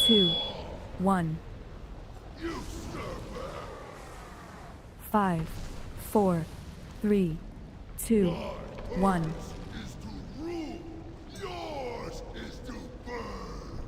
Two, one, 5, 4, 3, 2, 1. Is to rule. Yours is to burn.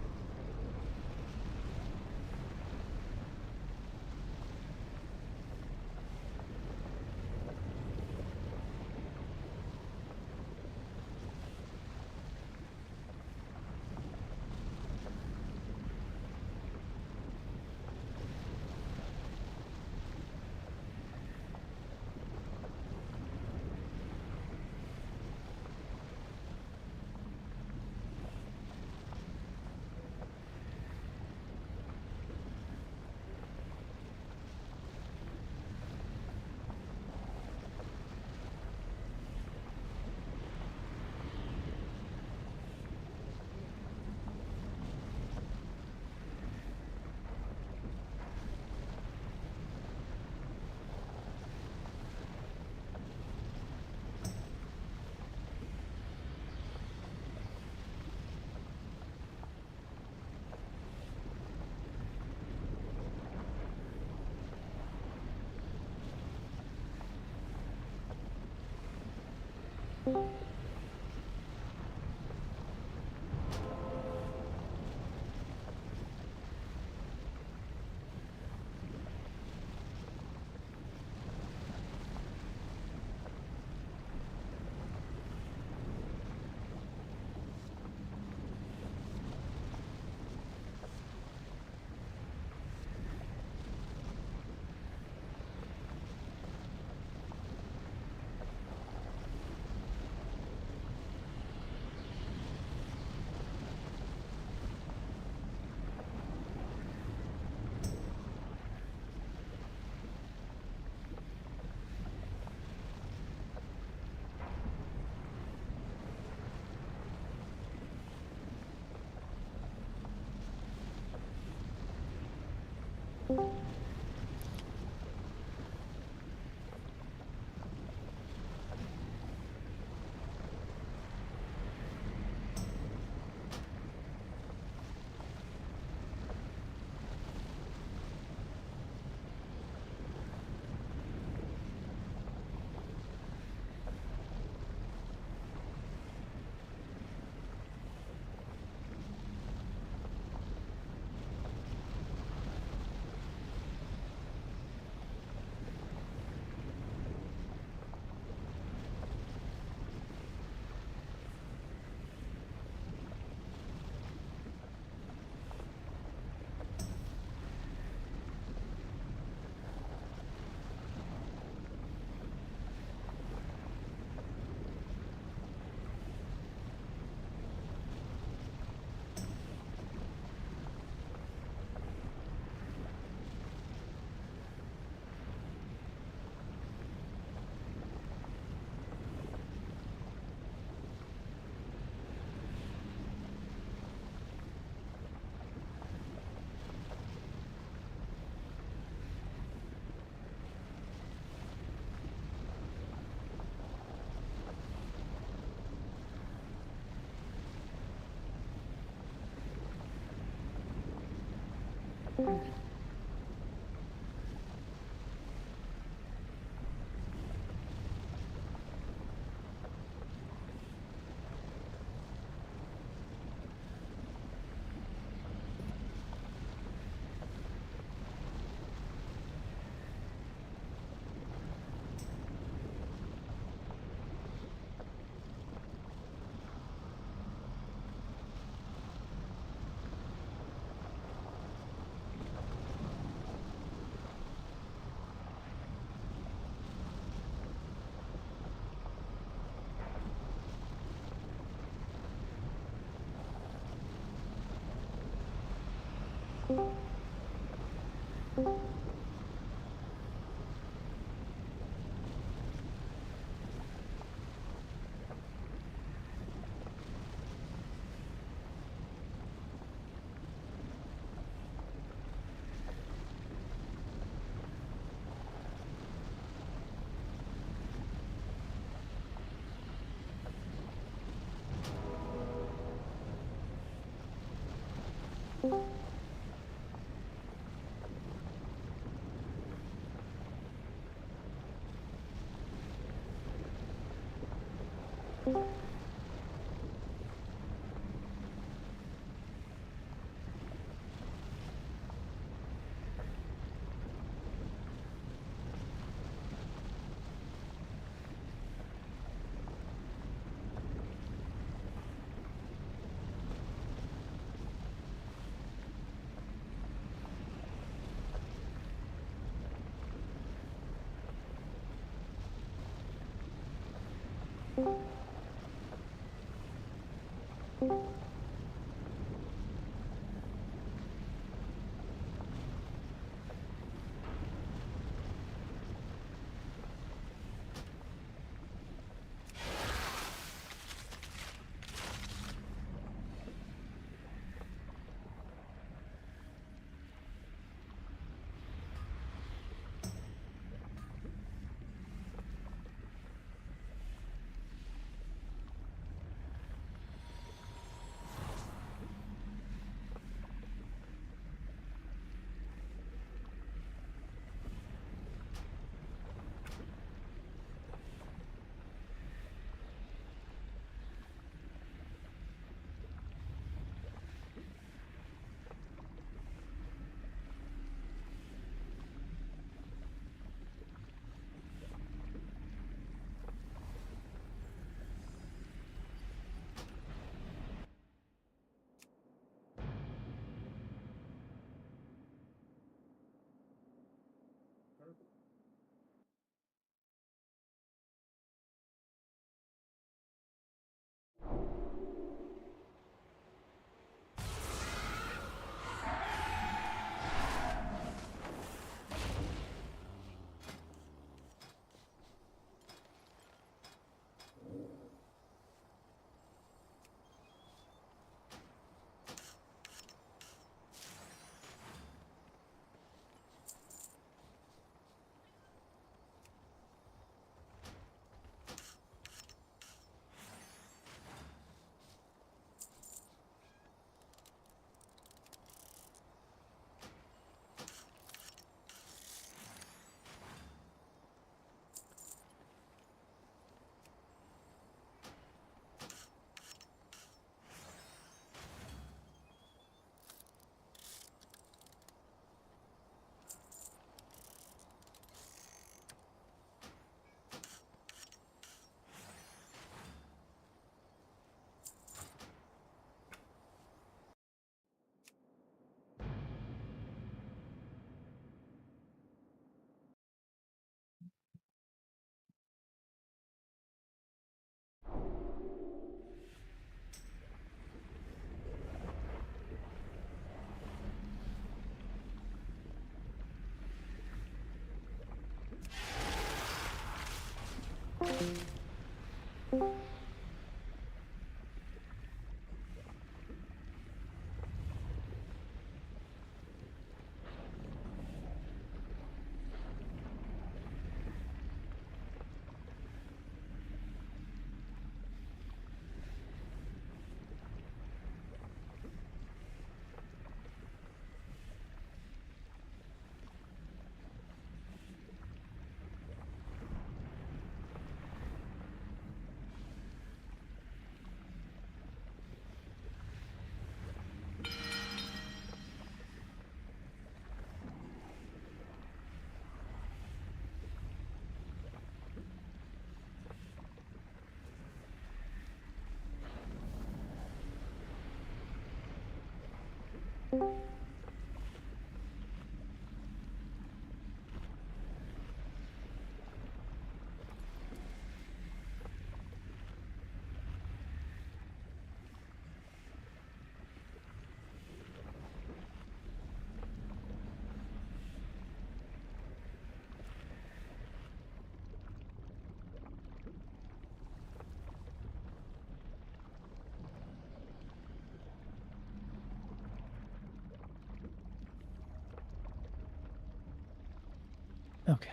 Okay.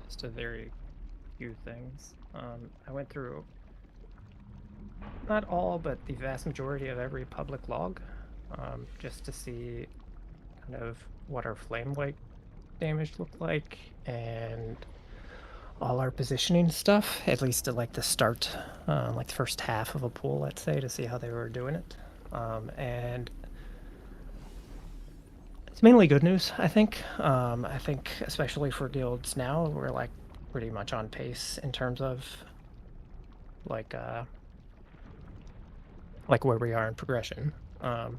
Just a very few things. I went through not all, but the vast majority of every public log, just to see kind of what our flame like damage looked like and all our positioning stuff, at least at like the start, like the first half of a pool, let's say, to see how they were doing it. And it's mainly good news, I think. I think especially for guilds now, we're like pretty much on pace in terms of like where we are in progression. I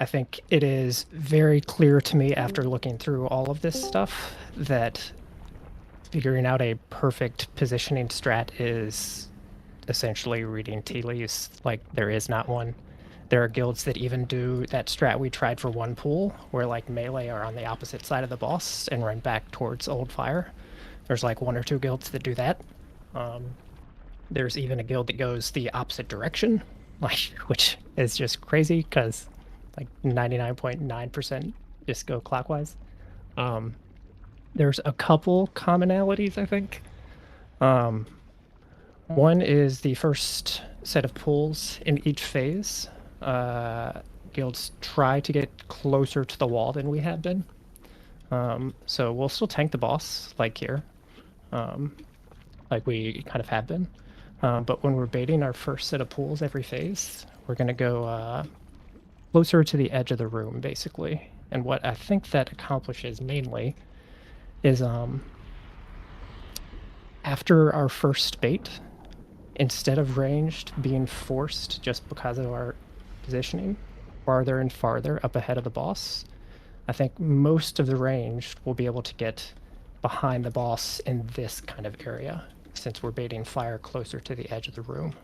think it is very clear to me after looking through all of this stuff that figuring out a perfect positioning strat is essentially reading tea leaves. Like, there is not one. There are guilds that even do that strat we tried for one pool, where like melee are on the opposite side of the boss and run back towards old fire. There's like 1 or 2 guilds that do that. There's even a guild that goes the opposite direction, which is just crazy because like 99.9% just go clockwise. There's a couple commonalities, I think. One is the first set of pulls in each phase. Guilds try to get closer to the wall than we have been. So we'll still tank the boss, like here, like we kind of have been. But when we're baiting our first set of pulls every phase, we're going to go closer to the edge of the room, basically. And what I think that accomplishes mainly is after our first bait, instead of ranged being forced just because of our positioning farther and farther up ahead of the boss, I think most of the ranged will be able to get behind the boss in this kind of area, since we're baiting fire closer to the edge of the room.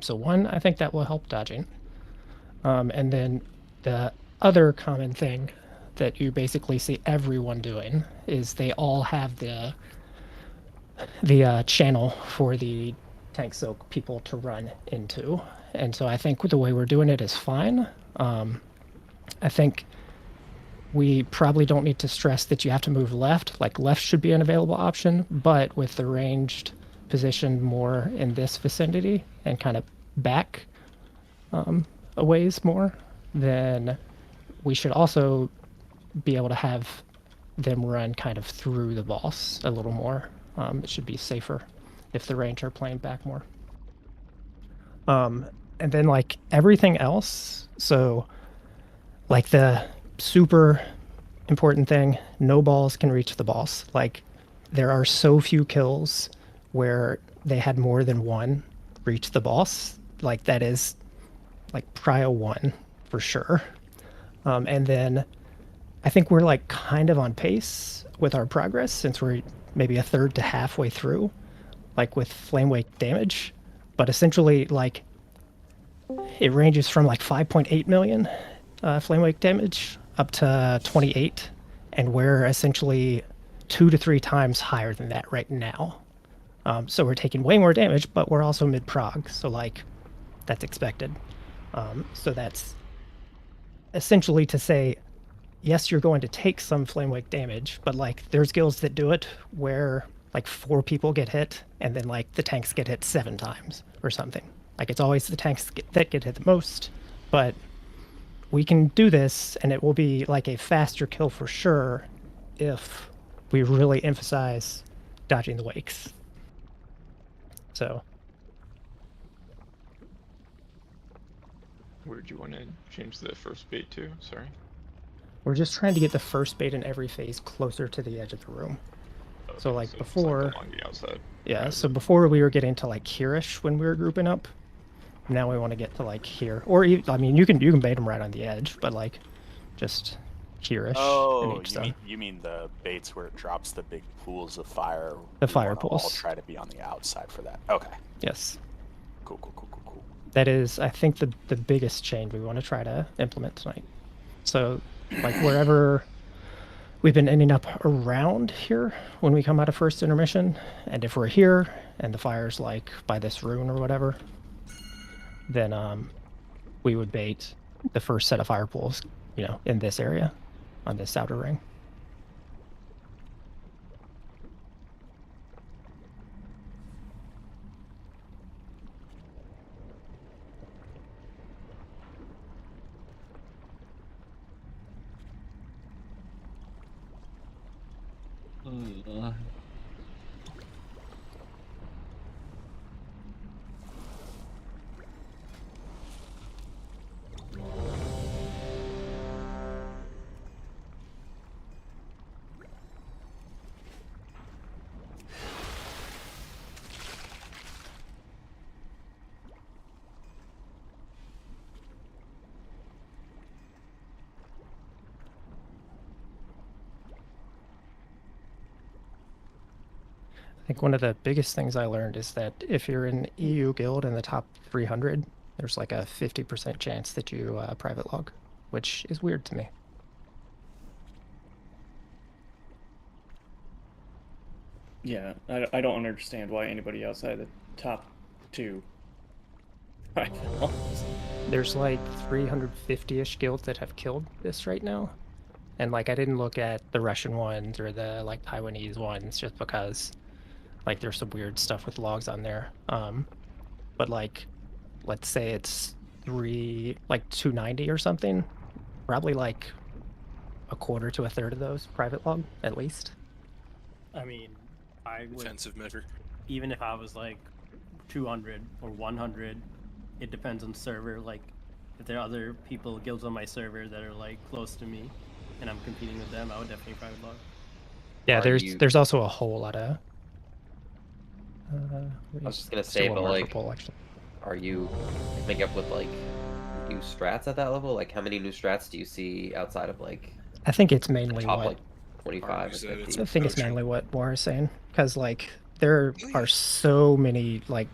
So one, I think that will help dodging. And then the other common thing that you basically see everyone doing is they all have the channel for the tank soak people to run into. And so I think the way we're doing it is fine. I think we probably don't need to stress that you have to move left. Like, left should be an available option, but with the ranged positioned more in this vicinity and kind of back a ways more, then we should also be able to have them run kind of through the boss a little more. It should be safer if the range are playing back more. And then like everything else, so like the super important thing, no balls can reach the boss. Like, there are so few kills where they had more than one reach the boss. Like, that is like prio 1 for sure. And then I think we're like kind of on pace with our progress, since we're maybe a third to halfway through, like with flame wake damage. But essentially, like, it ranges from like 5.8 million flame wake damage up to 28, and we're essentially 2 to 3 times higher than that right now. So we're taking way more damage, but we're also mid-prog, so like, that's expected. So that's essentially to say, yes, you're going to take some flame wake damage, but like, there's guilds that do it where like 4 people get hit, and then like the tanks get hit 7 times or something. Like, it's always the tanks that get hit the most, but we can do this, and it will be like a faster kill for sure if we really emphasize dodging the wakes. So Where'd you want to change the first bait to? Sorry. we're just trying to get the first bait in every phase closer to the edge of the room. Oh, So like it's before, along the outside. yeah. So before we were getting to like here-ish when we were grouping up. Now we want to get to like here, or I mean, you can bait them right on the edge, but like just here-ish in Oh, each zone. you mean the baits where it drops the big pools of fire? The We fire wanna all pools. try to be on the outside for that. Okay. Yes, Cool, cool, cool, cool, cool. that is, I think, the biggest change we want to try to implement tonight. So, like wherever we've been ending up around here when we come out of first intermission, and if we're here and the fire's like by this rune or whatever, then we would bait the first set of fire pools, you know, in this area, on this outer ring. I think one of the biggest things I learned is that if you're an EU guild in the top 300, there's like a 50% chance that you private log, which is weird to me. Yeah, I don't understand why anybody outside the top 2. There's like 350-ish guilds that have killed this right now. And like I didn't look at the Russian ones or the like Taiwanese ones just because like there's some weird stuff with logs on there. But like let's say it's 290 or something, probably like a quarter to a third of those private log at least. I mean, I would, Defensive measure. even if I was like 200 or 100, it depends on server. Like, if there are other people, guilds on my server that are like close to me, and I'm competing with them, I would definitely private log. Yeah, Are there's also a whole lot of. I was just gonna say, but like, poll, actually. are you coming up with like new strats at that level? Like, how many new strats do you see outside of like I think it's mainly top what like 25 or said it's 50? I think it's poaching. mainly what War is saying, because like there are so many like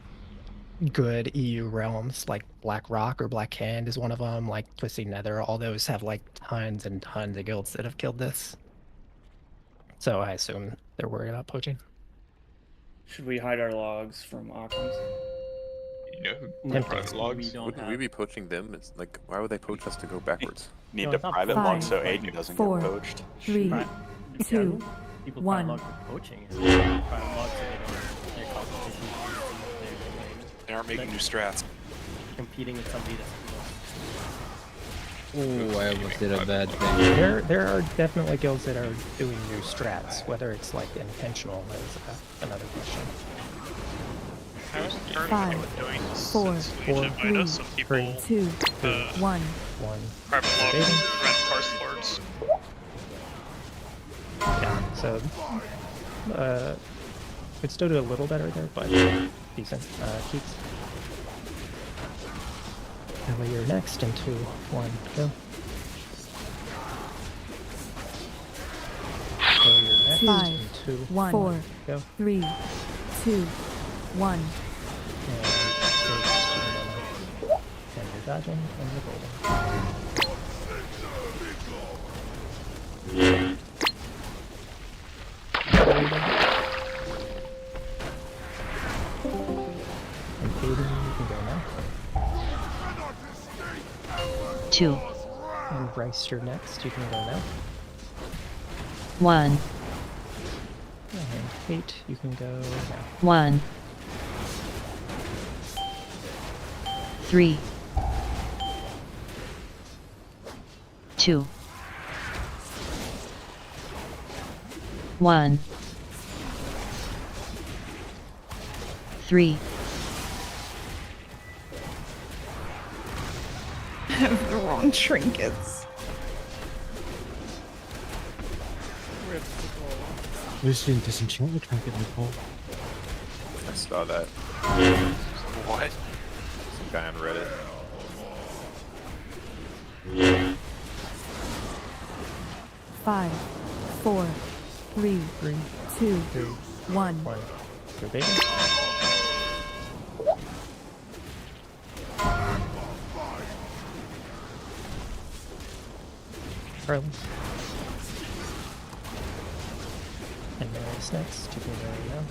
good EU realms, like Black Rock or Black Hand is one of them, like Twisting Nether. All those have like tons and tons of guilds that have killed this. So I assume they're worried about poaching. Should we hide our logs from Occam's? You know, No, private we logs. don't Wouldn't we have. be poaching them? It's like, why would they poach us to go backwards? Need No, to it's not private five, log so like, Aiden doesn't 4, get poached. 3, Pri- 2, People one. private log for poaching. It's private log so they don't their competition. They aren't making new strats. Competing with somebody that's Oh, I almost did a bad thing. There are definitely guilds that are doing new strats. Whether it's like intentional is another question. I was starting 5, with doing this 4, since we should invite us some people 2, 1. One. private log Dating. rent parcel lords. Yeah, so could still do a little better there, but decent. Keats. Ellie, you're next in 2, 1, go. So you're next 5, in 2, 1, 4, go. 3, 2, 1. And you're dodging, and you're golden. And Katie, you can go now. 2, And Bryce, you're next. You can go now. 1, And Kate, you can go now. 1, 3, 2, 1, 3. I have the wrong trinkets. Lucian disenchantment trying to get my ball. I saw that. What? Some guy on Reddit. 5, 4, 3, 2, 1. Go baby. Carly. And Mary's next. You can go now.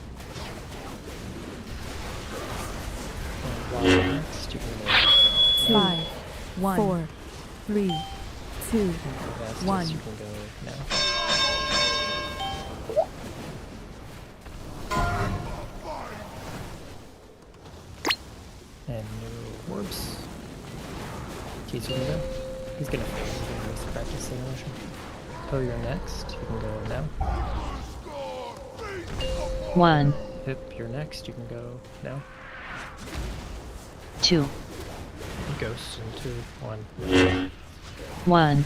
And Wally next. You can go now. 5, 1, 4, 3, 2, 1. You can go now. And new orbs. Keys you can go. He's gonna fail. He's gonna miss practice simulation. Oh, you're next. You can go now. 1, Hip, you're next. You can go now. 2, Ghost in 2, 1. 1,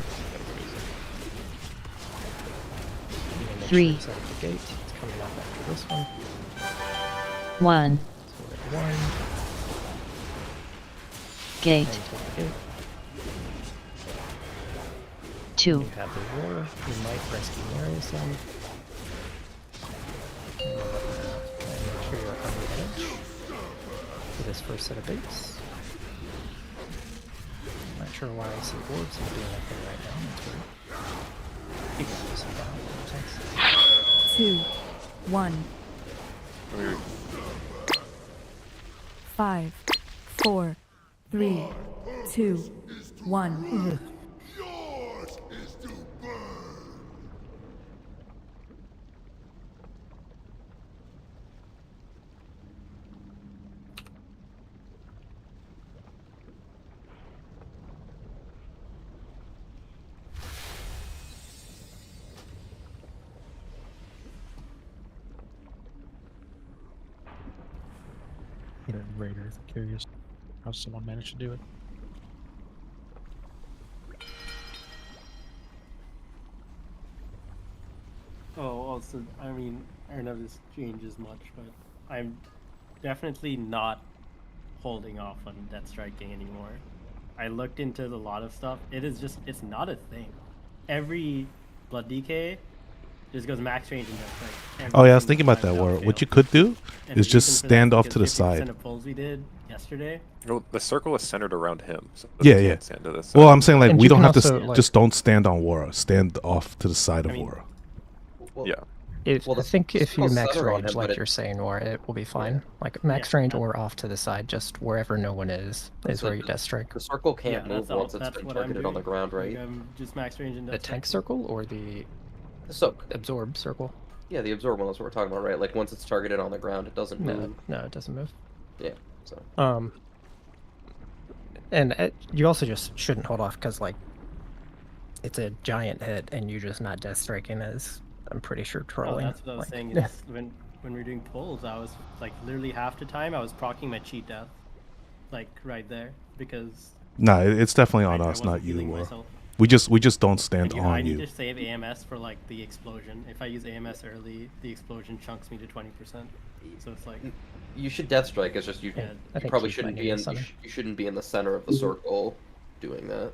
3, It's at the gate. It's coming up after this one. 1, So we're at 1. gate, And to the gate. 2, You have the war. You might rescue Mary some. And make sure you're on the edge for this first set of baits. Not sure why I see orbs not doing anything right now. That's weird. You can do some down. Thanks. 2, 1. 5, 4, 3, 2, 1. Yours is to burn. Raider, curious how someone managed to do it. Oh, also, I mean, I don't know if this changes much, but I'm definitely not holding off on death striking anymore. I looked into a lot of stuff. It is just, it's not a thing. Every blood DK just goes max range and death strike. Oh yeah, I was thinking about that. War. What you could do is just stand off to the side. Of pulls we did yesterday. Well, the circle is centered around him. So Yeah, yeah. Stand to this Well, side. I'm saying like And we you don't can have to also, like- just don't stand on Wara. Stand off to the side of mean, Wara. Well, I the think if you circle's max centered on range him, like but you're saying, or it will be fine. Like max range or off to the side, just wherever no one is So where you death strike. the circle can't move once it's that's been what I'm targeted on the doing. ground, Like, right? I'm just max range and The death tank strike. circle or the So, absorb circle? yeah, the absorb one is what we're talking about, right? Like once it's targeted on the ground, it doesn't move. No, it doesn't move. Yeah, so. And you also just shouldn't hold off because like it's a giant hit and you just not death striking is, I'm pretty sure, Oh, trolling. that's what I was Like, saying. Is when we were doing pulls, I was like literally half the time I was proccing my cheat death, like right there, because No, it's definitely on I us, not wasn't you. healing Wara. myself. We just don't stand I on need you. to save AMS for like the explosion. If I use AMS early, the explosion chunks me to 20%. So it's like You should death strike. It's just you. Yeah, I You think probably Keith shouldn't might be need in. a center. You shouldn't be in the center of the circle, doing that.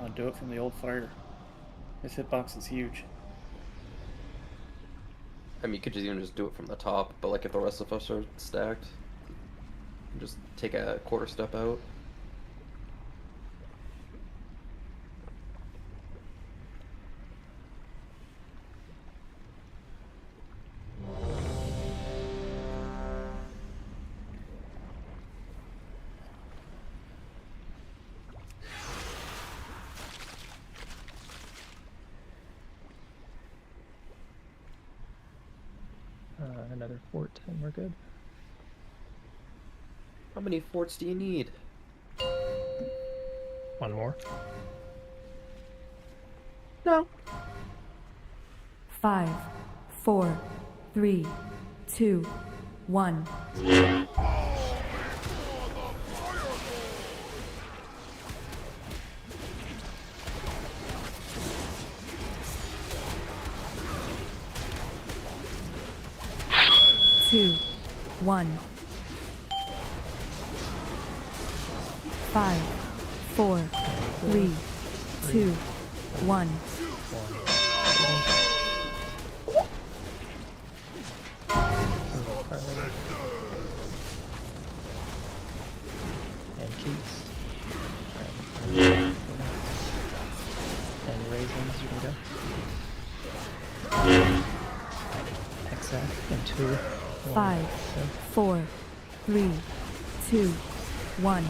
I'll do it from the old fire. This hitbox is huge. I mean, you could just even just do it from the top, but like if the rest of us are stacked, just take a quarter step out. Another fort and we're good. How many forts do you need? One more. No. 5, 4, 3, 2, 1. 1. 5, 4, 3, 2, 1. And keys. And raisins, you can go. Hexac and 2. 5, 4, 3, 2, 1.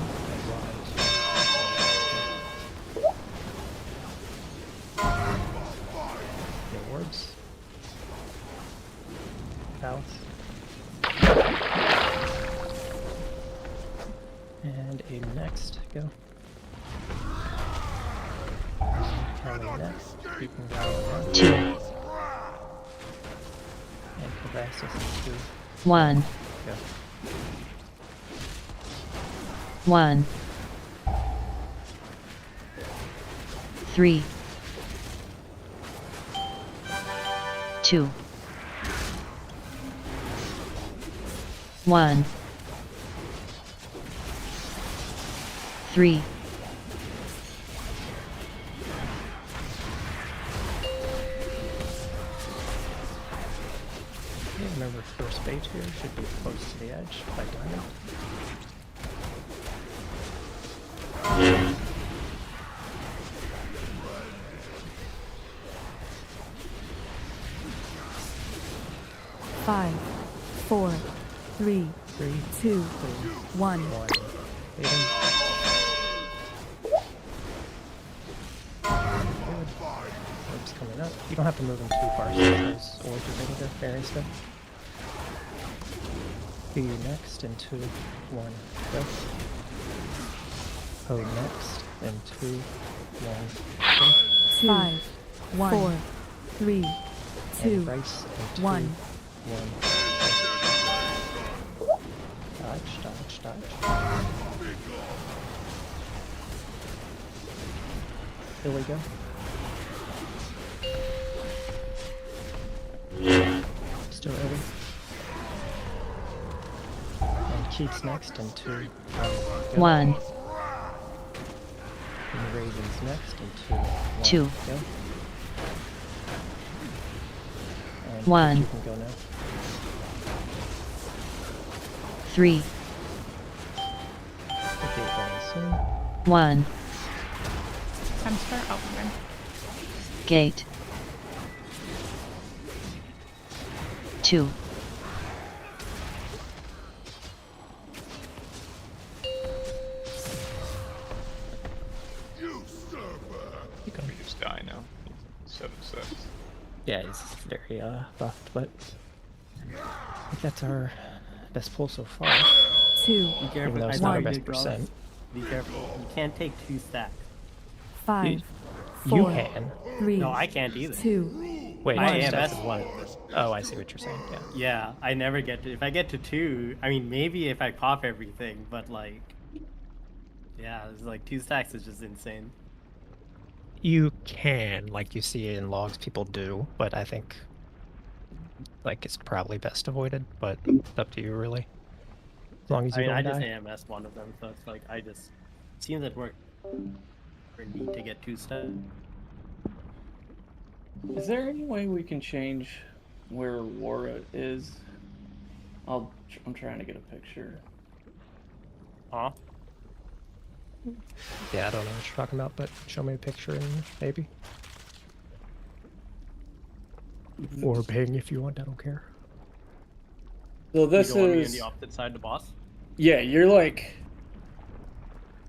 Your words. Palace. And a next, go. Kelly next. You can go next. 2, And Kavassis is 2. 1, Go. 1, 3, 2, 1, 3, Remember, first bait here should be close to the edge by diamond. Five, 4, 3, 2, 1. Baiting. Orbs coming up. You don't have to move them too far, so those orbs are ready to fairy stuff. Be you next in 2, 1, go. Ho next in 2, 1, go. 5, 4, 3, 2, And Rice in 2, 1. 1. Dodge, dodge, dodge. Here we go. Still early. And Keats next in 2, 1. Go. 1, And Ravens next in 2, 1. 2. Go. And 1. You can go now. 3, Okay, going soon. 1, Time to start opening. gate, 2, You can just die now. 7-6. Yeah, he's very buffed, but I think that's our best pull so far. 2, Be Even careful. though I it's saw not our you best did draws. percent. Be careful. You can't take 2 stacks. 5, You 4, can. 3, No, I can't either. 2. Wait, My two AMS stacks is is one. Oh, I see what you're saying. Yeah. Yeah, I never get to. If I get to 2, I mean, maybe if I pop everything, but like, yeah, it's like 2 stacks is just insane. You can, like you see in logs, people do, but I think like it's probably best avoided. But it's up to you, really. As long as I you mean, I don't just die. AMS one of them, so it's like I just seems it worked for me to get 2 stacks. Is there any way we can change where Wara is? I'm trying to get a picture. Huh? Yeah, I don't know what you're talking about, but show me a picture and maybe. Or ping if you want. I don't care. So this you don't want me on is the opposite side of the boss. yeah. You're like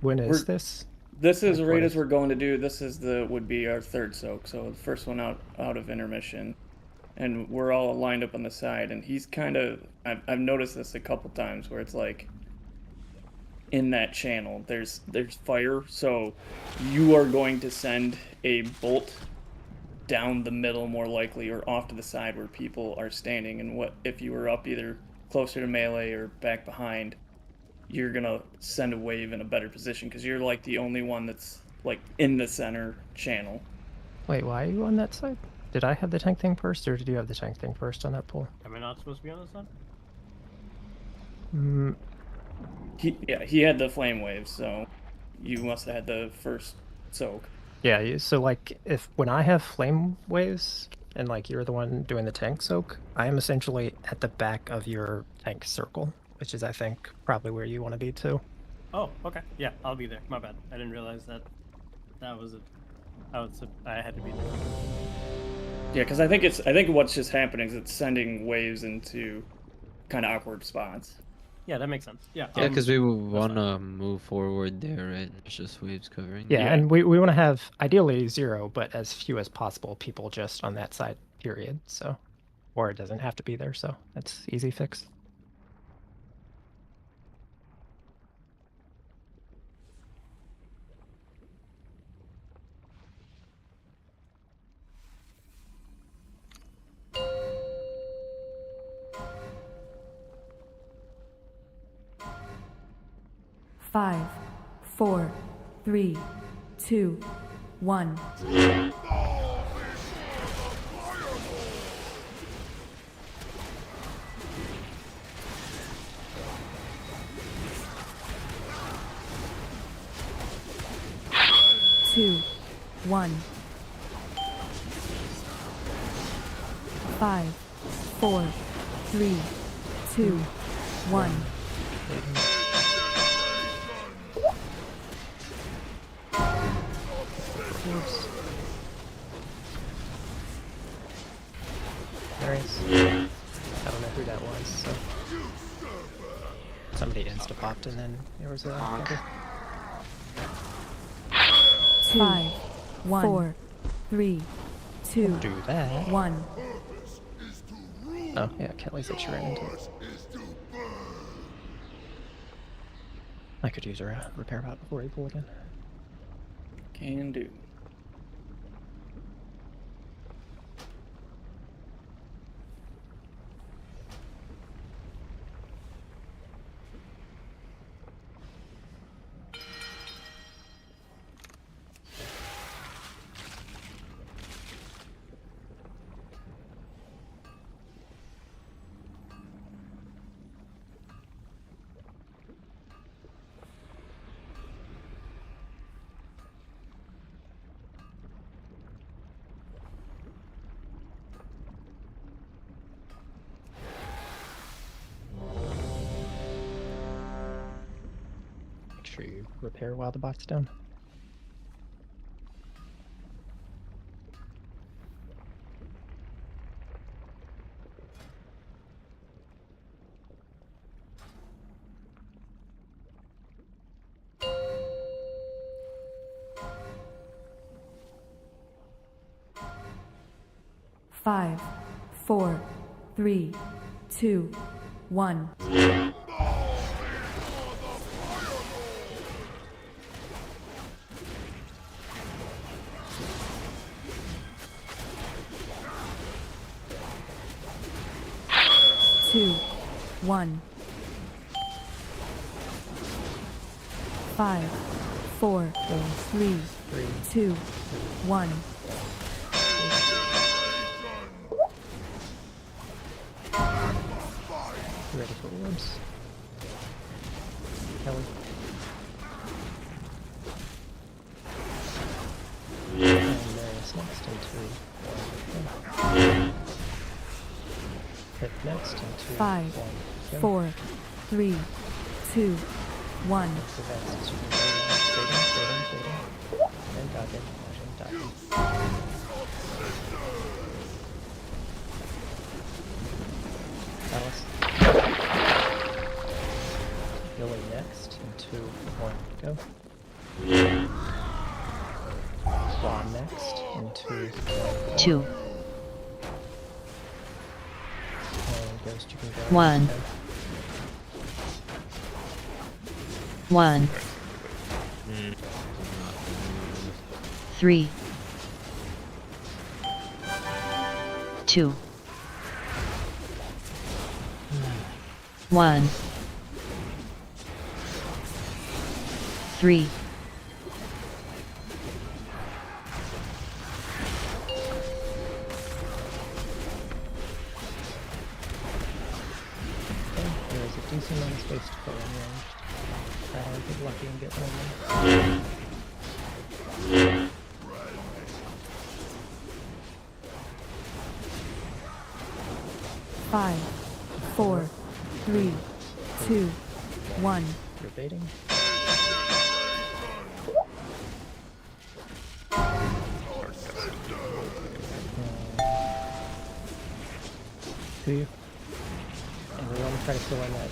When is We're- this? this is Like, right what as is- we're going to do. This is would be our third soak. So the first one out of intermission, and we're all lined up on the side. And he's kind of I've noticed this a couple times where it's like in that channel there's fire, so you are going to send a bolt down the middle more likely, or off to the side where people are standing. And what if you were up either closer to melee or back behind, you're gonna send a wave in a better position because you're like the only one that's like in the center channel. Wait, why are you on that side? Did I have the tank thing first, or did you have the tank thing first on that pull? Am I not supposed to be on this side? He had the flame waves, so you must have had the first soak. Yeah, so like when I have flame waves and like you're the one doing the tank soak, I am essentially at the back of your tank circle, which is I think probably where you want to be too. Oh, okay. Yeah, I'll be there. My bad. I didn't realize that I had to be there. Yeah, because I think what's just happening is it's sending waves into kind of awkward spots. Yeah, that makes sense. Yeah. Yeah, because we want to move forward there, right? It's just waves covering. Yeah, and we want to have ideally 0, but as few as possible people just on that side, period. So, or it doesn't have to be there, so that's easy fix. Five, 4, 3, 2, 1. Two, 1. 5, 4, 3, 2, 1. Nice. I don't know who that was, so somebody insta-popped and then there was a counter. 5, 4, 3, 2, Do that. 1. Oh, yeah, Kelly's that she ran into it. I could use a repair bot before we pull again. Can do. Make sure you repair while the bot's down. Five, 4, 3, 2, 1. Two, 1. 5, 4, 3, 2, 1. Ready for orbs. Kelly. And Marius next in 2, 1. Hit next in 2, 5, 1. 4, 3, 2, 1. And dodging. Alice. Billy next in 2, 1, go. Swan next in 2, 1, 2, and Ghost, you can go. 1. 1, 3, 2, 1, 3, 'Cause Try to get lucky and get one. 5, 4, 3, 2, 1. You're baiting. To you. And we want to try to fill in that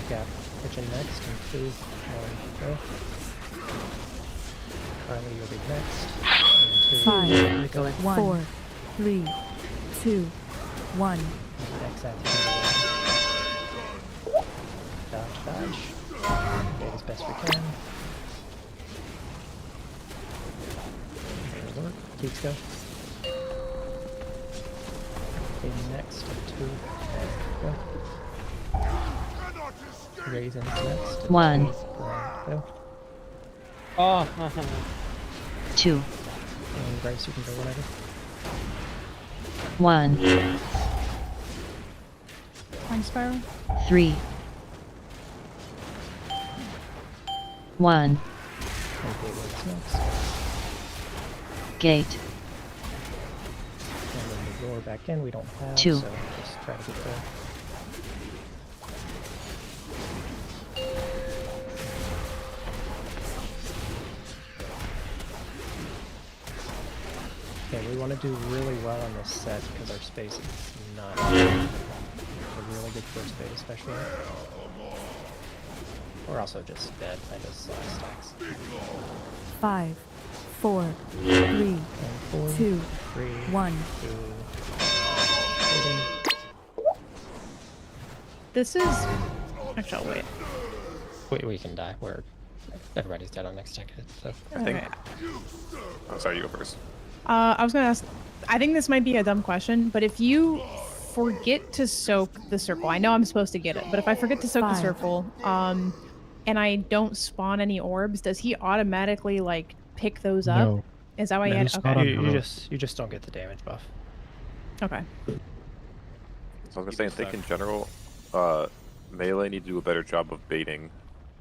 gap. Kitchen next, and 2, 1, go. Carly, you'll be next. And 2, 5, 4, 3, 2, 1. Next out. Dodge, dodge. Bait as best we can. That'll work. Keeps go. Baiting next, and 2, 1, go. Raisins next. 1. Go. Oh. 2. And Grace, you can go whenever. 1. Time spiral. 3. 1. And Gateways next. Gate. And then the roar back in, we don't have, 2. so just try to get there. Okay, we want to do really well on this set because our space is not a really good first bait, especially. We're also just dead. I just saw stacks. 5, 4, 3, And 4, 2, 3, 1. 2. This is. Actually, I'll wait. We can die. Everybody's dead on next ticket, so. I think. Okay. Oh, sorry, you go first. I was gonna ask. I think this might be a dumb question, but if you forget to soak the circle, I know I'm supposed to get it, but if I forget to soak the 5. circle, and I don't spawn any orbs, does he automatically like pick those up? No. Is that why No, he had? he's not Okay. on- You just don't get the damage buff. Okay. So I was gonna say, I think in general, melee need to do a better job of baiting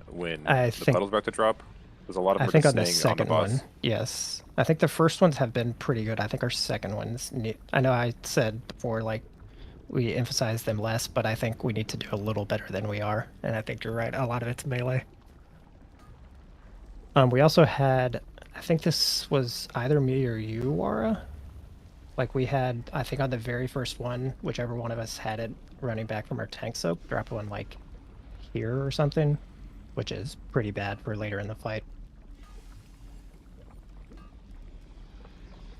when I the think- puddle's about to drop. There's a lot of them I think are on the just staying on the second boss. one, yes. I think the first ones have been pretty good. I think our second ones need. I know I said before, like, we emphasize them less, but I think we need to do a little better than we are. And I think you're right. A lot of it's melee. We also had, I think this was either me or you, Wara. Like we had, I think on the very first one, whichever one of us had it running back from our tank soak, drop one like here or something, which is pretty bad for later in the fight.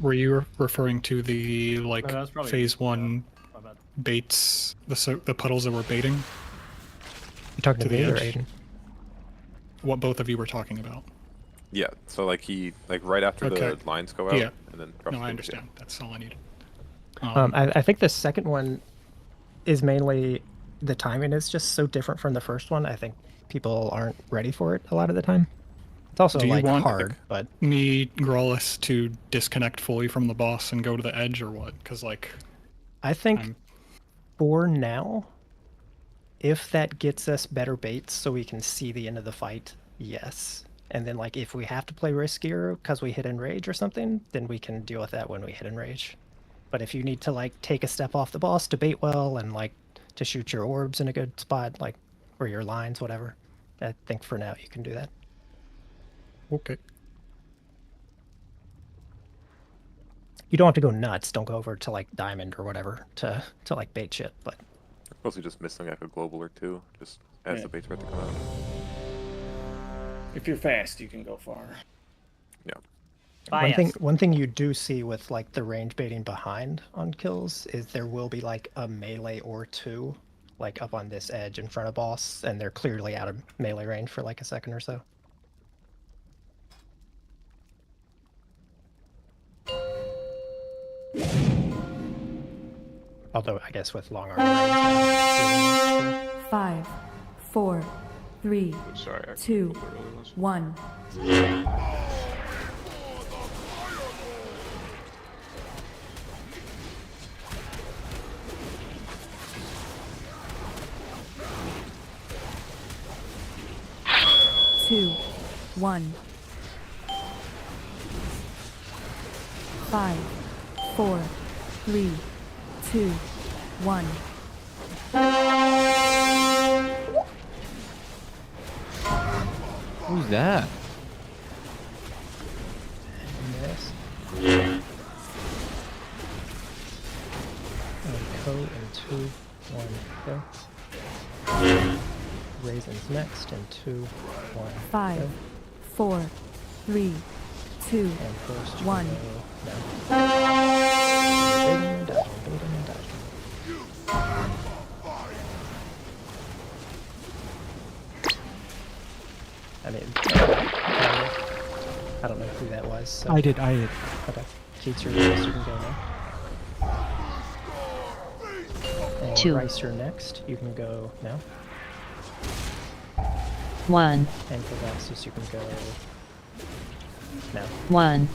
Were you referring to the like that's probably phase 1 My bad. baits, the puddles that were baiting? You talking to To the me or edge. Aiden? What both of you were talking about? Yeah, so like right after Okay. the lines go out, Yeah. and then drops No, the I bait, understand. That's all I need. I think the second one is mainly the timing is just so different from the first one. I think people aren't ready for it a lot of the time. It's also Do you like want hard, but me, Grawless, to disconnect fully from the boss and go to the edge or what? Because like, I think I'm- for now, if that gets us better baits so we can see the end of the fight, yes. And then like if we have to play riskier because we hit enrage or something, then we can deal with that when we hit enrage. But if you need to like take a step off the boss to bait well and like to shoot your orbs in a good spot, like or your lines, whatever, I think for now you can do that. okay. You don't have to go nuts. Don't go over to like diamond or whatever to like bait shit. But Mostly just missing like a global or two, just as the baits start to come out. If you're fast, you can go far. Yeah. one thing you do see with like the range baiting behind on kills is there will be like a melee or two like up on this edge in front of boss, and they're clearly out of melee range for like a second or so. Although I guess with long armor range, 5, 4, 3, Sorry, I 2, forgot what it really was. 1. 2, 1. 5, 4, 3, 2, 1. Who's that? Miss. And Co in 2, 1, go. Raisins next in 2, 1, 5, go. 4, 3, 2, And first you 1. go now. Baiting, dodging. I mean, I don't know who that was. So. I did. Okay. Keats, your next. You can go now. And 2. Rice, you're next. You can go now. 1. And Colossus, you can go now. 1.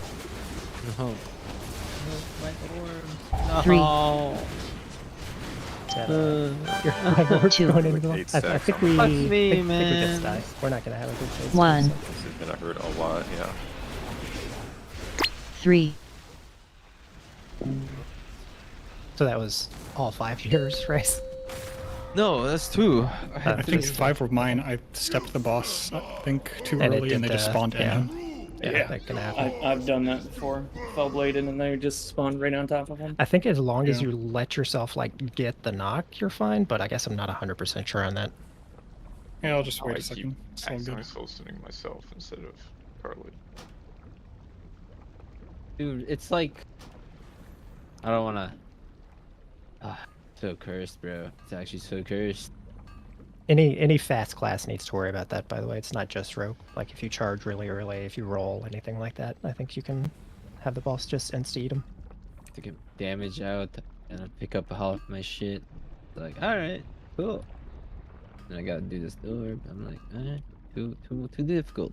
No. No. 3. Is that, you're we're 2. going into the I think we Fuck me, think we man. just die. We're not gonna have a good chase. 1. This is gonna hurt a lot, yeah. 3. So that was all 5 years, right? No, that's 2. I think 5 were mine. I stepped the boss, I think, too And it early, and they did just the- spawned in yeah. him. Yeah, that can happen. I've done that before. Fell bladed and they just spawned right on top of him. I think as long as Yeah. you let yourself like get the knock, you're fine. But I guess I'm not 100% sure on that. Yeah, I'll just I wait a keep second. It's all accidentally good. soul stunning myself instead of Carly. Dude, it's like I don't wanna. So cursed, bro. It's actually so cursed. Any fast class needs to worry about that. By the way, it's not just rogue. Like if you charge really early, if you roll anything like that, I think you can have the boss just insta-eat him. To get damage out and I pick up half of my shit. Like, alright, cool. And I gotta do this door. I'm like, alright, too difficult.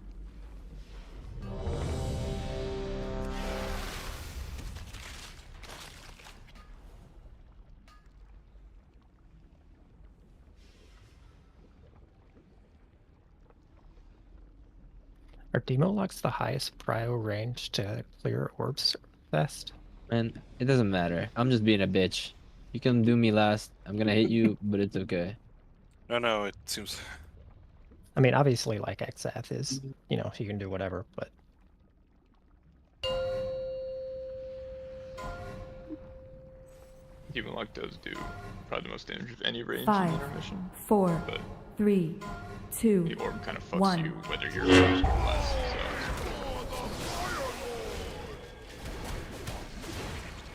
Are demo locks the highest prio range to clear orbs fast? And it doesn't matter. I'm just being a bitch. You can do me last. I'm gonna hit you, but it's okay. No, it seems. I mean, obviously, like Xath is, you know, you can do whatever, but Demon Lock does do probably the most damage of any range 5, in intermission. 4, But 3, 2, the orb kind of fucks 1. you whether you're first or last. So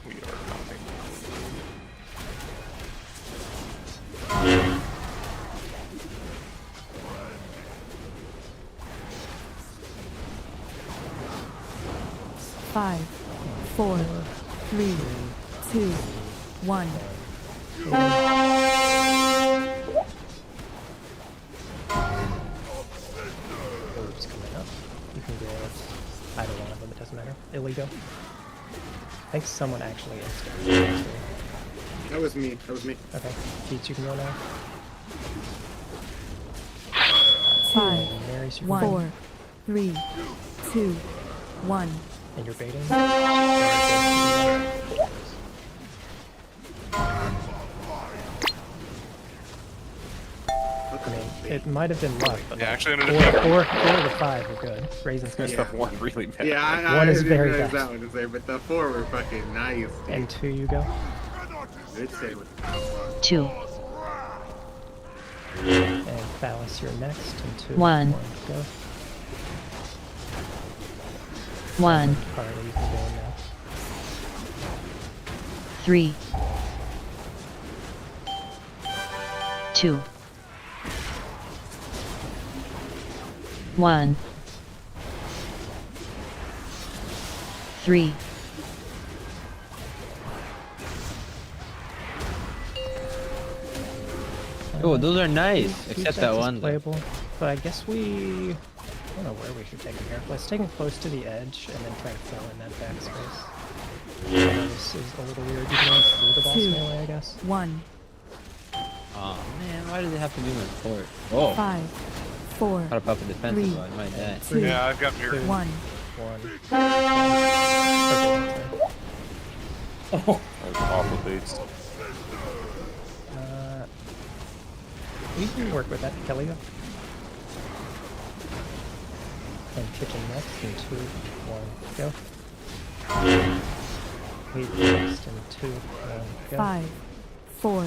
we are counting. Five, 4, 3, 2, 1. orbs coming up. You can go with either one of them, it doesn't matter. Illegal. I think someone actually insta. That was me. That was me. Okay. Keats, you can go now. 5, Mary's, you can 1, go. 4, 3, 2, 1. And you're baiting. I mean, it might have been luck, but Yeah, like, actually, four of the 5 are good. Raisin's good. Stuff one really bad. Yeah, I One is didn't very realize bad. that one was there, but the 4 were fucking nice. Dude. And 2 you go. Good save with 2. And Phallus, you're next. And 2. 1. Go. 1. Carly, you can go in now. 3. 2. 1. 3. Oh, those are nice, Keep except that as one. Playable, but I guess I don't know where we should take it here. Let's take him close to the edge and then try to fill in that backspace. I know this is a little weird. You can run through the boss 2, melee, I guess. 1. Oh man, why did they have to do my port? Oh. 5, 4, Gotta pop a defensive 3, one, I might die. 2, Yeah, I've got mirror. 1. Oh, That's awful baits. We can work with that, Kelly. And kitchen next in 2, 1, go. Lead next in 2, 1, go. 5, 4,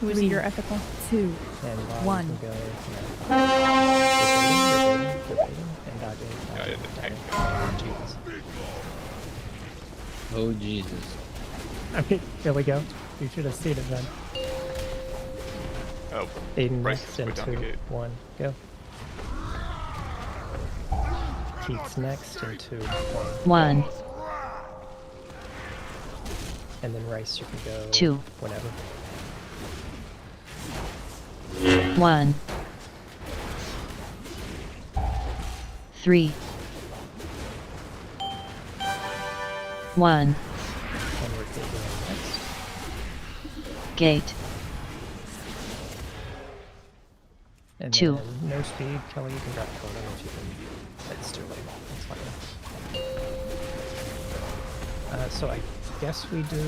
Who is 3, your ethical? 2, And 1. can go. And dodging. Jesus. Oh Jesus. I mean, here we go. You should have seen it then. Oh, Aiden Bryce next is in way down the 2, gate. 1, go. Keats next in 2, 1. 1, And then Rice, you can go 2. whenever. 1, 3, 1, And we're taking next. gate, And 2. then no speed. Kelly, you can drop code on if you can. It's too late. It's fine. So I guess we do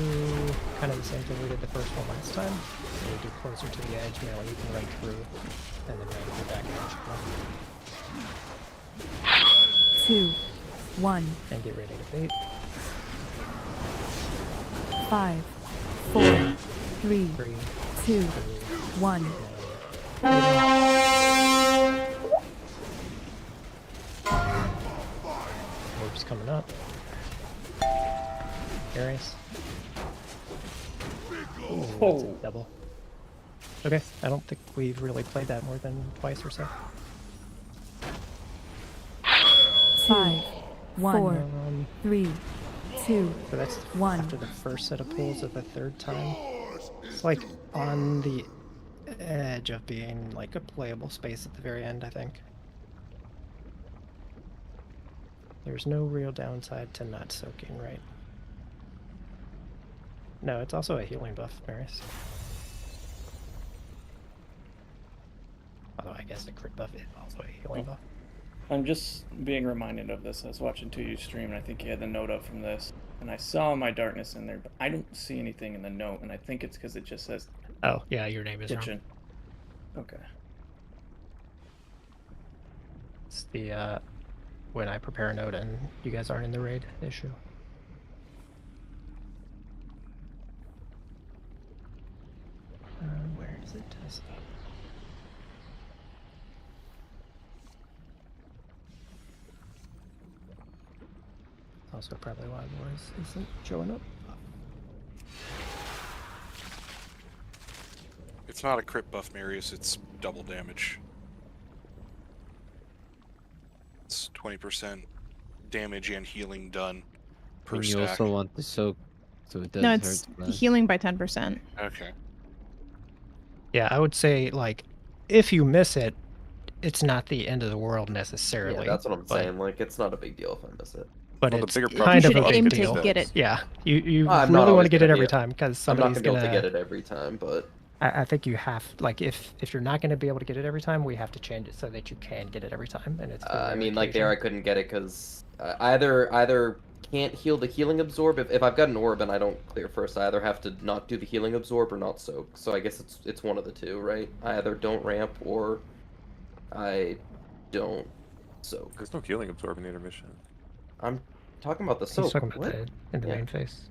kind of the same thing we did the first one last time. So we do closer to the edge, Melee, you can run through, and then go back edge. 2, 1, And get ready to bait. 5, 4, 3, 2, 1. Orbs coming up. Aries. Ooh, that's a double. Okay, I don't think we've really played that more than twice or so. 5, 1, 3, 2, So that's 1. after the first set of pulls of the third time. It's like on the edge of being like a playable space at the very end, I think. There's no real downside to not soaking, right? No, it's also a healing buff, Maris. Although I guess the crit buff is also a healing buff. I'm just being reminded of this. I was watching 2U stream, and I think he had the note up from this. And I saw my darkness in there, but I don't see anything in the note, and I think it's because it just says Oh, yeah, your name is kitchen. Okay. It's the, when I prepare a note and you guys aren't in the raid issue. Where is it? Also probably why Boris isn't showing up. It's not a crit buff, Marius, it's double damage. It's 20% damage and healing done per And you stack. also want the soak, so it does No, hurt. it's less. healing by 10%. Okay. Yeah, I would say, like, if you miss it, it's not the end of the world necessarily. Yeah, that's what I'm but, saying. Like, it's not a big deal if I miss it. But Well, the it's bigger kind problem of is a you big should deal. get it. Yeah, you I'm really not want always to get gonna it every be- time because I'm not somebody's gonna be able gonna. to get it every time, but I think you have, like, if you're not going to be able to get it every time, we have to change it so that you can get it every time, and it's. I mean, like there, I couldn't get it because either can't heal the healing absorb. If I've got an orb and I don't clear first, I either have to not do the healing absorb or not soak. So I guess it's one of the two, right? I either don't ramp or I don't soak. There's no healing absorb in the intermission. I'm talking about the He's soak. talking about What? in the Yeah. main phase.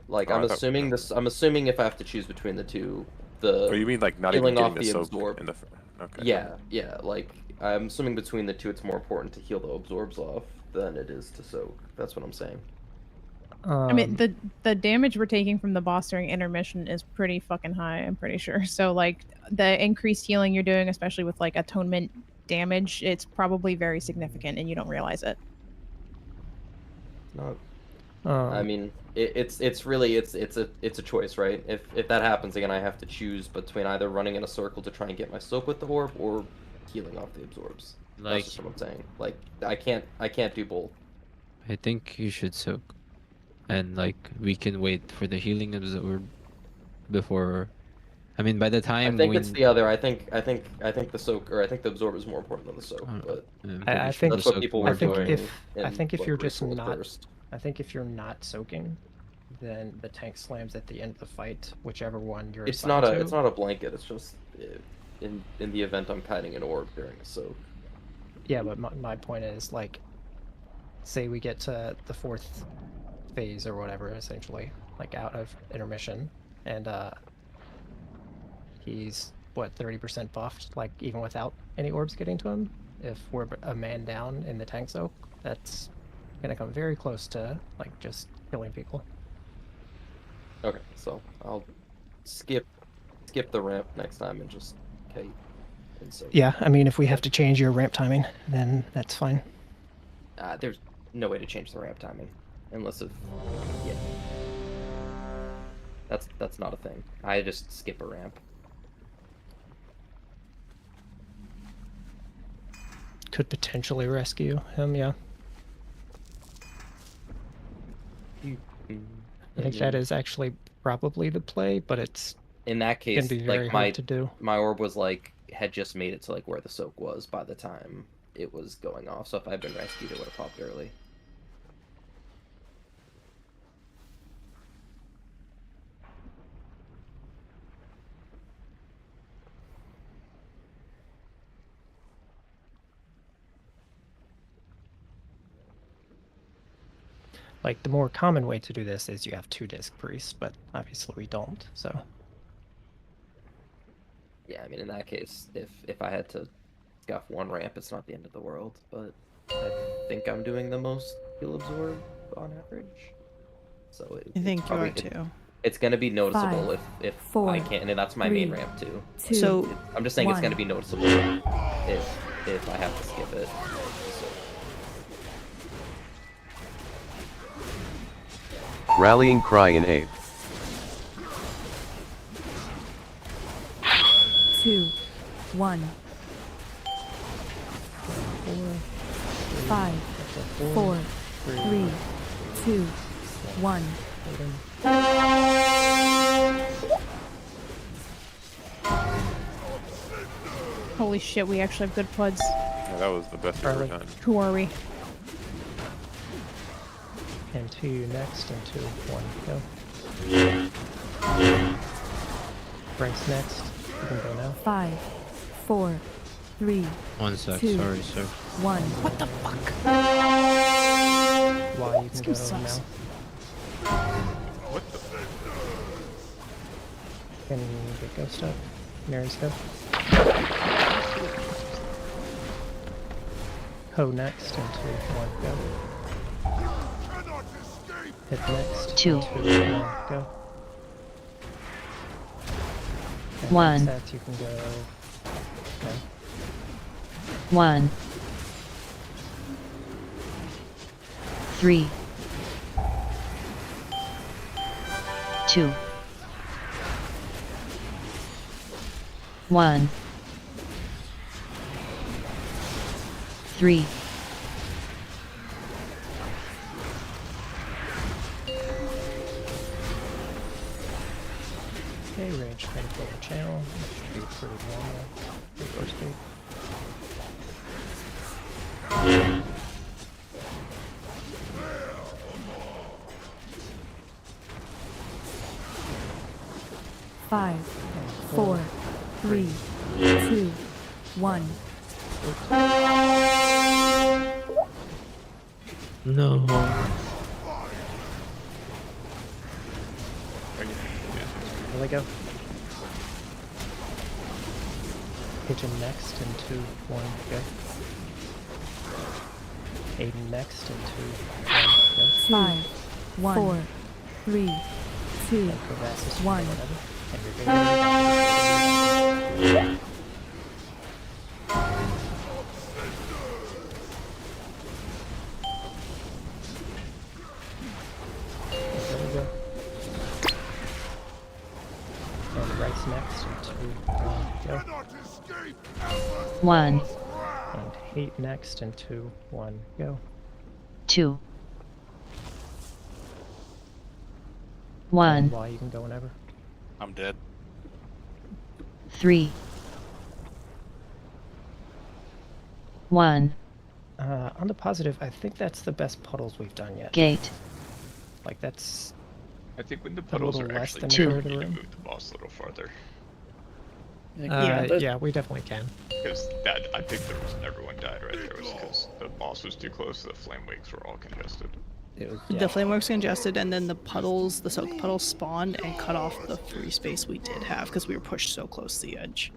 Like Oh, I'm I thought- assuming this. I'm assuming if I have to choose between the two, the Oh, you mean like not even healing getting off the the soak absorb. in the? Okay. Yeah. Like I'm assuming between the two, it's more important to heal the absorbs off than it is to soak. That's what I'm saying. I mean, the damage we're taking from the boss during intermission is pretty fucking high, I'm pretty sure. So, like, the increased healing you're doing, especially with, like, atonement damage, it's probably very significant, and you don't realize it. Not. I mean, it's really it's a choice, right? If that happens again, I have to choose between either running in a circle to try and get my soak with the orb or healing off the absorbs. Like- That's just what I'm saying. Like I can't do both. I think you should soak, and like we can wait for the healing absorb before I mean, by the I time think we... it's the other. I think the soak, or I think the absorb is more important than the soak. But I think that's what people were doing. I think if you're just Recently not, first. I think if you're not soaking, then the tank slams at the end of the fight, whichever one you're It's assigned not a to. it's not a blanket. It's just in the event I'm kiting an orb during a soak. Yeah, but my point is, like, say we get to the 4th phase or whatever, essentially, like out of intermission, and he's what 30% buffed, like even without any orbs getting to him. If we're a man down in the tank soak, that's gonna come very close to like just killing people. Okay, so I'll skip the ramp next time and just kite and soak. Yeah, I mean, if we have to change your ramp timing, then that's fine. There's no way to change the ramp timing, unless yeah. That's not a thing. I just skip a ramp. Could potentially rescue him, yeah. I think that is actually probably the play, but it's in that case, can be very like hard to do. My orb was like had just made it to like where the soak was by the time it was going off. So if I'd been rescued, it would have popped early. Like, the more common way to do this is you have 2 disc priests, but obviously we don't, so. Yeah, I mean, in that case, if I had to scuff 1 ramp, it's not the end of the world, but I think I'm doing the most heal absorb on average. So I think you are too. It's going to be noticeable 5, if 4, I can't, and that's my 3, main ramp too. 2, So I'm just saying it's 1. going to be noticeable if I have to skip it. Rallying cry in A. 2, 1. 5, 4, 3, 2, 1. Holy shit, we actually have good puds. Yeah, that was the best ever done. Who are we? And 2 next, and 2, 1, go. Frank's next. You can go now. 5, 4, 3, 1 sec, 2, sorry, sir. 1. What the fuck? Why you can go sucks. now. What the? Can get ghost up. Mary's go. Ho next, and 2, 1, go. Hit next. 2, 1, go. And 1. Seth, you can go. No. 1, 3, 2, 1, 3, Okay, range trying to fill the channel. That should be pretty normal. Reverse speed. Five, 4, 3, 2, 1. No. Here we go. Pigeon next, and 2, 1, go. Aiden next, and 2, 1, go. 5, 4, 3, 2, 1. And you're good. There we go. And Rice next, and 2, 1, go. 1, And Hate next, and 2, 1, go. 2, 1. Why you can go whenever. I'm dead. 3, 1. On the positive, I think that's the best puddles we've done yet. Gate. Like that's. I think when the a puddles little are less actually than two, a we third of need the to room. move the boss a little farther. Yeah, we definitely can. Because that, I think the reason everyone died right there was because the boss was too close, the flame wakes were all congested. The flameworks congested, and then the puddles, the soaked puddles spawned and cut off the free space we did have because we were pushed so close to the edge.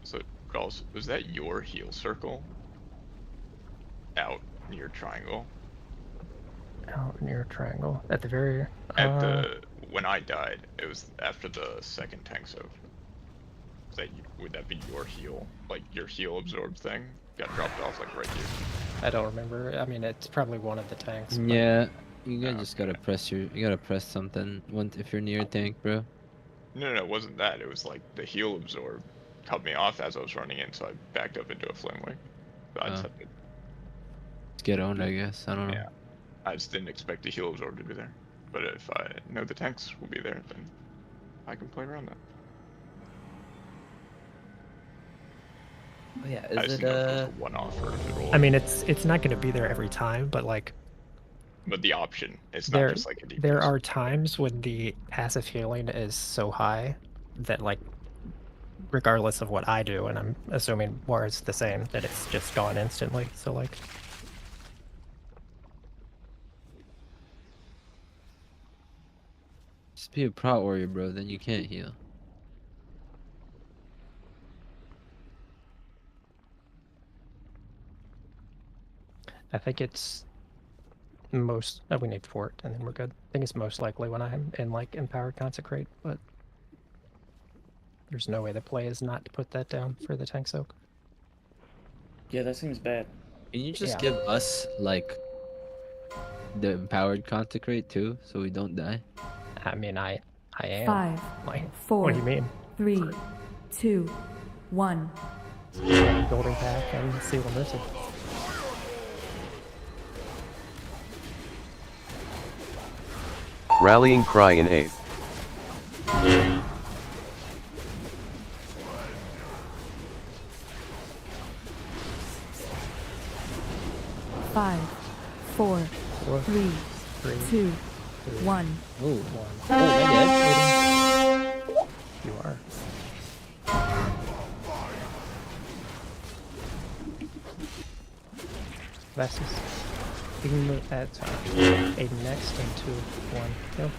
So, Gauls, was that your heal circle? Out near triangle? Out near triangle at the very. At the when I died, it was after the second tank soak. Would that be your heal? Like your heal absorb thing got dropped off like right here. I don't remember. I mean, it's probably one of the tanks. but- Yeah, you guys just gotta press something if you're near a tank, bro. No, it wasn't that. It was like the heal absorb cut me off as I was running in, so I backed up into a flame wing. So I just had to, Let's get owned, I guess. I don't know. yeah. I just didn't expect the heal absorb to be there. But if I know the tanks will be there, then I can play around that. Oh, yeah, I is just it didn't know if it was a one-off or if it'll. I mean, it's not going to be there every time, but like. But the option, it's not There, just like a DPS. there are times when the passive healing is so high that like, regardless of what I do, and I'm assuming war is the same, that it's just gone instantly. So like. Just be a prot warrior, bro. Then you can't heal. I think it's most. Oh, we need fort, and then we're good. I think it's most likely when I'm in like empowered consecrate, but there's no way the play is not to put that down for the tank soak. Yeah, that seems bad. Can you just Yeah. give us like the empowered consecrate too, so we don't die? I mean, I am. 5, Like, 4, what do you mean? 3, 2, 1. Golden pack and seal of mercy. Rallying cry in 8. Five, four, three, two, one. Ooh, Oh, my god. You are. Vessus. You can move at Aiden next and 2, 1, go.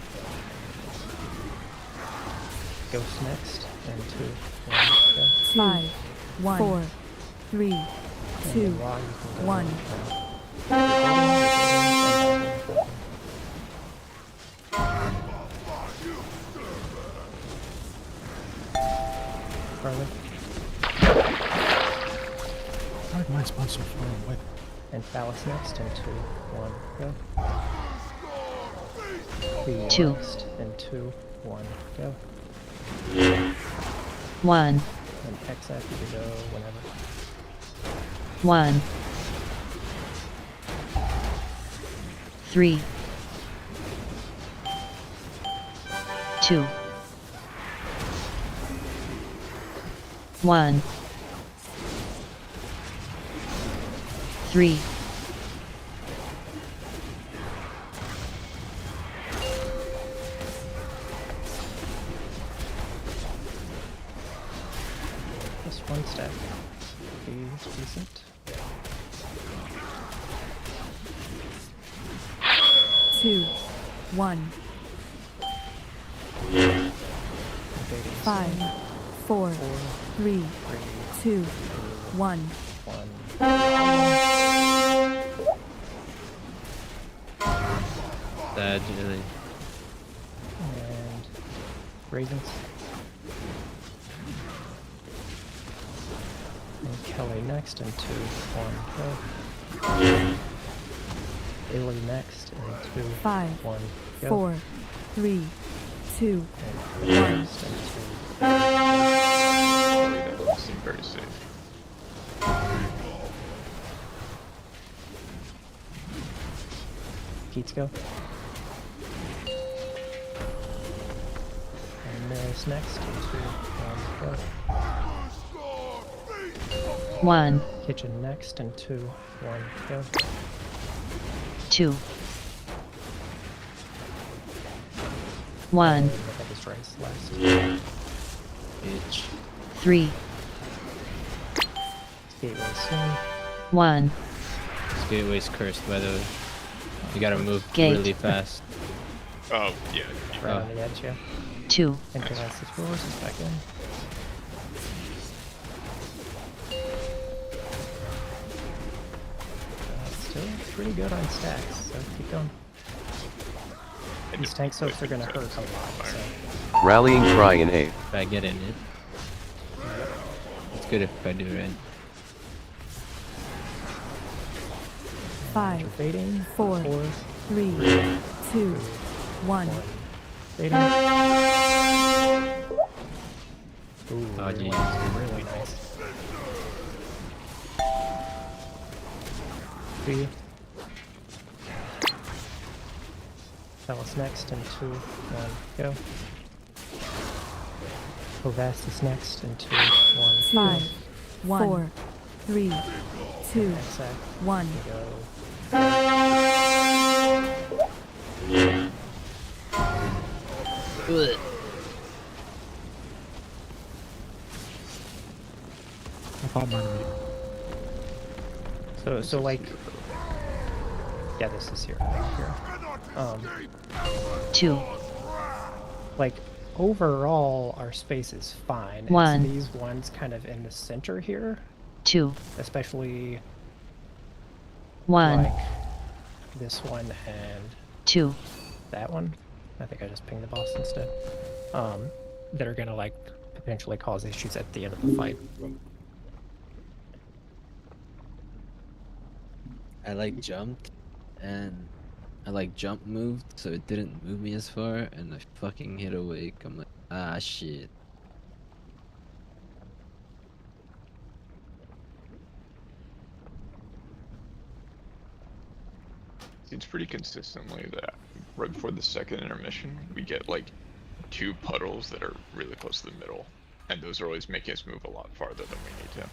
Ghost next and 2, 1, go. 5, 1, 4, 3, 2, 1. Charlie. How did mine spawn so far away? And Phallus next and 2, 1, go. 2. Next and 2, 1, go. 1, And Hexac, you can go whenever. 1, 3, 2, 1, 3, 1 stack. He's decent. 2, 1. 5, 4, 3, 2, 1. Sad, really. And raisins. And Kelly next and 2, 1, go. Bailey next and 2, 5, 1, go. 4, 3, 2, And 1. next and 2. That doesn't seem very safe. Keats go. And miss Palace next, and 2, 1, go. 1, Kitchen next, and 2, 1, go. 2, 1, And that was Rice last. Bitch. 3, Gateway soon. 1, This gateway's cursed, by the way. You gotta move Gate. really fast. Oh, yeah. Right on the edge, yeah. 2, And Palace is yours, is back in. Still pretty good on stacks, so keep going. These tank soaks are gonna hurt a lot, so. Rallying cry in 8. If I get in it. It's good if I do it right. 5, Fading. 4, 3, 2, 1. Fading. Ooh, Oh, really, geez. really nice. 3. Palace next, and 2, 1, go. Ovast is next, and 2, 1, 5, 4, 3, 2, Exact. 1. Go. I thought mine would So like, yeah, this is here. Here. 2, Like overall, our space is fine. It's 1. these ones kind of in the center here, 2, especially 1, like this one and 2, that one. I think I just pinged the boss instead. That are gonna like potentially cause issues at the end of the fight. I like jumped, and I like jump moved, so it didn't move me as far, and I fucking hit awake. I'm like, ah, shit. It's pretty consistently that right before the second intermission, we get like 2 puddles that are really close to the middle, and those are always making us move a lot farther than we need to.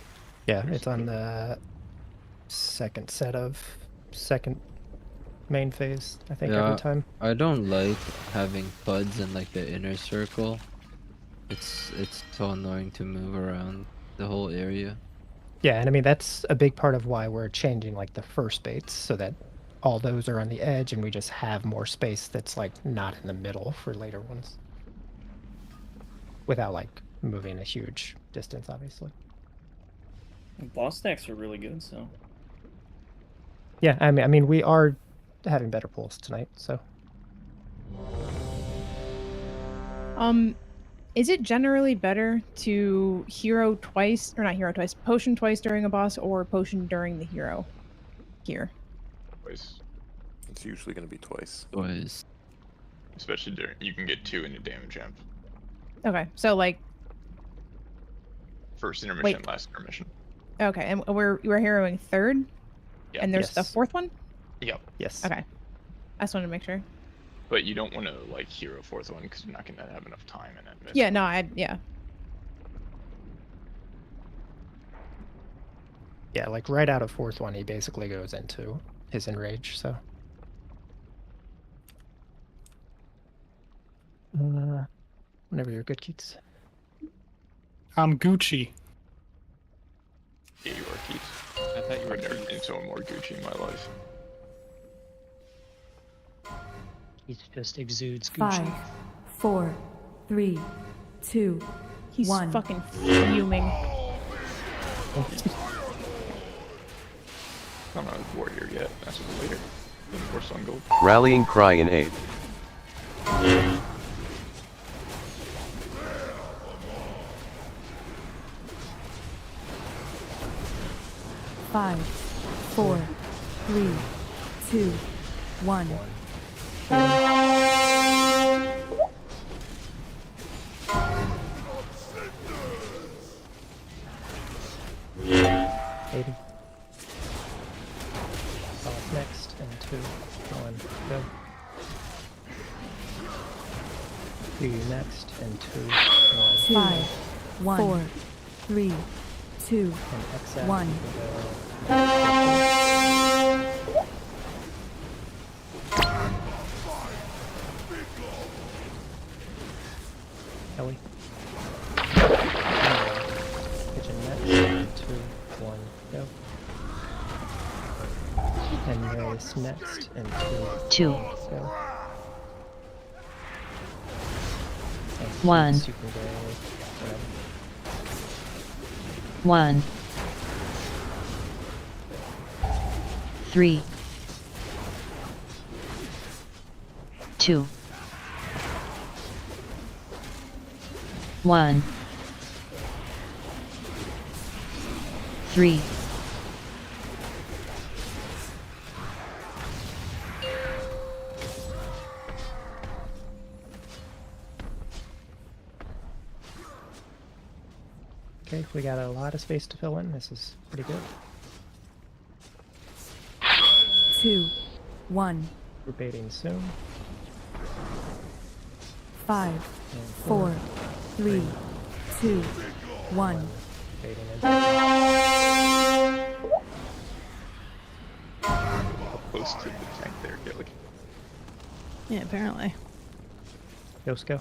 Yeah, it's on the second set of second main phase, I think, every time. I don't like having PUDs in like the inner circle. It's so annoying to move around the whole area. Yeah, and I mean that's a big part of why we're changing like the first baits so that all those are on the edge and we just have more space that's like not in the middle for later ones. Without like moving a huge distance, obviously. Boss stacks are really good, so. Yeah, I mean we are having better pulls tonight, so. Is it generally better to hero twice, or not hero twice, potion twice during a boss, or potion during the hero here? Twice. It's usually going to be twice. Twice. Especially during, you can get 2 in a damage amp. Okay, so like, First intermission, Wait. last intermission. okay, and we're heroing third, Yeah. and there's the Yes. fourth one. Yep. Yes. Okay, I just wanted to make sure. But you don't want to like hero 4th one because you're not going to have enough time in it. Yeah, no, yeah. Yeah, like right out of fourth one, he basically goes into his enrage, so. Whenever you're good, Keats. I'm Gucci. Yeah, you are Keith. I thought you were never seen someone more Gucci in my life. He just exudes Gucci. 5, 4, 3, 2, He's 1. fucking fuming. I'm not a warrior yet. That's what later. Then of course on gold. Rallying cry in 8. Five, 4, 3, 2, 1. Maybe. Palace next, and 2, 1, go. Do you next and 2, 1. 5, 4, 3, 2, And except 1. you can go. Ellie. Kitchen next. 2, 1, go. And Marius next, and 2, 2. go. And 1. Keats, you can go whenever. 1. 3. 2. 1. 3. Okay, we got a lot of space to fill in. This is pretty good. 2, 1. We're baiting soon. 5, And 4, 3, 2, 1. Baiting in. How close to the tank there, Gilly? Yeah, apparently. Yosko.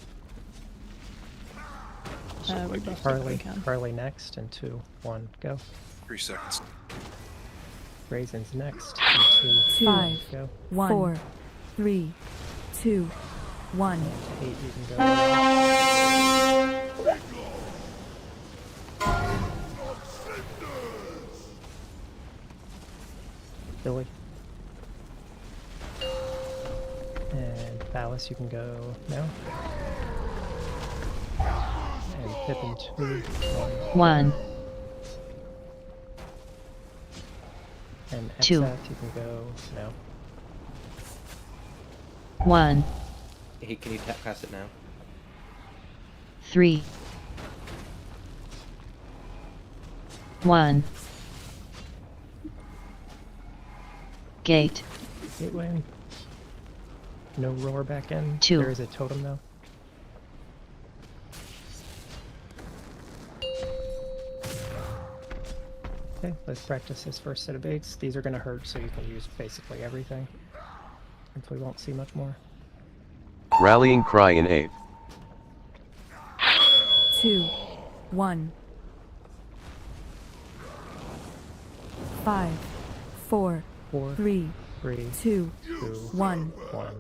We buffed it, Harley. we can. Harley next, and 2, 1, go. 3 seconds. Raisins next, and 2, 5, go. 1, 4, 3, 2, 1. 8, you can go. Billy. And Phallus, you can go now. And Pippin 2, 1. And 2. Exath, you can go now. 1. Hey, can you tap past it now? 3. 1. Gate. Gateway. No roar back in. 2. There is a totem though. Okay, let's practice this first set of baits. These are going to hurt, so you can use basically everything. Hopefully we won't see much more. Rallying cry in 8. 2, 1. 5, 4, 3, 2, 1. 1.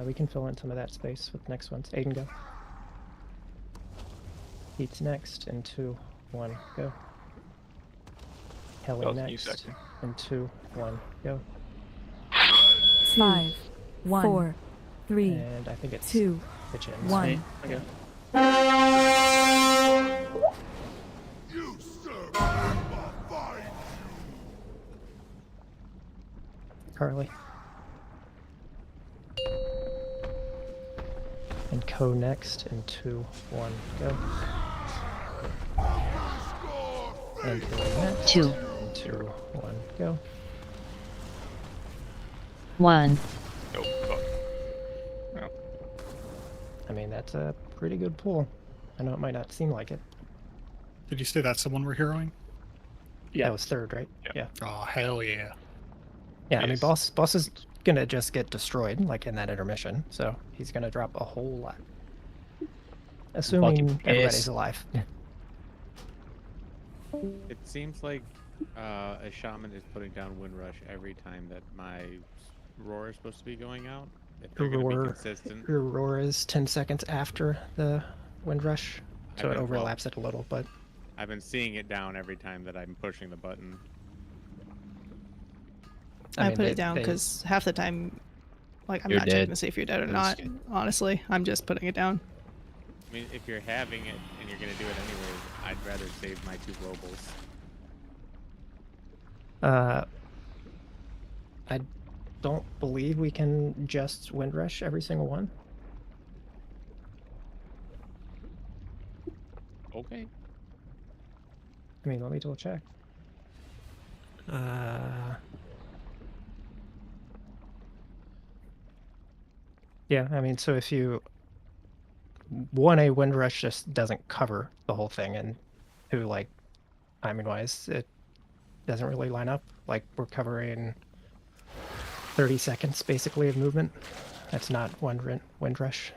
We can fill in some of that space with the next ones. Aiden, go. Heat's next, and 2, 1, go. Kelly Dalton, you next, second. and 2, 1, go. 5, 1, 4, 3, And I think it's 2, pitch in. 1. Okay. Carly. And Co next, and 2, 1, go. And Billy next. 2. And 2, 1, go. 1. Nope. Oh. No. I mean, that's a pretty good pull. I know it might not seem like it. Did you say that's the one we're heroing? Yeah. That was third, right? Yeah. Oh, hell yeah. Yeah, I mean, boss is gonna just get destroyed, like in that intermission, so he's gonna drop a whole lot. Assuming everybody's alive. It seems like a shaman is putting down Windrush every time that my roar is supposed to be going out. If they're going to be consistent. Your roar is 10 seconds after the Windrush, so it Well, overlaps it a little, but... I've been seeing it down every time that I'm pushing the button. I put it down because half the time, like, I'm You're not checking dead. to see if you're dead or I'm not. just Honestly, I'm just putting it down. I mean, if you're having it and you're going to do it anyways, I'd rather save my 2 globals. I don't believe we can just Windrush every single one. Okay. I mean, let me double check. Yeah, I mean, so if you 1A Wind Rush just doesn't cover the whole thing, and 2, like, timing-wise, it doesn't really line up. Like, we're covering 30 seconds, basically, of movement. That's not Wind Rush.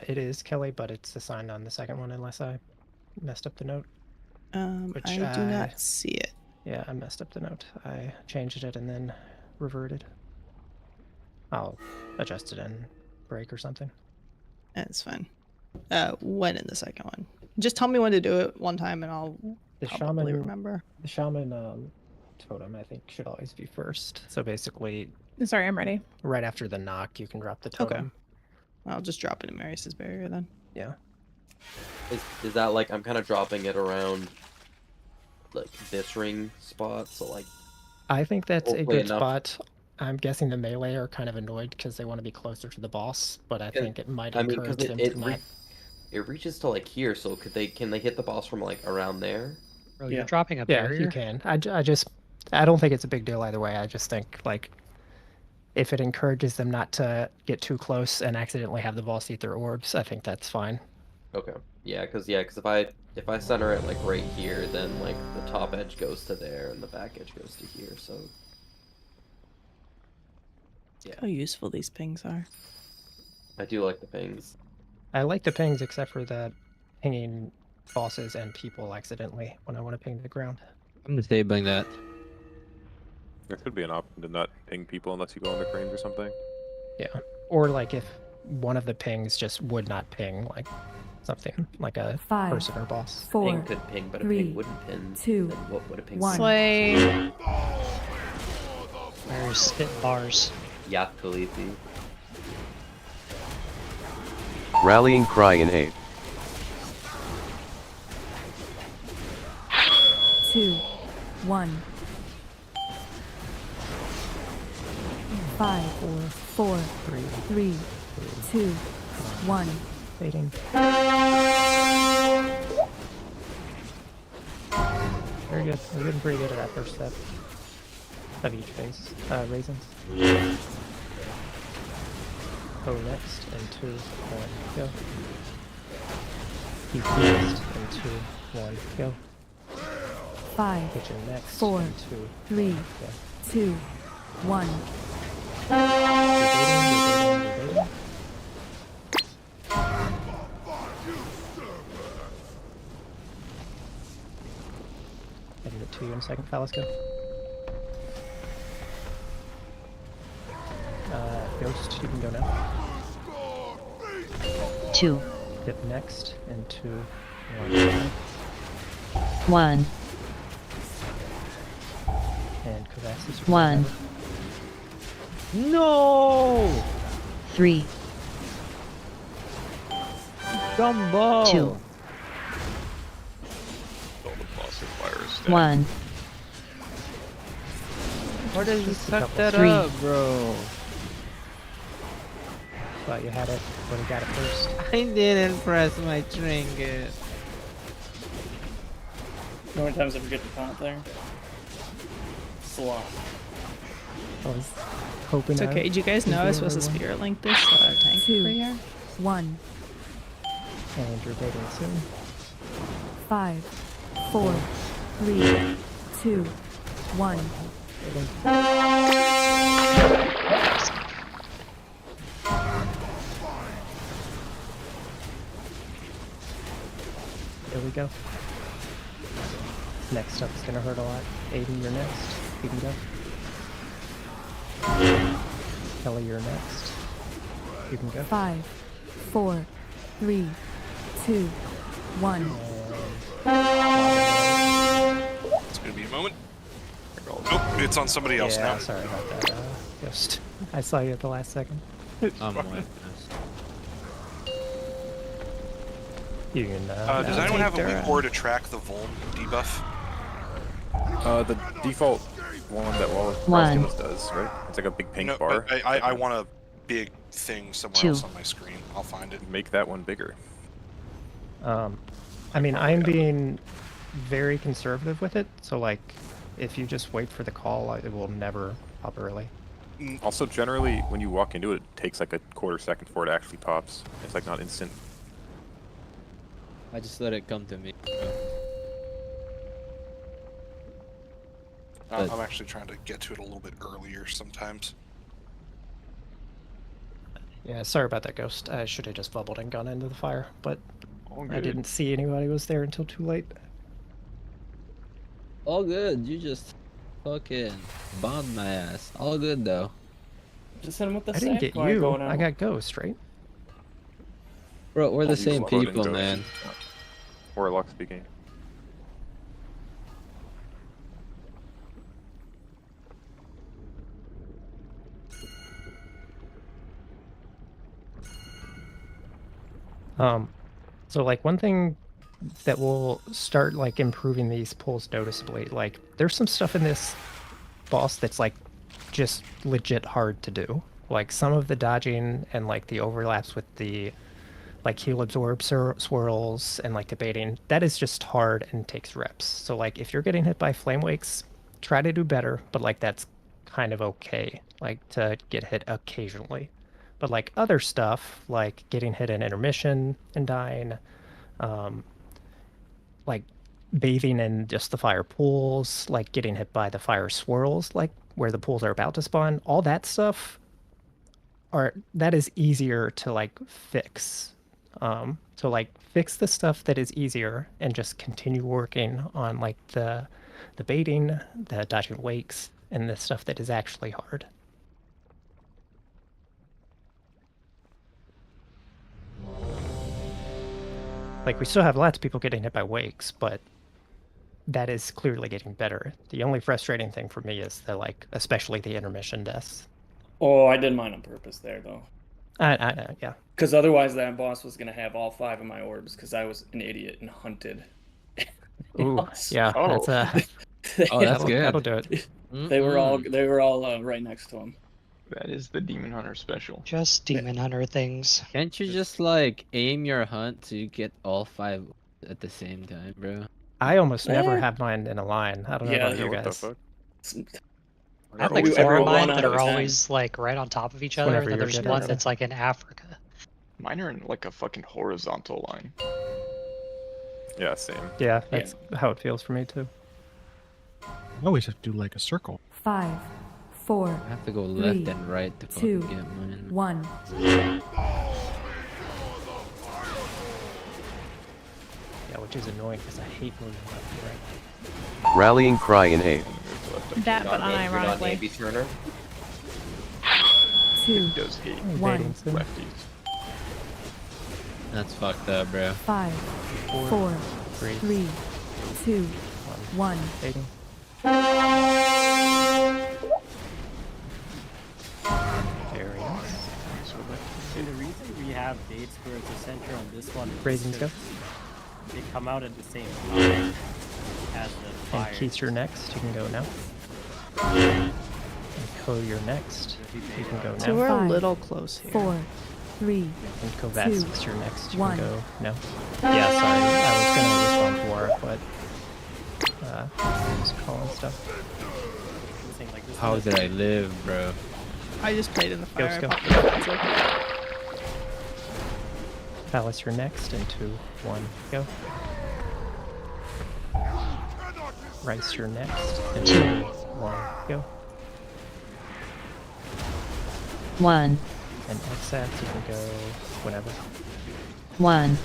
It is Kelly, but it's assigned on the second one unless I messed up the note. Which I do not see it. Yeah, I messed up the note. I changed it and then reverted. I'll adjust it in break or something. That's fine. When in the second one? Just tell me when to do it one time and I'll probably remember. The shaman totem, I think, should always be first. So basically, Sorry, I'm ready. right after the knock, you can drop the totem. Okay. I'll just drop it in Marius's barrier then. Yeah. Is that like I'm kind of dropping it around like this ring spot? So like. I think that's a hopefully good enough. spot. I'm guessing the melee are kind of annoyed because they want to be closer to the boss, but I think it might encourage them to not. It reaches to like here, so can they hit the boss from like around there? Bro, you're dropping a barrier? Yeah, you can. I don't think it's a big deal either way. I just think, like, if it encourages them not to get too close and accidentally have the boss eat their orbs, I think that's fine. Okay. Yeah, because if I center it like right here, then like the top edge goes to there and the back edge goes to here. So. Yeah. How useful these pings are. I do like the pings. I like the pings except for the pinging bosses and people accidentally when I want to ping the ground. I'm disabling that. There could be an option to not ping people unless you go on the cranes or something. Yeah. Or like if one of the pings just would not ping, like something like a 5, person or boss. 4, Ping could ping, but a 3, ping wouldn't pin. 2, Then what would a ping 1. Slay. There's spit bars. Yeah, Khaleesi. Rallying cry in 8. 2, 1. 5, 4, 3, 2, 1. Fading. Very good. We're getting pretty good at that first step of each phase. Raisins. Go next, and 2, 1, go. Keep next, and 2, 1, go. 5, Kitchen next, 4, and 2, 3, 2, 1. Rebating. I'll give it to you in a second, Phallus, go. Ghost, you can go now. 2, Dip next, and 2, 1, and Kavassis. 1. No! 3, Dumbo! 2, All the boss fire is dead. 1. Why does he suck couple. that 3. up, bro? Thought you had it when you got it first. I didn't press my trinket. How many times have we get to taunt there? Slot. I was hoping. It's okay. Did you guys know I was supposed to spirit link this tank 2, for here? 1. And you're baiting soon. 5, 4, 3, 2, 1. There we go. Next up is gonna hurt a lot. Aiden, you're next. You can go. Kelly, you're next. You can go. 5, 4, 3, 2, 1. It's gonna be a moment. Nope, it's on somebody else Yeah, now. sorry about that, Ghost. I saw you at the last second. I'm like You can. Does anyone have a weak core to track the Vuln debuff? The default one that Wallace does, right? It's like a big pink No, bar. but I want a big thing somewhere else on my screen. I'll find it. Make that one bigger. I mean, I'm being very conservative with it, so like, if you just wait for the call, it will never pop early. Also, generally, when you walk into it, it takes like a quarter second before it actually pops. It's like not instant. I just let it come to me. I'm actually trying to get to it a little bit earlier sometimes. Yeah, sorry about that, Ghost. I should have just bubbled and gone into the fire, but All I good. didn't see anybody was there until too late. All good. You just fucking bombed my ass. All good though. Just hit him with the I didn't get Sackfire you. going I out. got Ghost, right? Bro, we're the You same floating people, ghost. man. Warlock speaking. So like one thing that will start like improving these pulls noticeably, like there's some stuff in this boss that's like just legit hard to do. Like some of the dodging and like the overlaps with the like heal absorb swirls and like debating, that is just hard and takes reps. So like if you're getting hit by flame wakes, try to do better, but like that's kind of okay, like to get hit occasionally. But like other stuff, like getting hit in intermission and dying, like bathing in just the fire pools, like getting hit by the fire swirls, like where the pools are about to spawn, all that stuff that is easier to like fix. So like fix the stuff that is easier and just continue working on like the baiting, the dodging wakes, and the stuff that is actually hard. Like, we still have lots of people getting hit by wakes, but that is clearly getting better. The only frustrating thing for me is the, like, especially the intermission deaths. Oh, I did mine on purpose there, though. Yeah. Because otherwise that boss was going to have all 5 of my orbs, because I was an idiot and hunted. Ooh, yeah, Oh. that's Oh, that's good. That'll do it. They were all right next to him. That is the Demon Hunter special. Just Demon Hunter things. Can't you just like aim your hunt to get all 5 at the same time, bro? I almost never have mine in a line. I don't know Yeah, about you what the guys. fuck? I have like Every 4 of one mine out that of are 10. always like right on top of each other, whenever and then you're there's good one at it. that's like in Africa. Mine are in like a fucking horizontal line. Yeah, same. Yeah, that's how it feels for me too. I always have to do like a circle. 5, 4, I have to go 3, left and right to fucking 2, get mine. 1. Yeah, which is annoying because I hate moving left and right. Rallying cry in A. That, but You're not unironically. Navy Turner. 2, Does hate 1, Baiting sim. lefties. That's fucked up, bro. 5, 4, 3, 2, 1. Baiting. Very nice. And the reason we have dates where it's a center on this one is Raisins go. because they come out at the same time as the fire. And Keith, you're next. You can go now. And Ko, you're next. You can go So now. we're a 5, little close here. 4, 3, And Kovacs, you're next. You 1. can go now. Yeah, sorry. I was gonna respond for it, but I was calling stuff. How did I live, bro? I just played in the fire. Go. I popped the defensive. Palace, you're next. And 2, 1, go. Rice, you're next. And 2, 1, go. 1, And XF, you can go whenever. 1,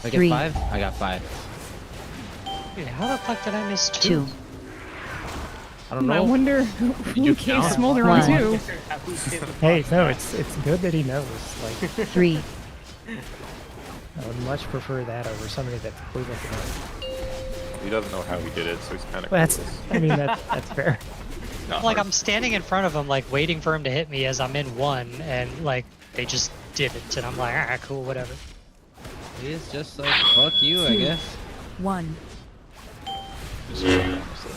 I get 3. 5? I got 5. Dude, how the fuck did I miss 2, I don't know. I wonder you who came count? smolder on 1, 2. Hey, no, it's good that he knows. Like, 3, I would much prefer that over somebody that's clueless enough. He doesn't know how he did it, so he's kind of. Well, I mean, that's fair. Like I'm standing in front of him, like waiting for him to hit me as I'm in 1, and like they just didn't, and I'm like, ah, cool, whatever. He's just like, fuck you, I guess. 1. Just hold on, honestly.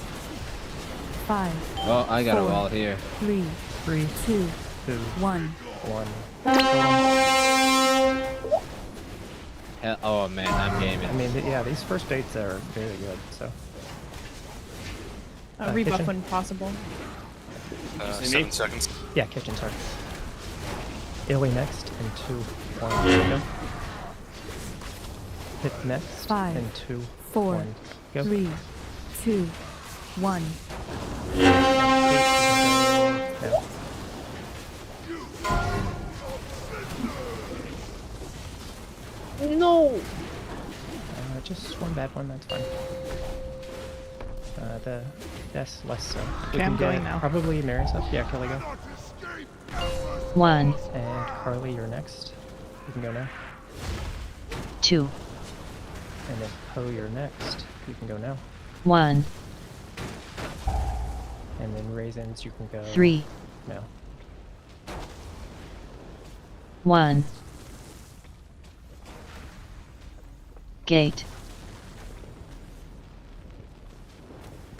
5. Oh, I got a 4, wall here. 3, 3, 2, 2, 1. 1. Oh man, I'm gaming. I mean, yeah, these first baits are very good, so. Rebuff Kitchen? when possible. 7 seconds. Yeah, kitchen, sorry. Illy next, and 2, 1, go. Hit next, 5, and 2, 4, 1, go. 3, 2, 1. No. No! Just one bad one, that's fine. Yes, less so. Okay, I'm going now. Probably Mary's up. Yeah, Kelly, go. 1, And Carly, you're next. You can go now. 2, And then Poe, you're next. You can go now. 1, And then Raisins, you can go 3, now. 1. Gate.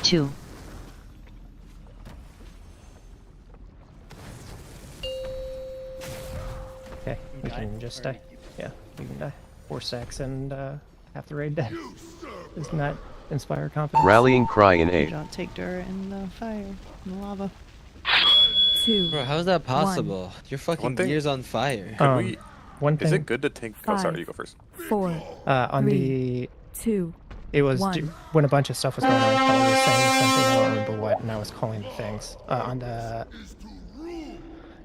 2. Okay, we can just die. Yeah, we can die. 4 stacks and half the raid dead. Does not inspire confidence. Rallying cry in 8. Don't take dirt in the fire, in the lava. 2. Bro, how's that possible? Your fucking One thing- gear's on fire. Could we? One thing. Is it good to tank? Oh, sorry, 5, you go first. 4, On 3, the 2, It was 1. when a bunch of stuff was going on. Kelly was saying something, I don't remember what, and I was calling the things. On the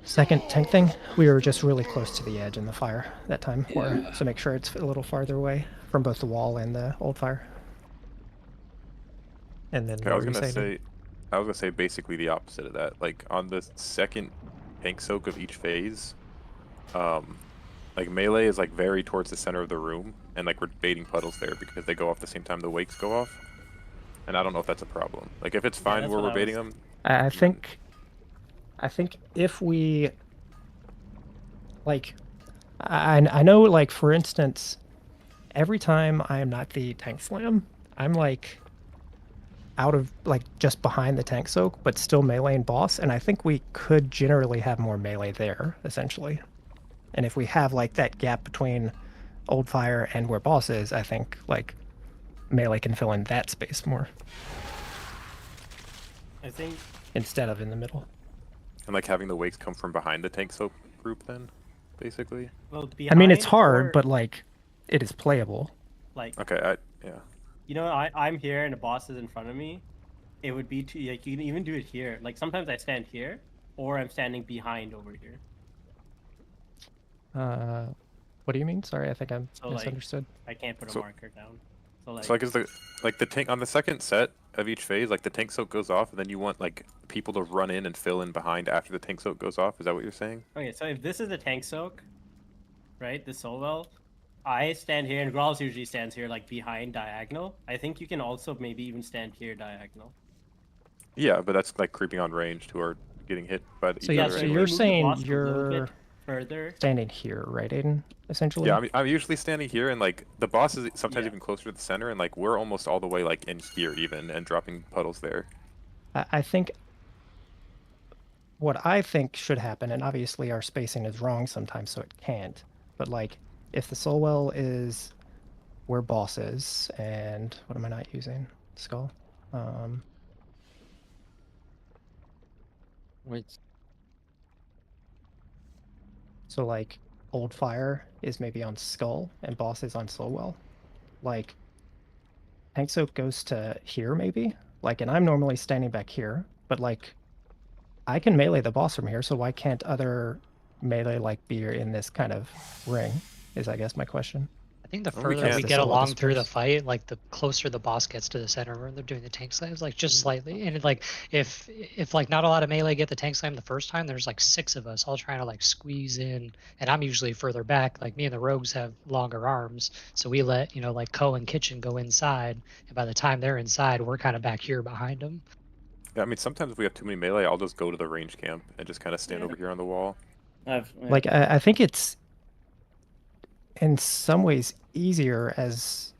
second tank thing, we were just really close to the edge in the fire that time. So make sure it's a little farther away from both the wall and the old fire. And then Okay, what were you saying? I was gonna say basically the opposite of that. Like on the second tank soak of each phase, like melee is like very towards the center of the room, and like we're baiting puddles there because they go off the same time the wakes go off. And I don't know if that's a problem. Like if it's fine where we're baiting them. I think if we like, I know, like for instance, every time I am not the tank slam, I'm like out of like just behind the tank soak, but still melee and boss, and I think we could generally have more melee there essentially. And if we have like that gap between old fire and where boss is, I think like melee can fill in that space more I think instead of in the middle. And like having the wakes come from behind the tank soak group then, basically. well, I mean, it's behind hard, or, but like it is playable. like Okay, yeah. you know, I'm here and the boss is in front of me. It would be too like you can even do it here. Like sometimes I stand here, or I'm standing behind over here. What do you mean? Sorry, I think I So like misunderstood. I can't put a marker down. So like, So like is the tank on the second set of each phase, like the tank soak goes off, and then you want like people to run in and fill in behind after the tank soak goes off? Is that what you're saying? okay, so if this is the tank soak, right, the soul well, I stand here and Growls usually stands here like behind diagonal. I think you can also maybe even stand here diagonal. Yeah, but that's like creeping on range who are getting hit by So each yeah, other. so anyway. you're Move the saying boss a little you're bit further. standing here, right, Aiden? Essentially. Yeah, I'm usually standing here, and like the boss is sometimes Yeah. even closer to the center, and like we're almost all the way like in here even, and dropping puddles there. I think what I think should happen, and obviously our spacing is wrong sometimes, so it can't. But like, if the soul well is where boss is, and what am I not using? Skull. Wait. So like, old fire is maybe on skull, and boss is on soul well. Like, tank soak goes to here maybe. Like, and I'm normally standing back here, but like, I can melee the boss from here, so why can't other melee like be in this kind of ring? Is I guess my question. I think the Well, we further we can't. get Still along disperse. through the fight, like the closer the boss gets to the center where they're doing the tank slams, like just slightly. And like if like not a lot of melee get the tank slam the first time, there's like 6 of us all trying to like squeeze in, and I'm usually further back. Like me and the rogues have longer arms, so we let like Ko and Kitchen go inside, and by the time they're inside, we're kind of back here behind them. Yeah, I mean sometimes if we have too many melee, I'll just go to the range camp and just kind of stand over here on the wall. Like, I think it's in some ways easier as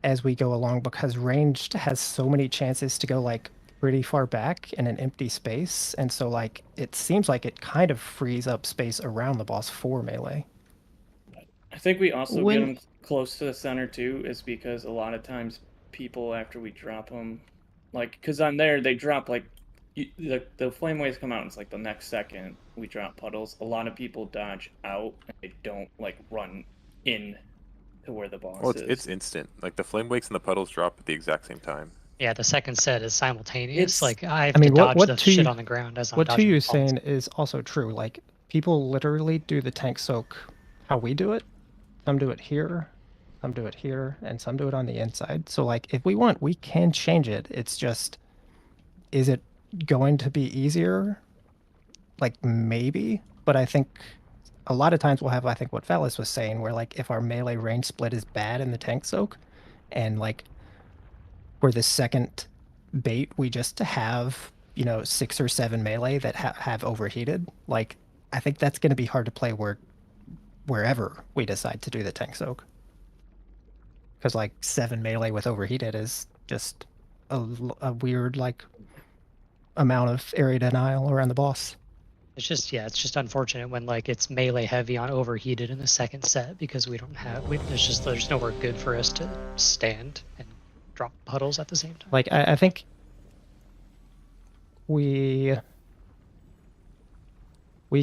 as we go along, because ranged has so many chances to go like pretty far back in an empty space, and so like it seems like it kind of frees up space around the boss for melee. I think we also When- get them close to the center too, is because a lot of times people, after we drop them, like, because on there they drop like the flame waves come out, and it's like the next second we drop puddles. A lot of people dodge out and they don't like run in to where the boss Well, is. it's instant. Like the flame wakes and the puddles drop at the exact same time. Yeah, the second set is simultaneous. It's- Like I have I mean, to dodge what the two shit on the ground as I'm what dodging two you the balls. saying is also true. Like people literally do the tank soak how we do it. Some do it here, some do it here, and some do it on the inside. So like if we want, we can change it. It's just, is it going to be easier? Like maybe, but I think a lot of times we'll have, I think what Valis was saying, where like if our melee range split is bad in the tank soak, and like for the second bait we just have, you know, 6 or 7 melee that have overheated, like I think that's going to be hard to play wherever we decide to do the tank soak. Because like 7 melee with overheated is just a weird like amount of area denial around the boss. It's just, yeah, it's just unfortunate when like it's melee heavy on overheated in the second set, because we don't have, there's nowhere good for us to stand and drop puddles at the same time. Like I think we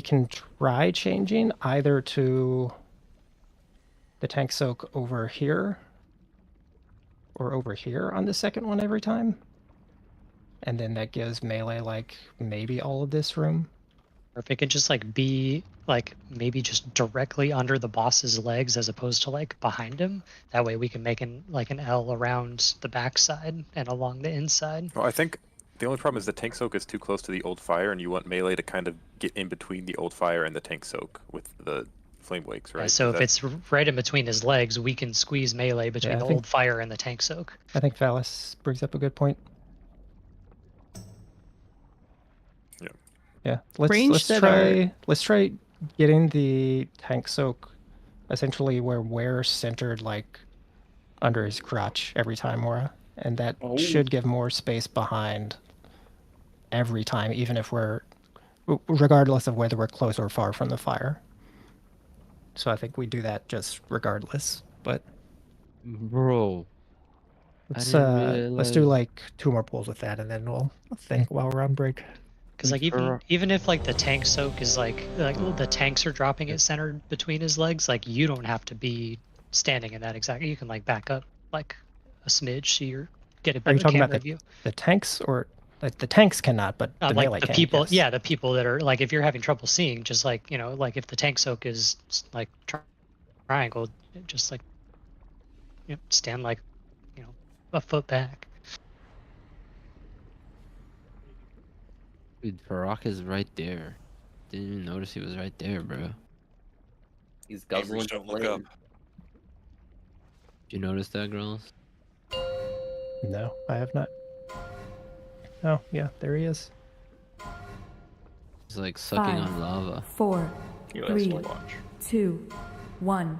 can try changing either to the tank soak over here or over here on the second one every time. And then that gives melee like maybe all of this room. Or if it could just like be like maybe just directly under the boss's legs as opposed to like behind him. That way we can make an L around the backside and along the inside. Well, I think the only problem is the tank soak is too close to the old fire, and you want melee to kind of get in between the old fire and the tank soak with the flame wakes, right? Yeah, so if it's right in between his legs, we can squeeze melee between Yeah, I the think- old fire and the tank soak. I think Valis brings up a good point. Yeah. Yeah. Range Let's that try getting the tank soak essentially where we're centered like under his crotch every time, Mora. And that should give more space behind every time, even if we're regardless of whether we're close or far from the fire. So I think we do that just regardless. But Bro, let's didn't let's do realize- like 2 more pulls with that, and then we'll think while we're on break. Because like even if like the tank soak is like the tanks are dropping it centered between his legs, like you don't have to be standing in that exactly. You can like back up like a smidge so you get a Are better you talking camera about view. the tanks, or like the tanks cannot, but the melee Like the can? people, yes. yeah, the people that are like, if you're having trouble seeing, just like, you know, like if the tank soak is like triangle, just like, you know, stand like, you know, a foot back. Dude, Farak is right there. Didn't even notice he was right there, bro. He's guzzling don't look flame. Did you notice that, girls? No, I have not. Oh, yeah, there he is. He's like sucking 5, on lava. 4, He likes 3, to watch. 2, 1.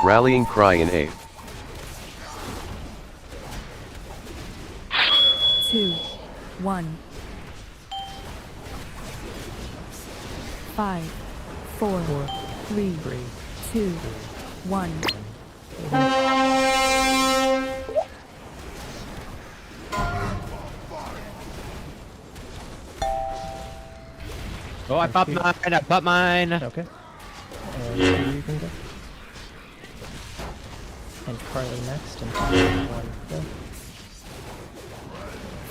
Rallying cry in A. 2, 1. 5, 4, 3, 2, 1. Oh, I popped mine! I popped mine! Okay. And you can go. And Carly next, and 1 go.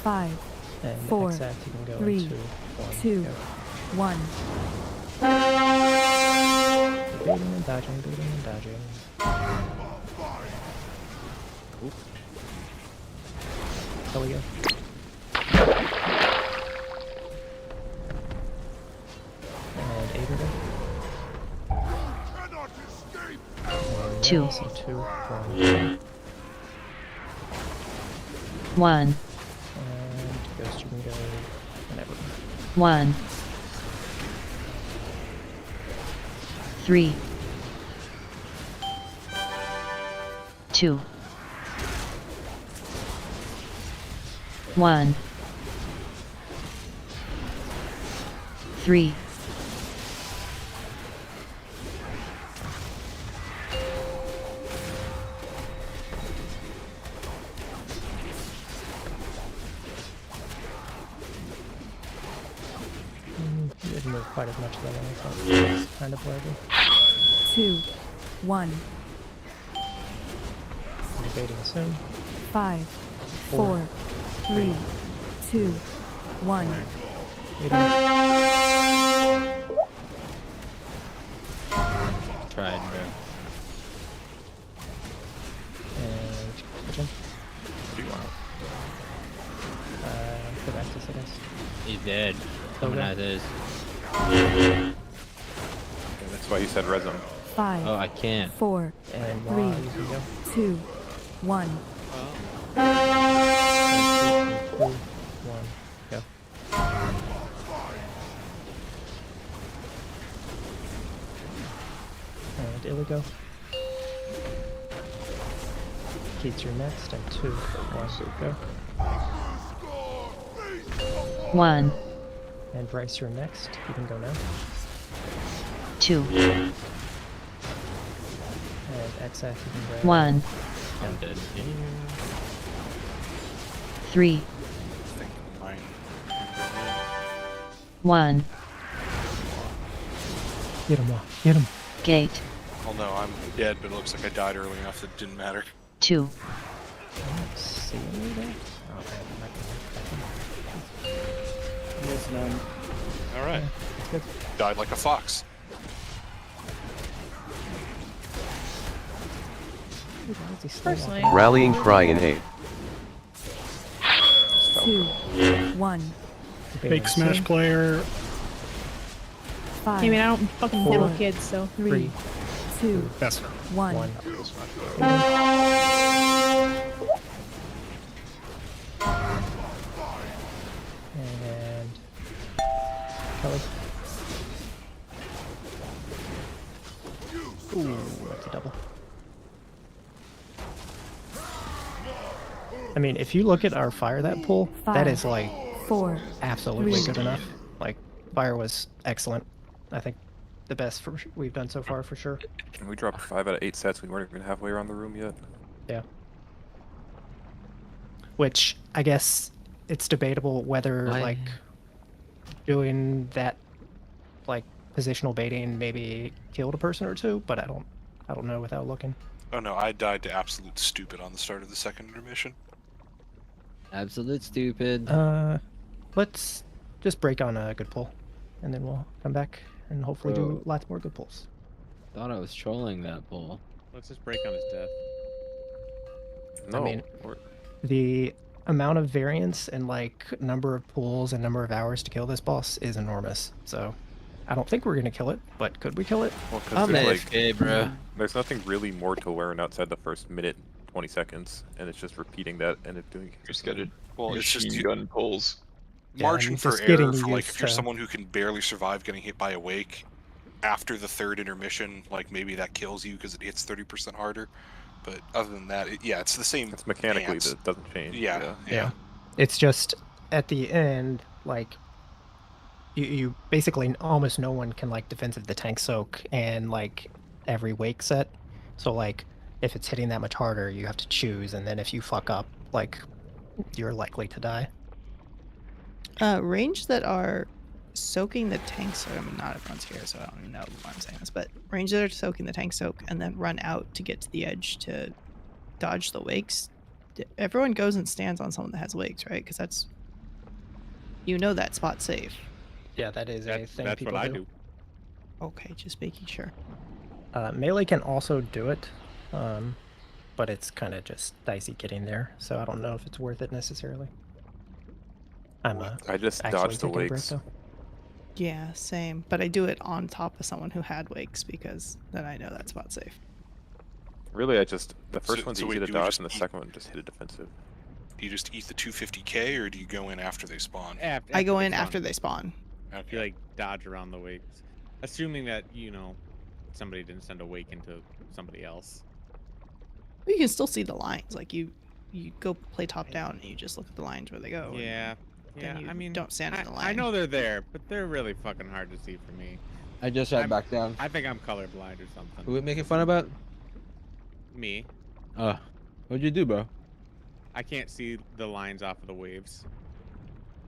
5, And 4, exact, you can go 3, into 2, 1. Baiting and dodging, baiting and dodging. Oop. There we go. And Aiden go. 2, So 2, 1. 1, And Ghost, you can go whenever. 1. 3, 2, 1, 3, You didn't move quite as much as I wanted, so kind of blurry. 2, 1, Debating soon. 5, 4, 3, 2, 1. Tried, bro. And kitchen. Go back to seconds. He's dead. Coming Okay. out of this. Yeah, that's why you said res him. 5, Oh, I can't. 4, And 3, you can go. 2, 1. 2, 1, go. And Illigo. Keith, you're next, and 2, 1, so go. 1, And Bryce, you're next. You can go now. 2, And XF, you can grab. 1, I'm dead. 3, 1, Get him off. Get him. gate, Oh no, I'm dead, but it looks like I died early enough that it didn't matter. 2, I don't see anything. Oh, man, There's none. Alright. that's good. Died like a fox. Personally, Rallying cry in A. 2, 1, Big Smash player. 5, I mean, I don't fucking Four. diddle kids, so. 3, 2, Best. 1. And Kelly. Ooh, that's a double. I mean, if you look at our fire that pull, that 5, is like 4, absolutely 3. good enough. Like, fire was excellent. I think the best we've done so far for sure. And we dropped 5 out of 8 sets. We weren't even halfway around the room yet. Yeah. Which I guess it's debatable whether like doing that like positional baiting maybe killed a person or two, but I don't know without looking. Oh no, I died to absolute stupid on the start of the second intermission. Absolute stupid. Let's just break on a good pull, and then we'll come back and hopefully do Bro. lots more good pulls. Thought I was trolling that bull. Let's just break on his death. No. I mean, the amount of variance and like number of pulls and number of hours to kill this boss is enormous. So I don't think we're gonna kill it, but could we kill it? Well, 'cause I'm there's, AFK, bro. There's nothing really more to learn outside the first minute, 20 seconds, and it's just repeating that and it doing. Just gotta Well, it's just machine gun pulls. margin I'm for just getting error for like used if you're to- someone who can barely survive getting hit by a wake after the third intermission, like maybe that kills you because it hits 30% harder. But other than that, yeah, it's the same. It's mechanically dance. that doesn't change. Yeah. It's just at the end, like you basically almost no one can like defensive the tank soak and like every wake set. So like if it's hitting that much harder, you have to choose, and then if you fuck up, like you're likely to die. Range that are soaking the tank soak. I mean, not everyone's here, so I don't even know why I'm saying this, but range that are soaking the tank soak and then run out to get to the edge to dodge the wakes. Everyone goes and stands on someone that has wakes, right? Because that's, you know, that spot's safe. Yeah, that is a thing That's people what I do. do. Okay, just making sure. Melee can also do it, but it's kind of just dicey getting there, so I don't know if it's worth it necessarily. I just actually dodged the taking a break, wakes. though. Yeah, same. But I do it on top of someone who had wakes because then I know that spot's safe. Really, the first So- one's so easy wait, to do we dodge, just and the eat- second one just hit a defensive. Do you just eat the 250k or do you go in after they spawn? I go in after they spawn. Okay. You like dodge around the wakes, assuming that somebody didn't send a wake into somebody else. You can still see the lines. Like you go play top down and you just look at the lines where they go. Yeah, Then you I mean, don't stand in the line. I know they're there, but they're really fucking hard to see for me. I just shot back down. I think I'm colorblind or something. Who we making fun about? Me. What'd you do, bro? I can't see the lines off of the waves.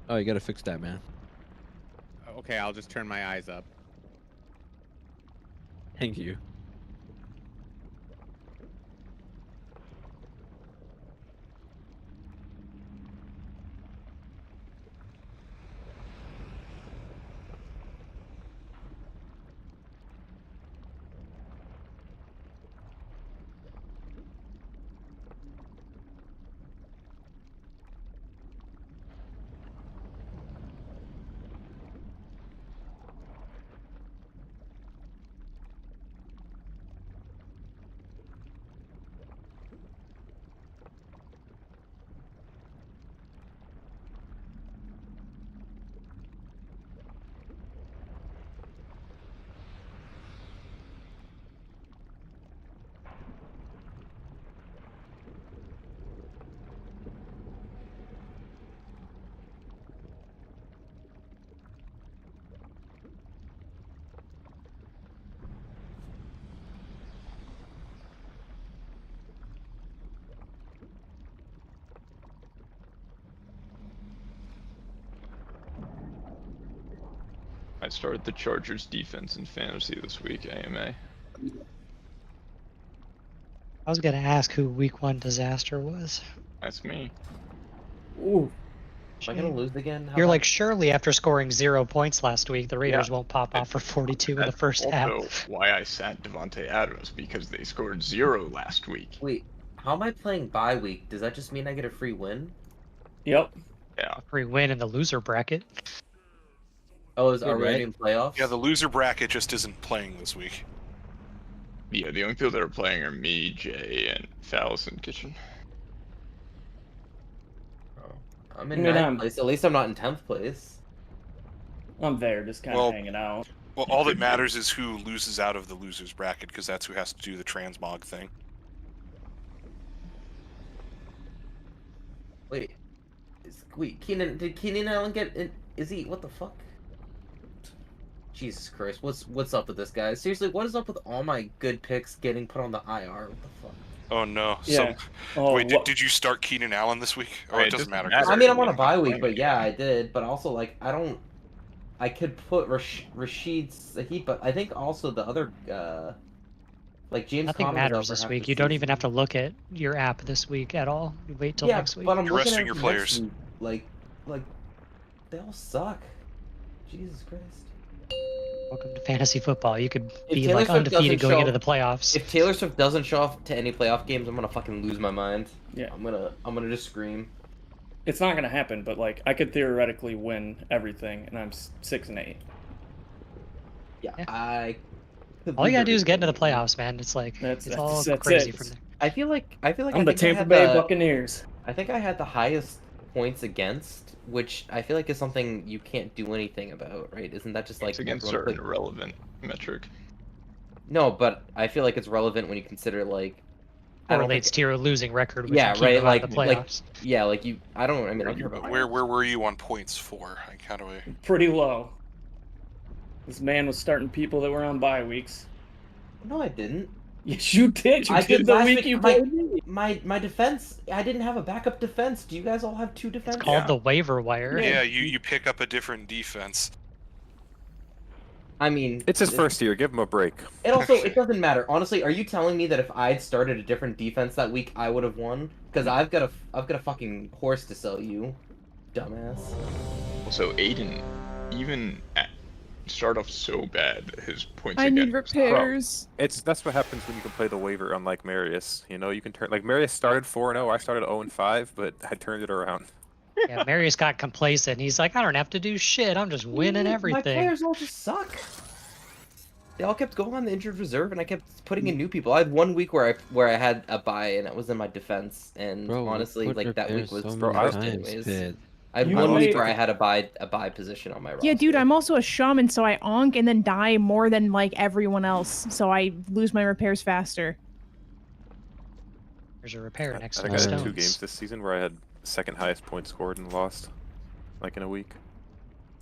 Oh, you gotta fix that, man. Okay, I'll just turn my eyes up. Thank you. I started the Chargers defense in fantasy this week, AMA. I was gonna ask who Week 1 disaster was. That's me. Ooh. Am I gonna lose again? How You're about- like, surely after scoring 0 points last week, the Raiders won't pop off for 42 in the first half. Also, why I sat Devontae Adams, because they scored 0 last week. Wait, how am I playing bye week? Does that just mean I get a free win? Yep. Yeah. Free win in the loser bracket. Oh, are we right? in playoffs? Yeah, the loser bracket just isn't playing this week. Yeah, the only people that are playing are me, Jay, and Phallus and Kitchen. I'm in ninth place. At least I'm not in 10th place. I'm there, just kind of Well, hanging out. Well, all that matters is who loses out of the losers bracket, because that's who has to do the transmog thing. Wait, Keenan? Did Keenan Allen get? Is he? What the fuck? Jesus Christ! What's up with this guy? Seriously, what is up with all my good picks getting put on the IR? What the fuck? Oh no! Yeah. Wait, did you start Keenan Allen this week? Oh, it doesn't matter. I mean, I'm on a bye week, but yeah, I did. But also, like, I could put Rashid Sahib, but I think also the other, like James. Nothing Conner was matters out for this half week. the You don't season. even have to look at your app this week at all. You wait till Yeah, next week. but I'm You're looking resting at your next players. week, like, they all suck. Jesus Christ. Welcome to fantasy football. You could If be Taylor like Swift undefeated doesn't going show into the up- playoffs. If Taylor Swift doesn't show up to any playoff games, I'm gonna fucking lose my mind. Yeah. I'm gonna just scream. It's not gonna happen, but like I could theoretically win everything, and I'm 6-8. Yeah, I. All you gotta do is get into the playoffs, man. It's like That's crazy it. from there. I feel like I'm I the think I Tampa had Bay the- Buccaneers. I think I had the highest points against, which I feel like is something you can't do anything about, right? Isn't that just like It's against everyone certain play- irrelevant metric. No, but I feel like it's relevant when you consider like. I don't Correlates think... to your losing record, which Yeah, you keep right. out Like of the playoffs. yeah, like you. I don't. I mean, I don't care about Where were you on points for? Like, how do I? Pretty low. This man was starting people that were on bye weeks. No, I didn't. Yes, you did. You I did did the last week week. you played me. My defense. I didn't have a backup defense. Do you guys all have 2 defense? It's called the waiver wire. Yeah, you pick up a different defense. I mean, It's his first year. Give him a break. It also it doesn't matter. Honestly, are you telling me that if I'd started a different defense that week, I would have won? Because I've got a fucking horse to sell you, dumbass. Also, Aiden, even start off so bad, his points I again. need repairs. That's what happens when you can play the waiver, unlike Marius. You know, you can turn like Marius started 4-0. I started 0-5, but I turned it around. Yeah, Marius got complacent. He's like, I don't have to do shit. I'm just winning My everything. players all just suck. They all kept going on the injured reserve, and I kept putting in new people. I had 1 week where I had a bye, and it was in my defense. And Bro, honestly, put like that week repairs was so bro. many I was times, anyways. Pit. I had You one week made- where I had a buy position on my roster. Yeah, dude, I'm also a shaman, so I onk and then die more than like everyone else, so I lose my repairs faster. There's a repair next I to think the I had stones. 2 games this season where I had second highest point scored and lost, like in a week.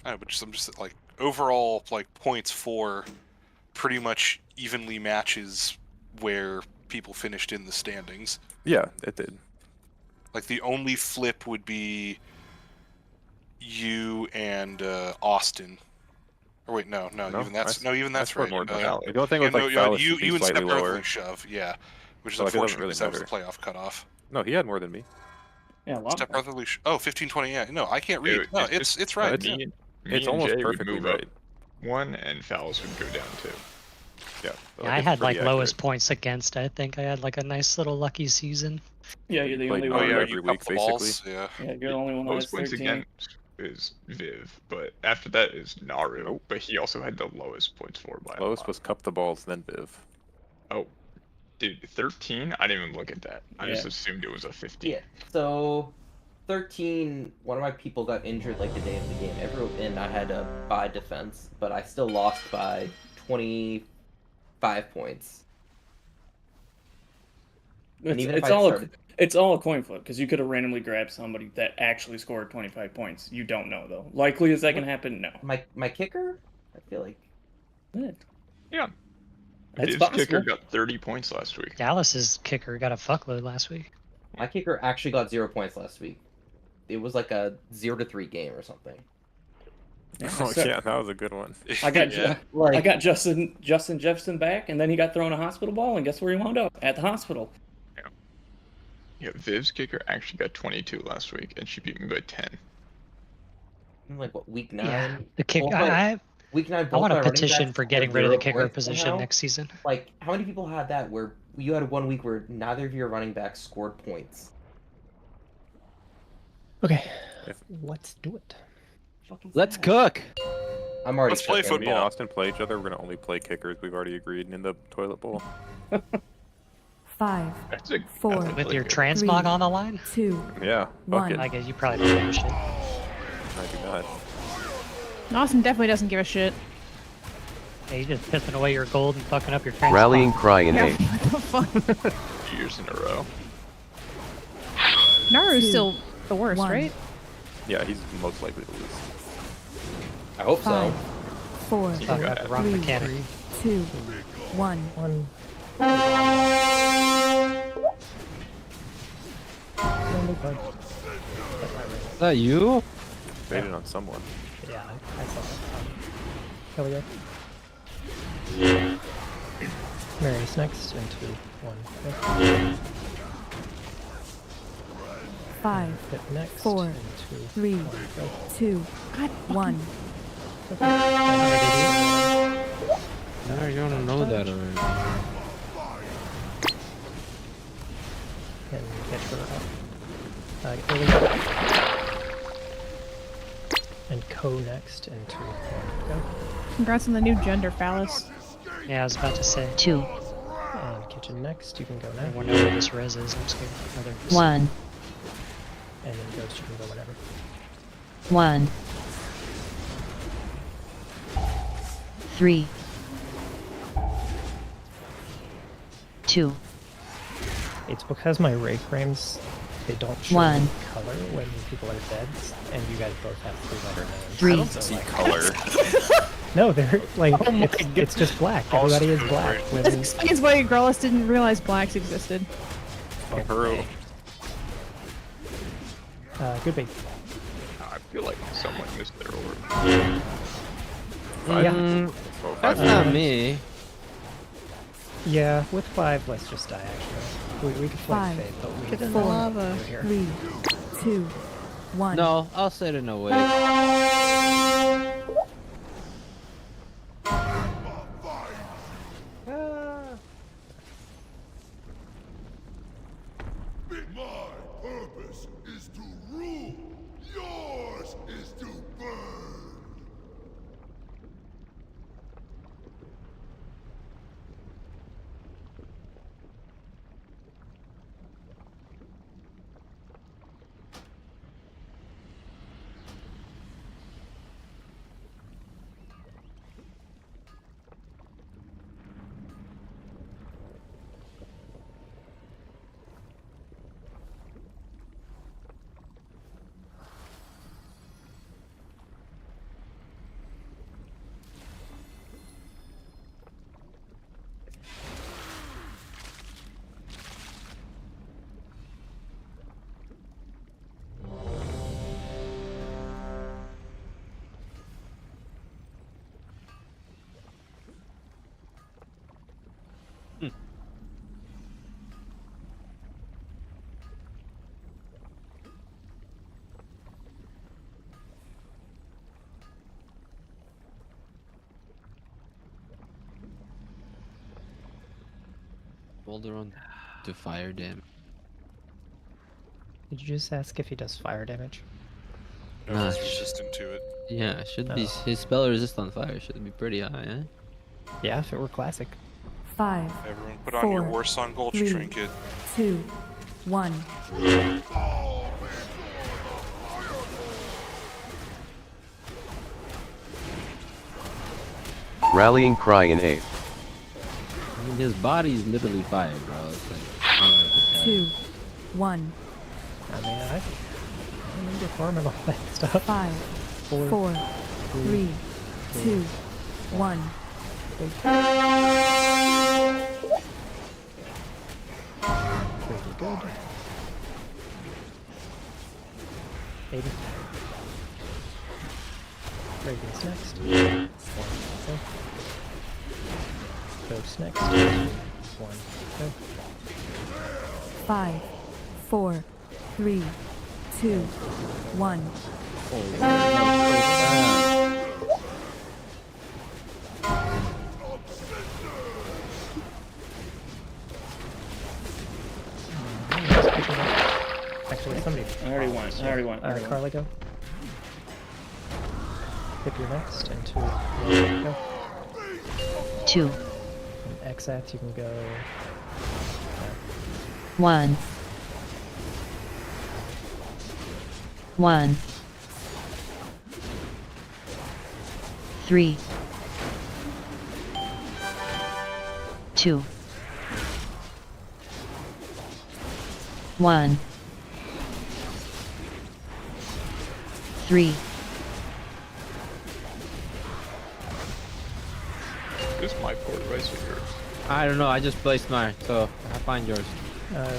But I'm just like overall like points for pretty much evenly matches where people finished in the standings. Yeah, it did. Like the only flip would be you and Austin. Or wait, no, even that's scored right. more than Alex. The only thing with, like, yeah, Phallus you should be and slightly Step lower. Brotherly shove, yeah, which is So, like, it doesn't unfortunate really because that was the matter. playoff cutoff. No, he had more than me. Yeah, a lot Step more. Brotherly. Oh, 15-20. Yeah, no, I can't read. No, it's right. it's- Me It's and almost Jay would perfectly move up right. 1, and Phallus would go down 2. Yeah. Yeah, I had like lowest points against. I think I had like a nice little lucky season. Yeah, you're the Played only Naru one. every week, basically. Yeah. Yeah, you're the only one that has Most points 13. against is Viv, but after that is Naru. But he also had the lowest points for by a Lowest lot. was Cup the Balls, then Viv. Oh, dude, 13? I didn't even look at that. I just Yeah. assumed it was a 15. Yeah. So 13, one of my people got injured like the day of the game. And I had a buy defense, but I still lost by 25 points. And even if I started... It's all a coin flip, because you could have randomly grabbed somebody that actually scored 25 points. You don't know, though. Likely as that can happen, no. My kicker? I feel like... Yeah. It's Viv's kicker possible. got 30 points last week. Dallas's kicker got a fuckload last week. My kicker actually got 0 points last week. It was like a 0-3 game or something. Oh yeah, that was a good one. I got Yeah. I got Justin Jefferson back, and then he got thrown a hospital ball, and guess where he wound up? At the hospital. Yeah, Viv's kicker actually got 22 last week, and she beat me by 10. Like what, week 9? Yeah, the kick. Both my- week 9. I both want my a running petition backs for scored getting rid of 0 the kicker points position somehow. next season. Like, how many people had that where you had 1 week where neither of your running backs scored points? Okay, let's do it. Let's cook. I'm already Let's play cooking. Me and Austin play each other. We're gonna only play kickers. We've already agreed in the toilet bowl. 5, That's a, 4, that's a With really your good- transmog on the line? 2, Yeah, fuck One. it. I guess you probably don't give a shit. I do not. Austin definitely doesn't give a shit. Yeah, you just pissing away your gold and fucking up your transmog. Rallying cry in Yeah, A. what the fuck? 2 years in a row. Naru's 2, still the worst, 1. right? Yeah, he's most likely to lose. I hope 5, so. 4, Talking about the wrong 3, mechanic. 2, 1. Is that you? Baited on someone. Yeah, I saw that. Here we go. Mary's next, and 2, 1. Okay. 5, Hit next, 4, and 2, 3, 1. Go. 2, 1. No, you don't know that already. And get her up. Here we go. And Co next, and 2, 1. Go. Congrats on the new gender, Phallus. Yeah, I was about to say. 2, And Kitchen next, you can go I now. wonder where this res is. I'm scared. Oh, there it is. 1, And then Ghost, you can go whenever. 1, 3, 2, It's because my ray frames, they don't show 1. color when people are dead, and you guys both have 3-letter names. 3. I don't see color. No, they're like, it's just black. Everybody is black. This When, explains why Grellis didn't realize blacks existed. Hurl. good bait. I feel like someone missed their order. That's not me. Yeah, with 5, let's just die, actually. We could play 5, Fate, but we Get can in the do it lava. here. 3, 2, 1. No, I'll set it away. My purpose is to rule. Yours is to burn. Boulder on to fire damage. Did you just ask if he does fire damage? No, Nah, he's resistant to it. Yeah, should be Oh. his spell resist on fire should be pretty high, eh? Yeah, if it were classic. 5, Everyone put on your 4, War Song Gulch 3, trinket. 2, 1. Rallying cry in A. I mean, his body is literally fire, bro. It's like, I don't know if it's 2, 1. I mean, I remember farming all that stuff. 5, 4, 3, 2, 1. Pretty good. 80. Raven's next. One, go. Ghost next. One, go. 5, 4, 3, 2, 1. Actually, somebody. I already went. Carly, go. Hip your next, and 2, 1, go. 2, And Xath, you can go. 1. 1. 3. 2. 1. 3. Is my port Ryzen or yours? I don't know, I just placed mine, so I find yours.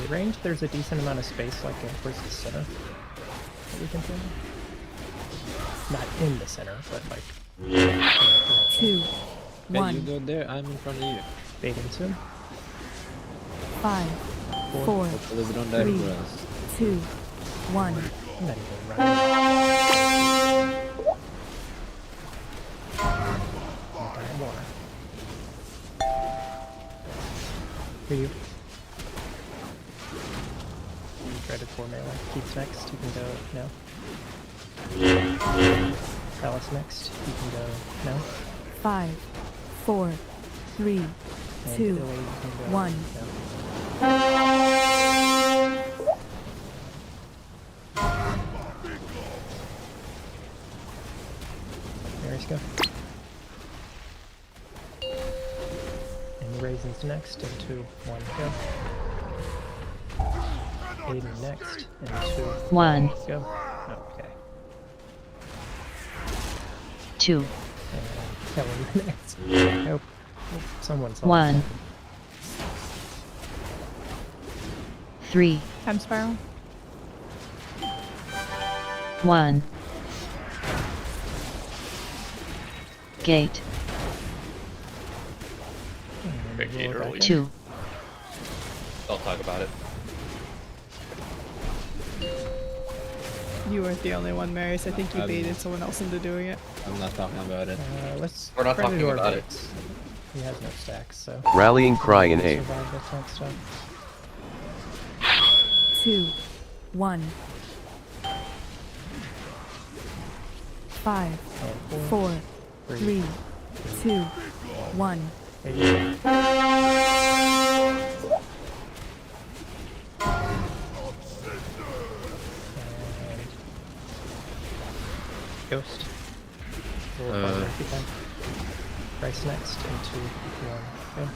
Range, there's a decent amount of space, like towards the center. That we can fill. Not in the center, but like. 2, Okay, 1. you go there, I'm in front of you. Baiting soon. 5, 4, Hopefully we don't die 3, for us. 2, 1. I'm not even running. Okay, more. For you. Dreaded 4 melee. Keith's next. You can go now. Alice next. You can go now. 5, 4, 3, And 2, Illy, you can go 1. now. Mary's go. And Raisin's next, and 2, 1, go. Aiden next, and 2, 1. go. Okay. 2. And Helen next. Nope. Someone's on 1. 3. Time spiral. 1. Gate. Big gate early. 2. I'll talk about it. You weren't the only one, Marius. I think you I'm- baited someone else into doing it. I'm not talking about it. Let's We're not Predator talking about it. baits. He has no stacks, so. Rallying cry in A. Survive this next time. 2, 1. 5, 4, 3, 2, 1. Ghost. Roll farther if you can. Price next, and 2, 1,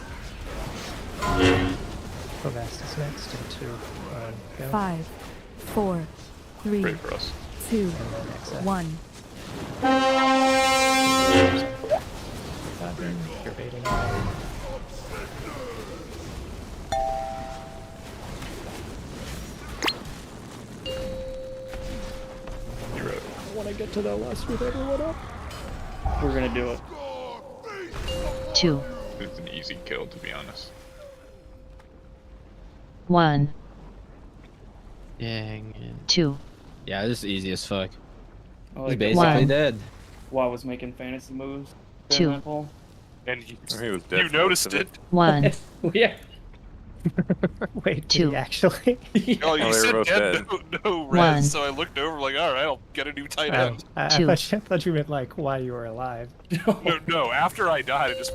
go. Provastus next, and 2, 1, go. 5, 4, 3, Great for us. 2, And then Xath. 1. You're baiting. You're right. I want to get to the last with everyone up. We're gonna do it. 2. It's an easy kill, to be honest. 1, Dang it. 2, Yeah, this is easy as fuck. I He's like basically One. dead. Wow was making fantasy moves. Two. during that poll. And He was dead you for most noticed of it. 1, Yeah. Wait, did Two. he actually? Oh, Oh, they you were said both dead, dead. no One. res, so I looked over like, all right, I'll get a new tight Oh, end. I Two. thought you meant like while you were alive. No, after I died, I just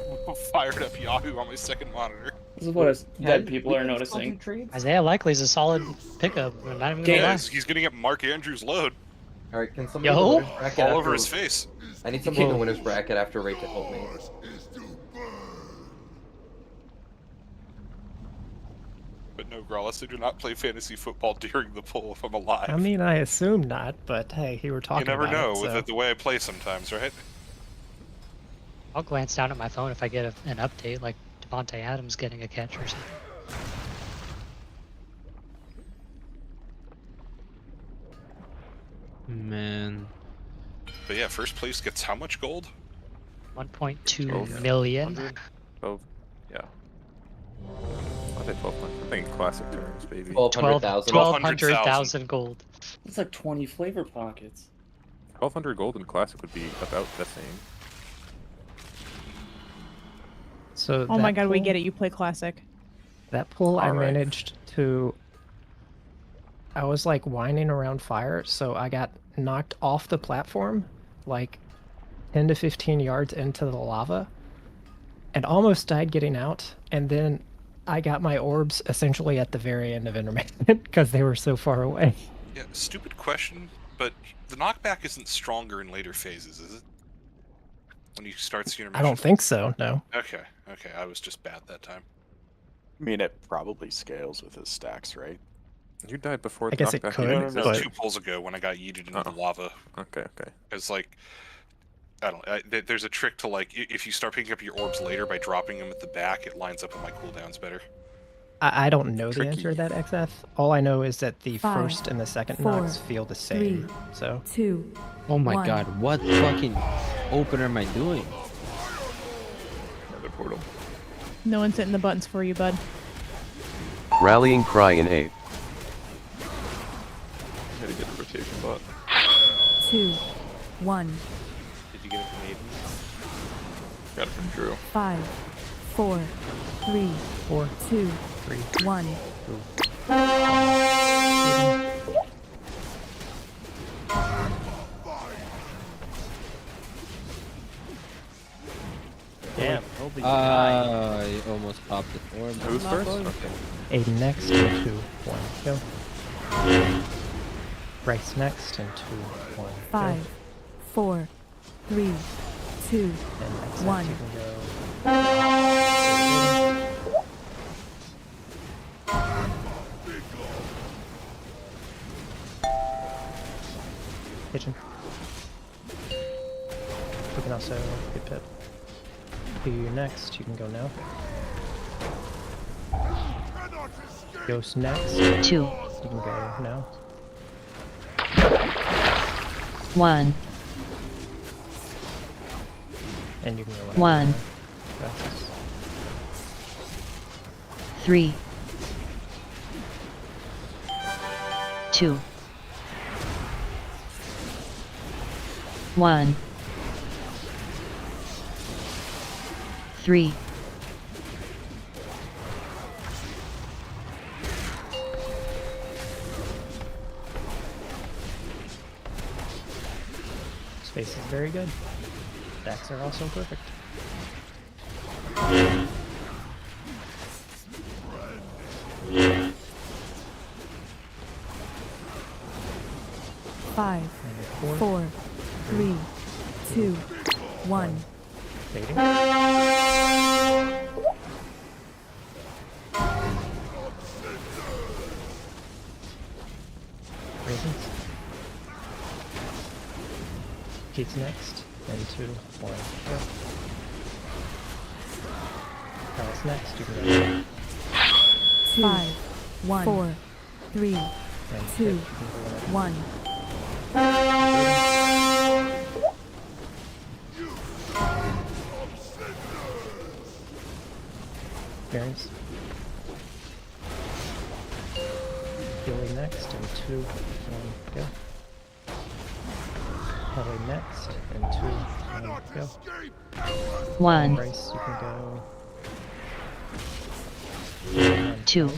fired up Yahoo on my second monitor. This is what us dead people are noticing. Isaiah Likely's a solid pickup. I'm not even gonna Yeah, lie. he's gonna get Mark Andrews' load Alright, can somebody Yo. do the winner's bracket all after... over his face. I need somebody in the winner's bracket after Ray to help me. But no, Growlithe, I do not play fantasy football during the poll if I'm alive. I mean, I assume not, but hey, you were talking you never about know it, with so. the way I play sometimes, right? I'll glance down at my phone if I get an update, like Devontae Adams getting a catch or something. Man. But yeah, first place gets how much gold? 1.2 million. 12, yeah. I think 1200. I'm thinking classic terms, baby. 1200,000. 1200,000 gold. It's like 20 flavor pockets. 1200 gold in classic would be about the same. So Oh my that god, we pool- get it. You play classic. That pool, I Alright. managed to. I was like whining around fire, so I got knocked off the platform, like 10 to 15 yards into the lava, and almost died getting out. And then I got my orbs essentially at the very end of intermission because they were so far away. Yeah, stupid question, but the knockback isn't stronger in later phases, is it? When you start the intermission? I don't think so. No. Okay, I was just bad that time. I mean, it probably scales with his stacks, right? You died before I guess it knockback could, even No, existed. 2 polls ago when I got yeeted into the lava. Okay. It's like, I don't. There's a trick to like if you start picking up your orbs later by dropping them at the back, it lines up with my cooldowns better. I don't know the Tricky. answer to that, XF. All I know is that the 5, first and the second 4, knocks feel the same. 3, So 2. Oh my 1. god, what fucking opener am I doing? Another portal. No one's hitting the buttons for you, bud. Rallying cry in A. Had to get a rotation bot. 2, 1, Did you get it from Aiden? Got it from Drew. 5, 4, 3, 4, 2, 3, 1. 2. Damn. I almost popped the orb. Who's first? Okay. Aiden next, 2, 1, go. Bryce next, and 2, 1, go. 5, 4, 3, 2, And next 1. you can go. Kitchen. We can also get pit. Do you next, you can go now. Ghost next. 2, You can go now. 1, And you can go 1, 3, 2, 1, 3, Space is very good. Stacks are also perfect. Five, Four. 4, 3, 2, 1. Fading. Raisins. Keats next. And 2, 1, go. Alice next. You can go. 5, 1, 4, 3, And 2, hit. You can go 1. Variance. Billy next, and 2, 1, go. Kelly next, and 2, 1, go. 1, Bryce, you can go. 2,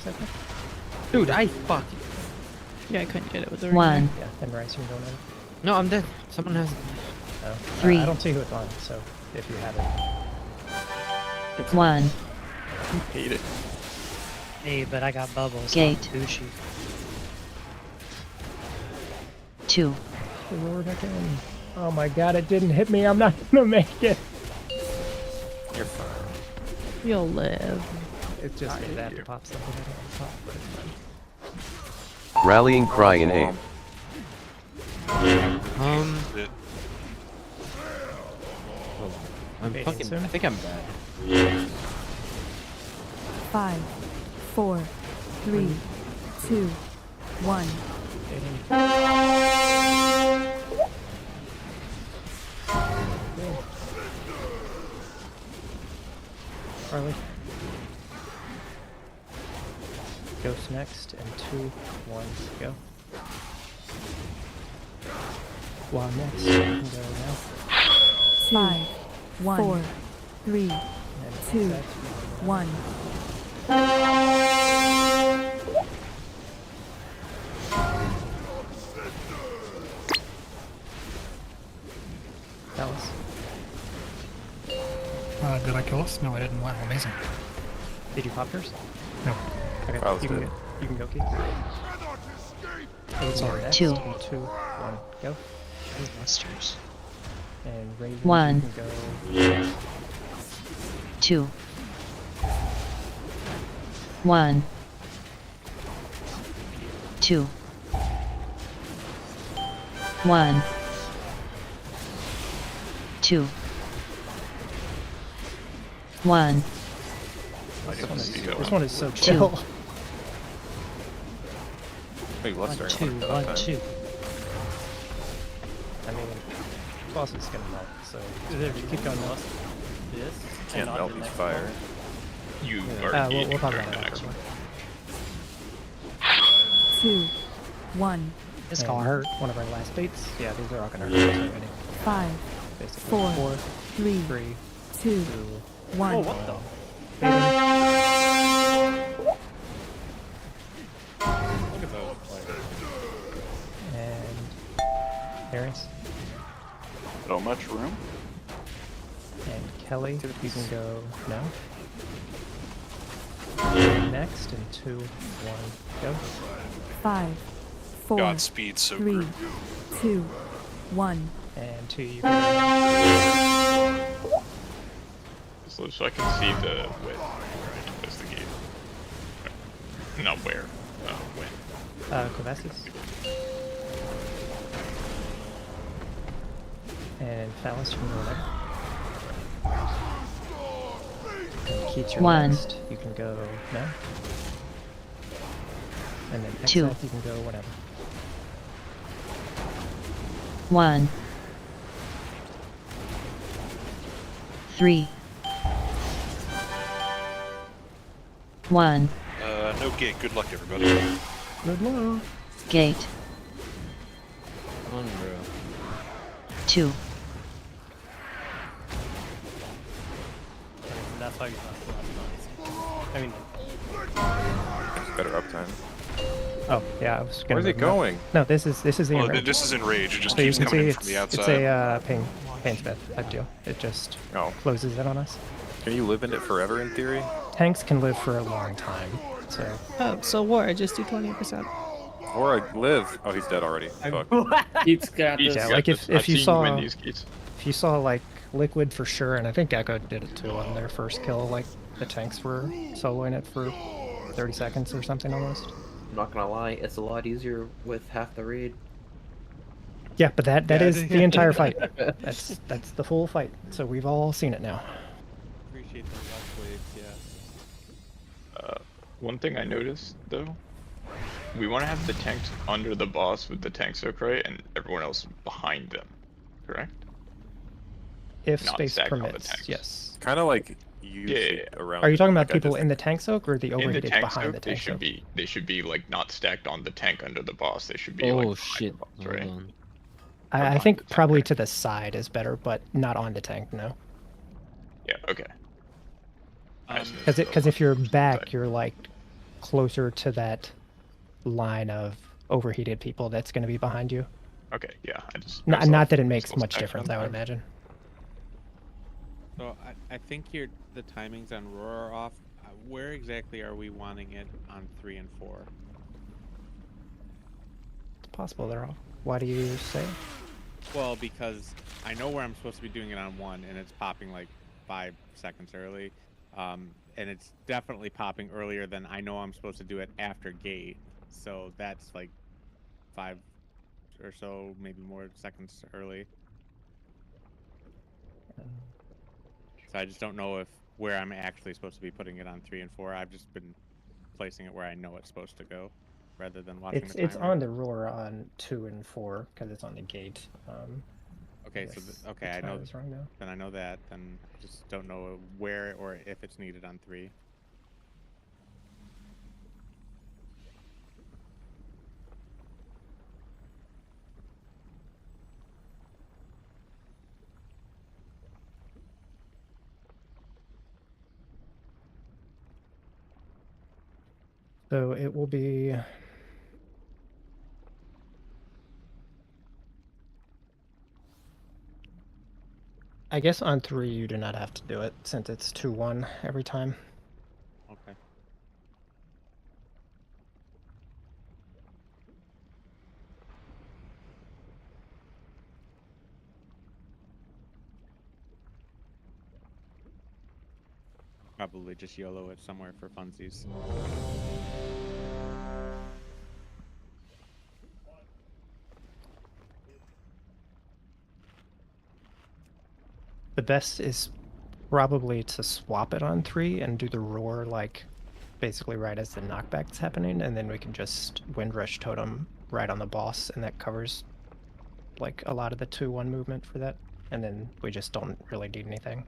Dude, I fucked. Yeah, I couldn't get it with the 1. Yeah, and Bryce, you can go now. No, I'm dead. Someone has. Oh, 3. I don't see who it's on, so if you have it. 1. Hate it. Hey, but I got bubbles. Gate. Gucci. 2. Lord, again. Oh my god, it didn't hit me. I'm not gonna make it. You're fine. You'll live. It's just me that to pop something I don't want to pop, but it's fine. Rallying cry in 8. It, I'm Fading fucking. soon. I think I'm bad. 5, 4, 3, 2, 1. Harley. Ghost next, and 2, 1, go. Wow, next. You can go now. 5, 4, 3, And 2, set. 1. Alice. Did I kill us? No, I didn't. Wow, amazing. Did you pop yours? No. Okay, Alice you can did. you can go, Keith. Sorry. Next, 2. and 2, 1, go. Hey, monsters. And Raven, 1. you can go. 2. 1. 2. 1. 2. 1. This one is so chill. Wait, let's start. 1, 2, 1, 2. I mean, boss is gonna melt, so Is it keep going. plus this? Can't and melt not the these next fire. You we'll already talk during about the that next after. one. 2, 1. It's gonna hurt. One of our last baits. Yeah, these are all gonna hurt. So ready. 5, Basically. 4, 3, 3, 2, 1. Oh, what the? Look at those players. And Harris So much room. and Kelly, you can go now. Next, and 2, 1, go. 5, 4, Godspeed, so 3, group. 2, 1. And 2, you can So I can see the width, right? That's the gate. Right. Not where, when. Covassus. And Phallus, you can go there. And Keats, you're 1. next. You can go now. And then 2. Exeth, you can go whatever. 1. 3. 1. No gate. Good luck, everybody. Good luck. Gate. Come on, bro. 2. That's how you last the last night. I mean, Better uptime. Oh yeah, I was gonna. Where's it move him up. going? No, this is the Well, enrage. this is enrage. It just So you keeps can coming see in from the it's outside. a painsmith type deal. It just closes in on us. Can you live in it forever in theory? Tanks can live for a long time, so. Oh, so war, just do 20%. Or I live. Oh, he's dead already. Fuck. Keith's got this. Yeah, like if you saw like Liquid for sure, and I think Gecko did it too on their first kill. Like the tanks were soloing it for 30 seconds or something almost. I'm not gonna lie, it's a lot easier with half the raid. Yeah, but that is the entire fight. That's the full fight. So we've all seen it now. Appreciate the left waves, yeah. One thing I noticed though, we want to have the tanks under the boss with the tank soak, right, and everyone else behind them, correct? If Not space stacking all the permits, tanks. yes. Kind of like usually Yeah. around. Are you talking about like, I people just- in the tank soak or the In the overheated tank behind soak, the they tank should soak? be like not stacked on the tank under the boss. They should be Oh like behind shit! the boss, Hold right? on. I behind think the tank, probably right? to the side is better, but not on the tank, no. Yeah. Okay. Because if you're back, you're like closer to that line of overheated people that's going to be behind you. Okay. Yeah. I just Not that it makes still much stacked difference, on I would there. imagine. So I think the timings on Roar are off. Where exactly are we wanting it on 3 and 4? It's possible they're off. Why do you say? Well, because I know where I'm supposed to be doing it on 1, and it's popping like 5 seconds early. And it's definitely popping earlier than I know I'm supposed to do it after gate. So that's like 5 or so, maybe more seconds early. So I just don't know where I'm actually supposed to be putting it on 3 and 4. I've just been placing it where I know it's supposed to go, rather than watching the timer. It's on the roar on 2 and 4 because it's on the gate. Okay, so okay, I know. Is wrong now. Then I know that. Then I just don't know where or if it's needed on 3. So it will be. I guess on 3 you do not have to do it since it's 2-1 every time. Okay. Probably just YOLO it somewhere for funsies. The best is probably to swap it on 3 and do the roar like basically right as the knockback's happening, and then we can just wind rush totem right on the boss, and that covers like a lot of the 2-1 movement for that, and then we just don't really need anything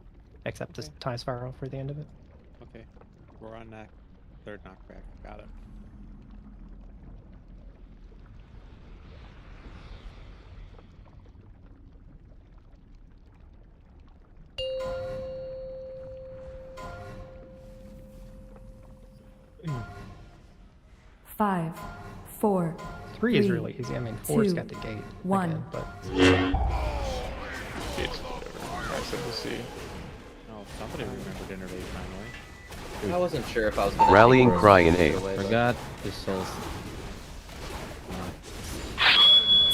except this time spiral for the end of it. Okay. We're on that 3rd knockback. Got it. Five, four, 3 is really easy. I mean, 4's got the gate 1. again, but It's whatever. I said to see. Oh, somebody remembered Innervate finally. I wasn't sure if I was gonna Rallying take cry in Roar A. away, but- Forgot the souls.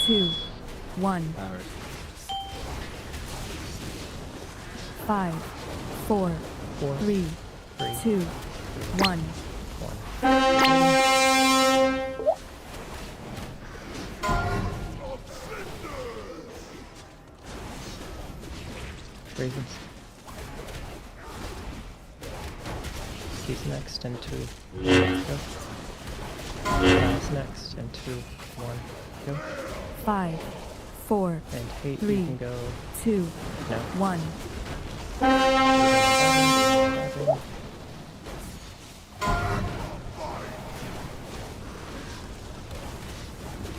2, 1. Powers. 5, 4, 3, 2, 1. Ravens. He's next and 2. Go. He's next and 2, 1. Go. 5, 4, And 8, 3, you can go. 2, No. 1.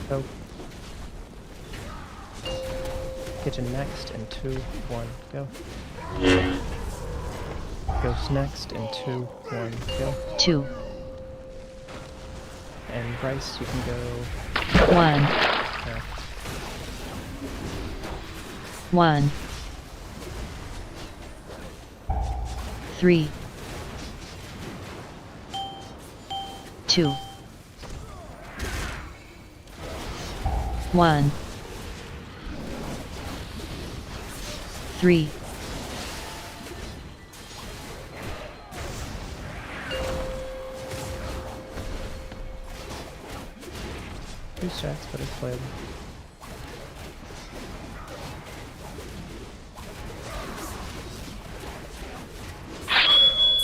Go. Kitchen next and 2, 1. Go. Ghost next and 2, 1. Go. 2, And Bryce, you can go. 1, No. 1, 3, 2, 1, 3, 2 stacks, but it's playable.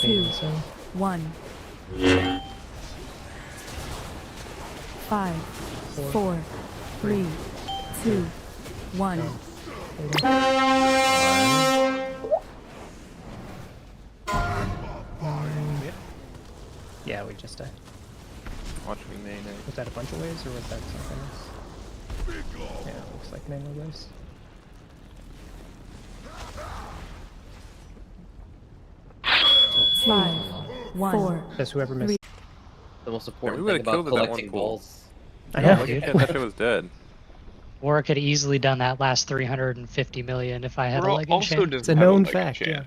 Two, So 1. 5, 4, 3, 2, 1. just a... Watch me, nay. Was that a bunch of waves or was that something else? Yeah, it looks like mainly waves. Five, four, Does whoever missed. The most Yeah, important we thing would've about killed it that one collecting pool. balls. I know, Look dude. at that shit was dead. Or I could easily done that last 350 million if I had a Bro leg also enchant. doesn't It's a have known leg fact, enchant.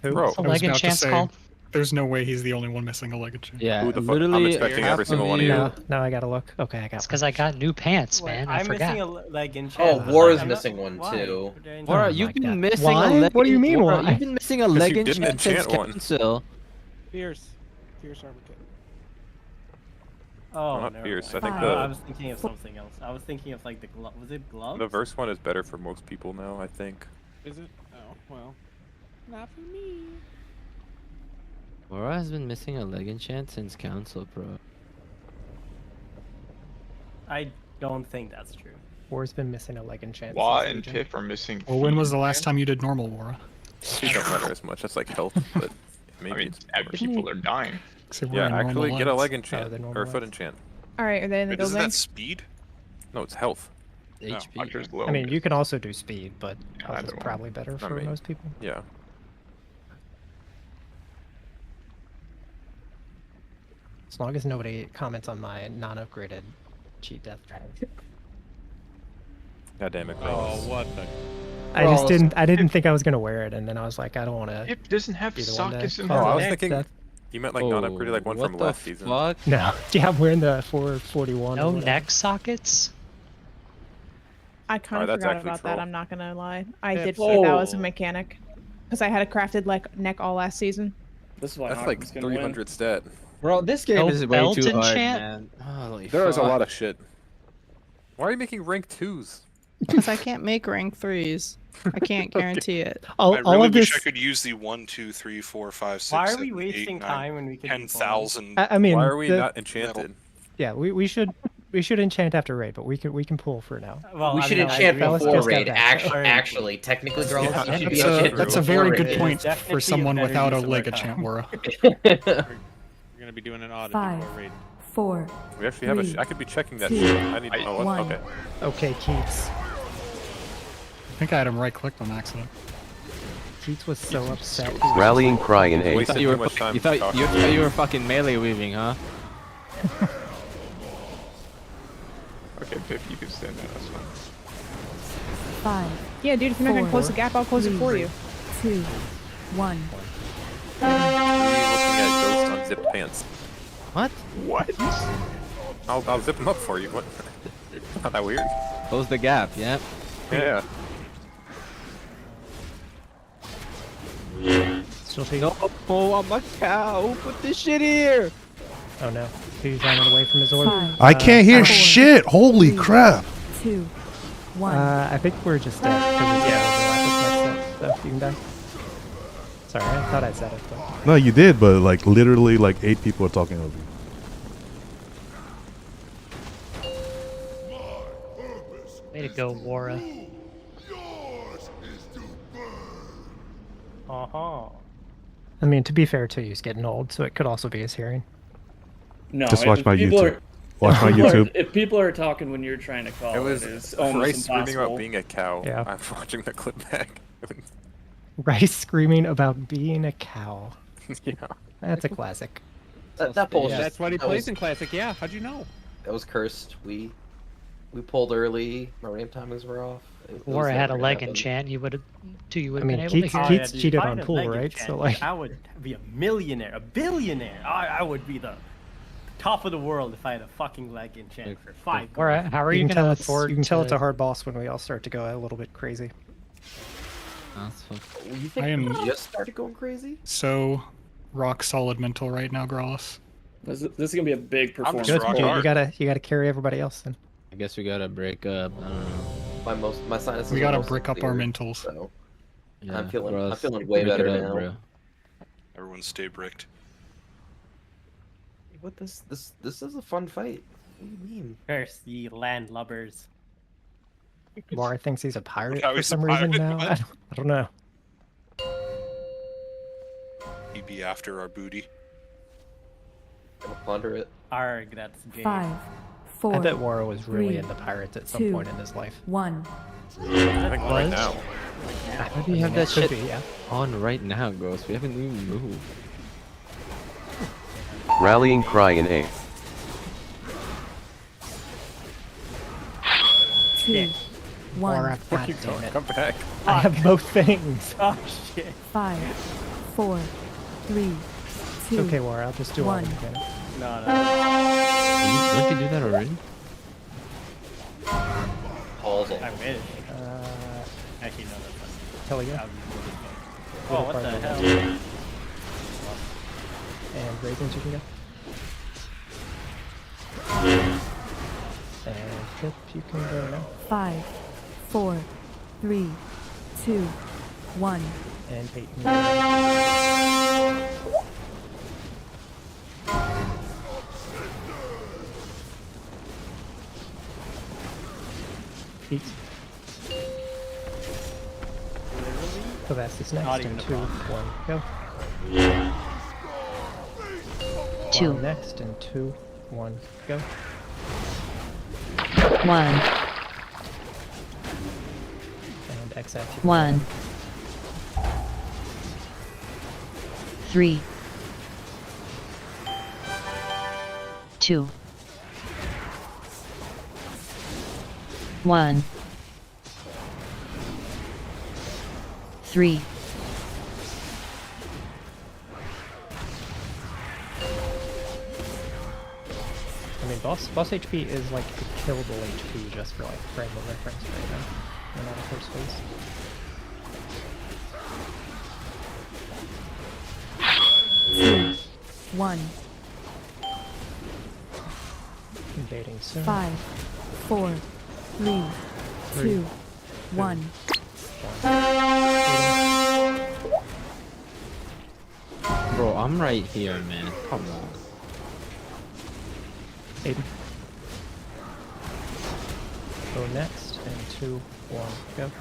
yeah. Bro, What's a I was leg about to enchant's say, called? there's no way he's the only one missing a leg enchant. Yeah, Who the fuck? I'm literally expecting half every single of one of you. you. Now I gotta look. Okay, I got It's one. because I got new pants, man. I I'm forgot. missing a leg in Oh, chat. War is I'm not- missing one why? too. Wara, Oh you've my been God. missing Why? a leg. What do you mean, Wara, why? You've been missing a 'Cause leg you didn't enchant since enchant one. council. Fierce armor kit. Oh, not never fierce, mind. I think I was thinking of something else. I was thinking of like the glove. Was it gloves? The verse one is better for most people now, I think. Is it? Oh well, not for me. Wara has been missing a leg enchant since council, bro. I don't think that's true. War's been missing a leg enchant. Wa since and Legion. Piff are missing. Well, when feet, was the last man. time you did normal, Wara? It don't matter as much. That's like health, but maybe I mean, it's people are dying. So we're yeah, in normal actually get a lives. leg enchant the or normal a foot lives. enchant. All right, are they in the Wait, isn't building? that speed? No, it's health. HP. Hunter's low. I mean, you can also do speed, but Yeah, health either is one. probably better for mean- most people. Yeah. As long as nobody comments on my non-upgraded cheat death trap. God damn it. Oh, what the? I didn't think I was gonna wear it, and then I was like, I don't want to. It doesn't have Be the one to sockets in Oh, I was the thinking Death. you meant like non-upgraded, like one what from the last season. fuck? No, yeah, I'm wearing the 441. No or whatever. neck sockets? I kind Alright, of that's forgot actually about troll. that. I'm not gonna lie. I did That's forget that was a troll. mechanic, because I had a crafted neck all last season. This is why That's like Hawkins gonna win. 300 stat. Bro, this game No is way belt too hard, enchant? man. Holy There is a fuck. lot of shit. Why are you making rank 2s? Because I can't make rank 3s. I can't guarantee it. I All really of wish this. I could use the 1, 2, 3, 4, 5, 6, Why are 7, we wasting 8, 9, time when we could? 10,000. I mean, Why are we the- not enchanted? Yeah, we should enchant after raid, but we can pull for now. Well, We I should mean, I enchant agree with Fellas before just got raid. back. Actually, technically, girls, Yeah, you should be that's enchanted That's a before very raid. good It is point definitely for a someone better without a use of leg our enchant, time. Wara. We're gonna be doing an audit before 5, raid. 4, We actually have a. Three, I could be checking that two, shit. I need. Oh, what? one. Okay. Okay, Keats. I think I had him right-clicked on accident. Keats was so upset. Rallying cry in You hate. thought Wasted you too were, much time you thought talking. you were fucking melee weaving, huh? Okay, Piff, you can stand there. That's fine. 5, Yeah, dude, if you're not gonna close the gap, I'll close it for you. 2, 1. Looking at ghost unzipped pants. What? What? I'll zip them up for you. What? Not that weird. Close the gap, yeah. Yeah. Still take. No, oh, I'm a cow. Put this shit here. Oh no, he's running away from his order. 5, I can't hear 4, shit. Holy crap. 2, 1. I think we're just dead. 'cause it's overlap with next up, so you can die. Sorry, I thought I said it, but No, you did, but like literally like 8 people are talking over you. Way to go, Wara. Yours is to burn. Uh-huh. I mean, to be fair too, he's getting old, so it could also be his hearing. No, Just watch if my people YouTube. are- Watch my if people are- YouTube. If people are talking when you're trying to call It was it's almost Rice screaming impossible. about being a cow. Yeah. I'm watching the clip back. Rice screaming about being a cow. Yeah. That's a classic. That bullshit. Yeah, that's what he that plays was, in Classic. Yeah, how'd you know? That was cursed. We pulled early. My ramp timings were off. It was Wara had a never gonna leg happen. enchant. You would have. You would I have mean, been able to Keats- hear. Keats dude, cheated if I on had a pool, leg right? enchant, So, like- I would be a millionaire, a billionaire. I would be the top of the world if I had a fucking leg enchant for 5 gold. Wara, how are You you can gonna tell look it's forward? you can tell it's to- a hard boss when we all start to go a little bit crazy. That's fuck. You think I am- we just started going crazy? So rock solid mental right now, Growlus. This is gonna be a big performance. just Good. rock Dude, hard. you gotta carry everybody else then. I guess we gotta break up. I don't know. My sinuses. We are gotta mostly brick up our cleared, mentals. So Yeah, I'm feeling Ross, way break it better up, now. bro. Everyone stay bricked. what this is a fun fight. What do you mean? Curse ye landlubbers. Mara thinks he's a pirate how for he's a some reason pirate, now. what? I don't know. He'd be after our booty. Ponder it. Arg, that's gay. 5, 4. I bet Waro was really 3, into pirates at some 2, point in his life. 1. I think right now. How do you have it that could shit be, yeah. on right now, Ghost? We haven't even moved. Rallying cry in 8th. 2, 1. Waro, God Keep damn going. it. Come back. I have both things. Oh shit. 5, 4, 3, 2. Okay, Waro, I'll just do all 1. of them again. No, no. Don't you do that already? Paul's I wish. Actually, no, that's not. Hell yeah. That would be really fun. Little Oh, what part the of hell? it. And Ravens, you can go. And Pip, you can go now. 5, 4, 3, 2, 1. And Pete, you can go now. Pete. So that's this next. Not even And a 2, problem. 1, go. 2. One next, and 2, 1, go. 1. And X out. you can 1. go. 3. 2. 1. 3. I mean, boss HP is like a killable HP just for like frame of reference right now. And not a first phase. Two, 1. Invading soon. 5, 4, 3, 2, 1. Bro, I'm right here, man. Come on. Aiden. Go next, and 2, 1, go.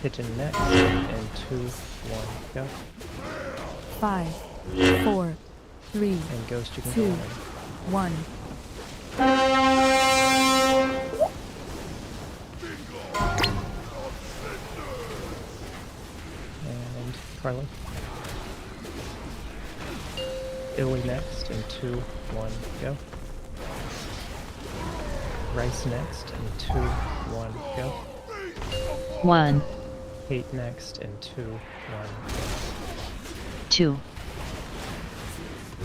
Pigeon next, and 2, 1, go. 5, 4, 3, And Ghost, you can 2, go. 1. And Carly. Illy next, and 2, 1, go. Rice next, and 2, 1, go. 1. Kate next, and 2, 1. 2.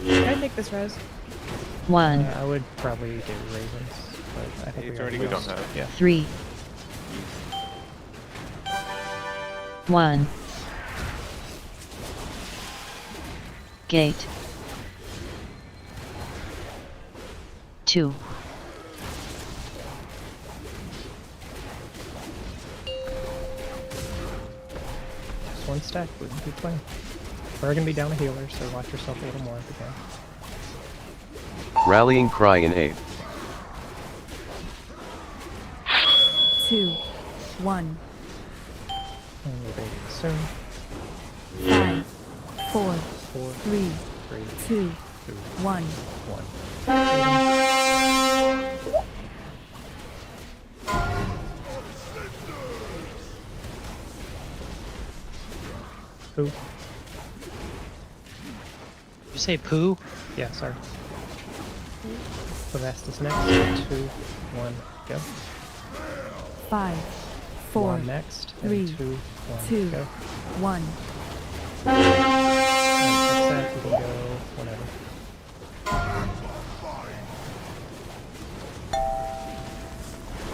Can I take this res? 1. I would probably do Ravens, but I think It's we already already gone. got yeah. 3. 1. Gate. 2. Just one stack wouldn't be playing. We're gonna be down a healer, so watch yourself a little more if you can. Rallying cry in 8th. 2, 1. And we're baiting soon. 5, 4, 4, 3, 3, 2, 2, 1. 1. Who? Did you say poo? Yeah, sorry. So that's this next. 2, 1, go. 5, 4, 1 next. And 3, 2, 1, 2, go. 1. And except we can go whenever.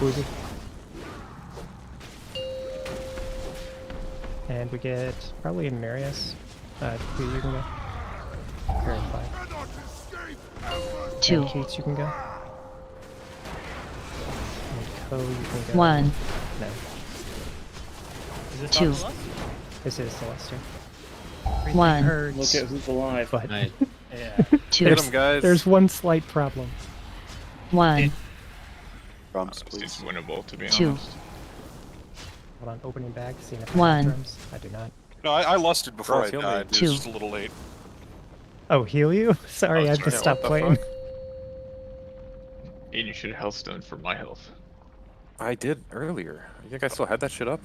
Boozy. And we get probably a Marius. Who you can go. Carry 5. 2. And Keats, you can go. And Ko, you can go. 1. No. Is this 2. on Celeste? This is Celestia. 1. Look at who's alive. But Nice. Yeah. 2. Get him, guys. there's one slight problem. 1. Drums, It's please. winnable, to be 2. honest. Hold on, opening bag, seeing if I have 1. drums. I do not. No, I lusted before Ross, I heal me. died. It Two. was just a little late. Oh, heal you? Sorry, I had to Yeah, stop what the playing. fuck? And you should healthstone for my health. I did earlier. You think I still had that shit up?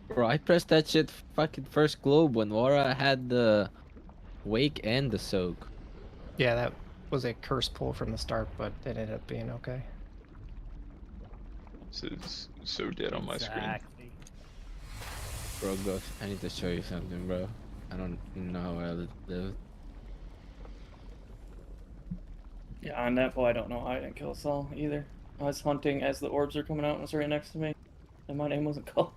Bro, I pressed that shit fucking first globe when Laura had the wake and the soak. Yeah, that was a curse pull from the start, but it ended up being okay. This is so dead on my screen. Exactly. Bro, go. I need to show you something, bro. I don't know how I live. Yeah, on that I don't know how I didn't kill Saul either. I was hunting as the orbs were coming out and it was right next to me. And my name wasn't called.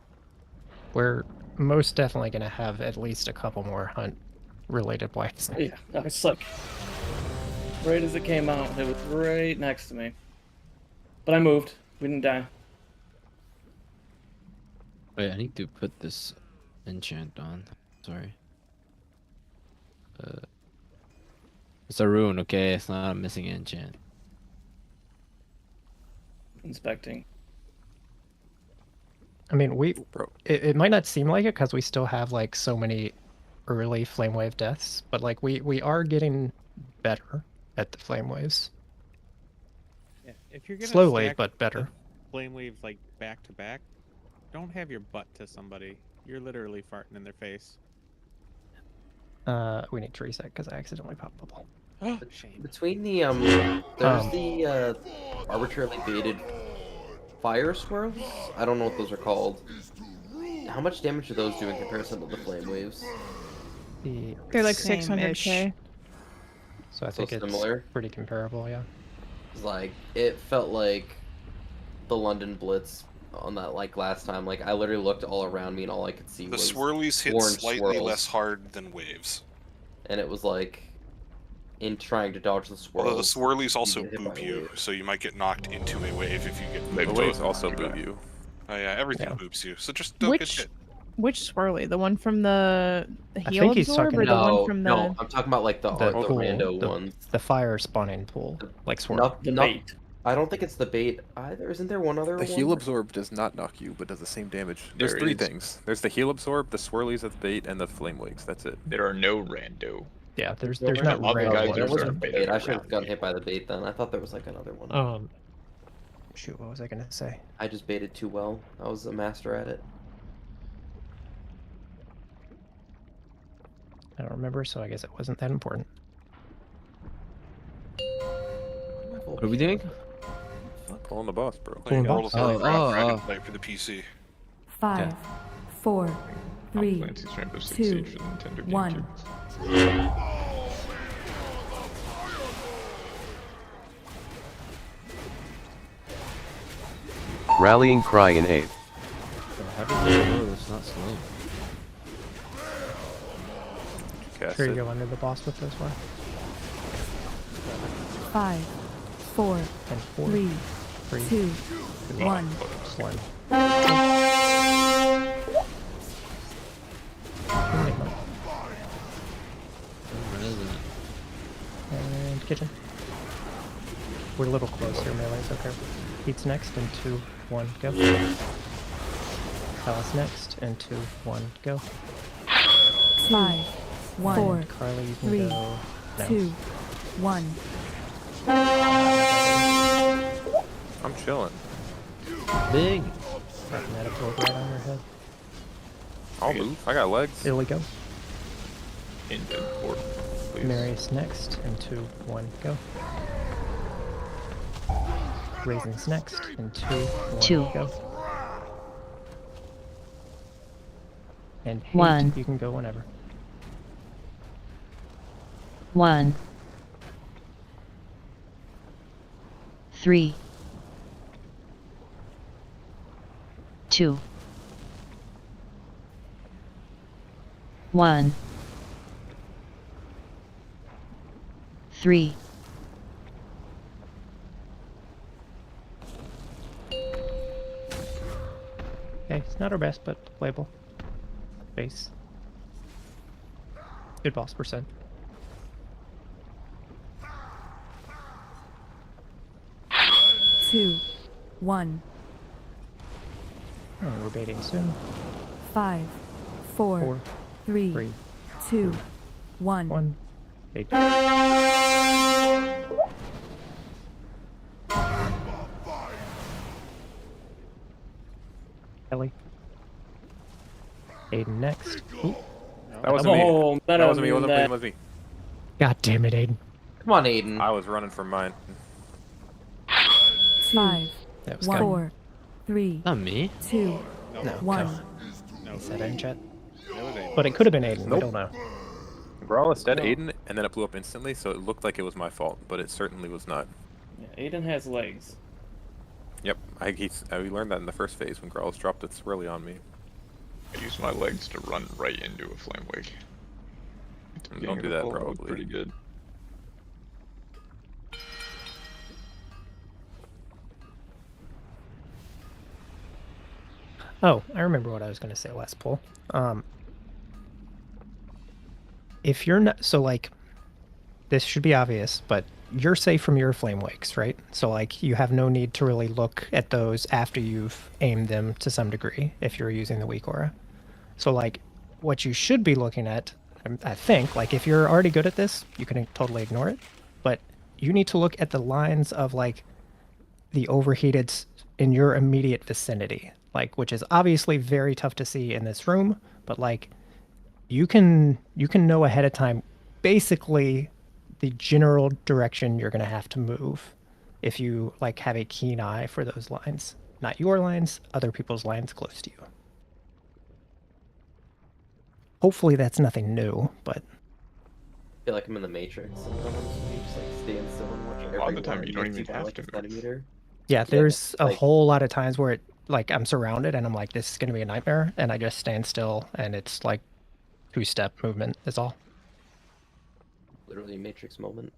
We're most definitely going to have at least a couple more hunt-related wipes. Yeah, I was like, right as it came out, it was right next to me. But I moved. We didn't die. Wait, I need to put this enchant on. Sorry. It's a rune, okay? It's not a missing enchant. Inspecting. I mean, it might not seem like it because we still have like so many early flame wave deaths, but like we are getting better at the flame waves. Yeah, if you're gonna Slowly, stack but better. the flame waves like back to back, don't have your butt to somebody. You're literally farting in their face. We need to reset because I accidentally popped bubble. Shame. Between the there's the arbitrarily baited fire swirls. I don't know what those are called. How much damage do those do in comparison to the flame waves? They're like 600k. So I So think it's similar? pretty comparable, yeah. It's like it felt like the London Blitz on that like last time. Like I literally looked all around me and all I could see The was swirlies hit orange slightly swirls. less hard than waves. And it was like in trying to dodge the swirls. Although the swirlies you also get hit by boop a you, wave. so you might get knocked into a wave if you get The booped. waves also boop you. Oh yeah, everything Yeah. boops you. So just don't get Which hit. which swirly? The one from the I heal think he's absorb, talking or the No, one from the? no, I'm talking about like the pool, rando the, ones. the fire spawning pool, like swirl. Not The not- bait. I don't think it's the bait either. Isn't there one other The one? heal absorb does not knock you, but does the same damage. There's There three is. things. There's the heal absorb, the swirlies of the bait, and the flame wakes. That's it. There are no rando. Yeah, there's There not a lot of random guys ones. There are wasn't the baited bait. I should have around gotten me. hit by the bait then. I thought there was like another one. Shoot, what was I gonna say? I just baited too well. I was a master at it. I don't remember, so I guess it wasn't that important. What are we doing? Pulling the boss, bro. Playing Cool. World of Oh, Warcraft oh, Dragonflight for the PC. 5, 4, Tom 3, Clancy's Rainbow Six 2, Siege for the Nintendo 1. GameCube. Rallying cry in 8th. Bro, how does it go? It's not slow. Cast Sure you it. go under the boss with this one. 5, 4, And 4, 3, 3, 2, 1. 1. And kitchen. We're a little closer, melee's okay. Heat's next, and 2, 1, go. Alice next, and 2, 1, go. 5, 4, And Carly, you can 3, go now. 2, 1. I'm chilling. Big. Automatic roll right on your head. I'll move. I got legs. Illy go. Into port, please. Marius next, and 2, 1, go. Raisin's next, and 2, 1, 2. go. And Hate, 1. you can go whenever. 1, 3, 2, 1, 3. Okay, it's not our best, but playable. Base. Good boss percent. Two, 1, And we're baiting soon. 5, 4, 4, 3, 3, 2, 1. 1. Eight. Kelly. Aiden next. Ooh. That wasn't Oh, me. That wasn't me. It wasn't me. It wasn't me. God damn it, Aiden. Come on, Aiden. I was running from mine. 5, That was 4, 3, Not me. 2, No, 1. He said in chat. It was Aiden. But it could have been Aiden. We Nope. don't know. Brawler said No. Aiden, and then it blew up instantly, so it looked like it was my fault, but it certainly was not. Yeah, Aiden has legs. Yep, we learned that in the first phase when Growls dropped it swirly on me. I use my legs to run right into a flame wake. Don't do that, probably. Pretty good. Oh, I remember what I was going to say last poll. If you're not, so like, this should be obvious, but you're safe from your flame wakes, right? So like, you have no need to really look at those after you've aimed them to some degree, if you're using the weak aura. So like, what you should be looking at, I think, like if you're already good at this, you can totally ignore it, but you need to look at the lines of like the overheated in your immediate vicinity, like, which is obviously very tough to see in this room, but like you can know ahead of time basically the general direction you're going to have to move if you like have a keen eye for those lines. Not your lines, other people's lines close to you. Hopefully that's nothing new, but I feel like I'm in the Matrix. Sometimes you just like stand still and watch A lot of the time you don't everyone even have like to a move. centimeter. yeah, there's a like- whole lot of times where it like I'm surrounded and I'm like, this is going to be a nightmare, and I just stand still and it's like 2-step movement is all. Literally a Matrix moment.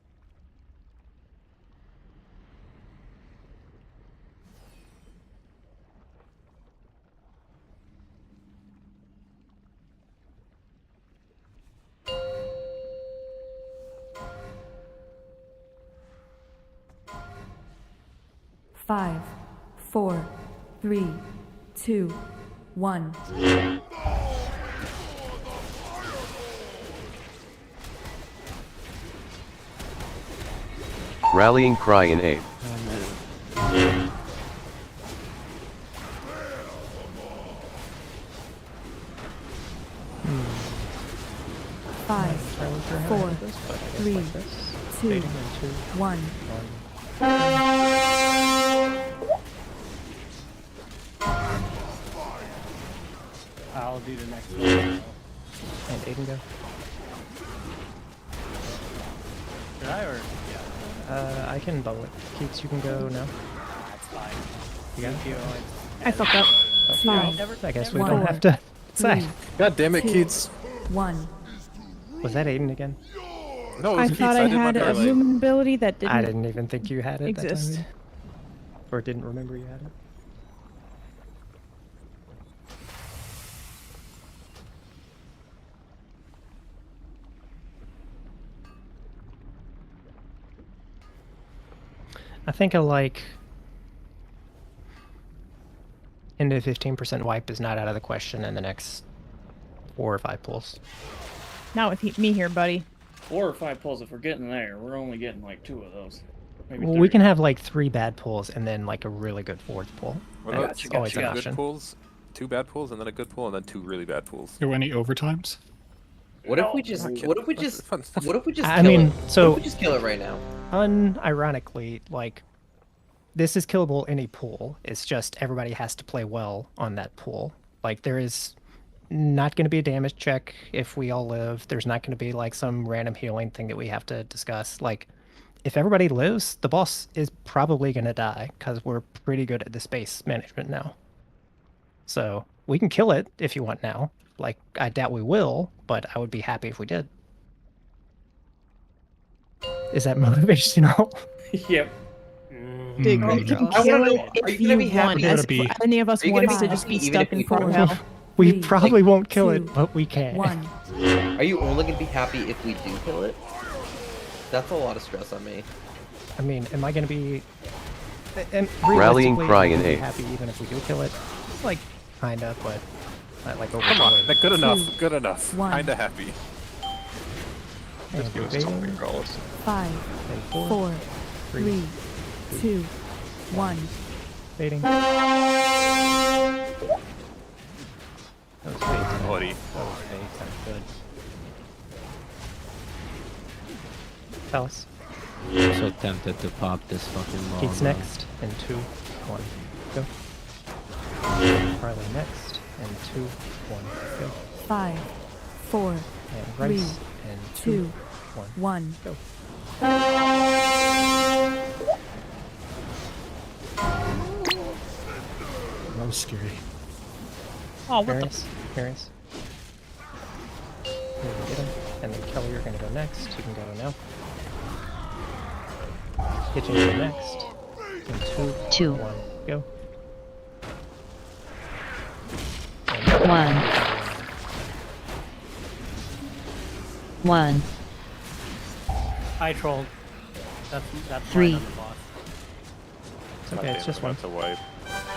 Five, 4, 3, 2, 1. Rallying cry in A. Five, 4, 3, 2, 1. I'll do the next one. And Aiden go. Should I or yeah? I can bubble it. Keats, you can go now. That's fine. You got it? Feel I fucked up. Five, I guess we One, don't have to decide. three, God damn it, two, Keats. 1. Was that Aiden again? No, it I was Keats. thought I did my had a parlay. movement ability that didn't. I didn't even think you had it exist. that time. Or didn't remember you had it. I think a like 10 to 15% wipe is not out of the question in the next 4 or 5 pulls. Not with me here, buddy. 4 or 5 pulls. If we're getting there, we're only getting like 2 of those. Maybe Well, 3. we can have like 3 bad pulls and then like a really good 4th pull. What And about it's two always an good option. pulls, 2 bad pulls, and then a good pull, and then 2 really bad pulls? Go any overtimes? What if we just? What if we just? What if we just? I kill mean, it? What so if we just kill it right now? unironically, like this is killable any pool. It's just everybody has to play well on that pool. Like there is not going to be a damage check if we all live. There's not going to be like some random healing thing that we have to discuss. Like if everybody lives, the boss is probably going to die because we're pretty good at the space management now. So we can kill it if you want now. Like I doubt we will, but I would be happy if we did. Is that motivational? Yep. Big Mm, Red no. Dragon. I wanna know, Kill it are you if gonna be you happy? want. Gotta As be- any of us Are you gonna wants be to just happy be even if stuck in we portal kill it? hell. We Three, probably won't kill two, it, but we can. 1. Are you only gonna be happy if we do kill it? That's a lot of stress on me. I mean, am I going to be... And Rallying realistically, cry am I in gonna be A. happy even if we do kill it? Like, kinda, but not like over. Come on, good enough, Two, good enough. 1. Kinda happy. Just And give us evading. something, call us. 5, And 4, 3, 2, 1. Fading. That was fade. Bloody. That was fake. That's good. Palace. I'm so tempted to pop this fucking ball. Keats bro. next, and 2, 1, go. Harley next, and 2, 1, go. 5, 4, And 3, Rice, and 2, 1, 1. go. That was scary. Oh, what Marius. Here we get him. And then Kelly, you're gonna go next. You can go now. Kitchen, go next. And 2, 1, go. And 1. I trolled. That's 3. mine on the boss. It's okay, it's just one. That's a wipe.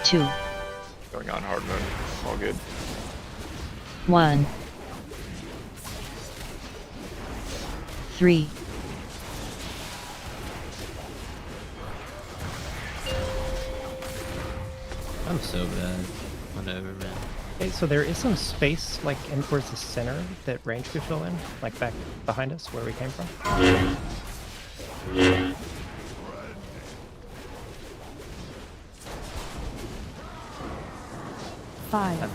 2. Going on hard mode. All good. 1. 3. I'm so bad. Whatever, man. Okay, so there is some space, like, in towards the center that range could fill in, like back behind us where we came from. 5,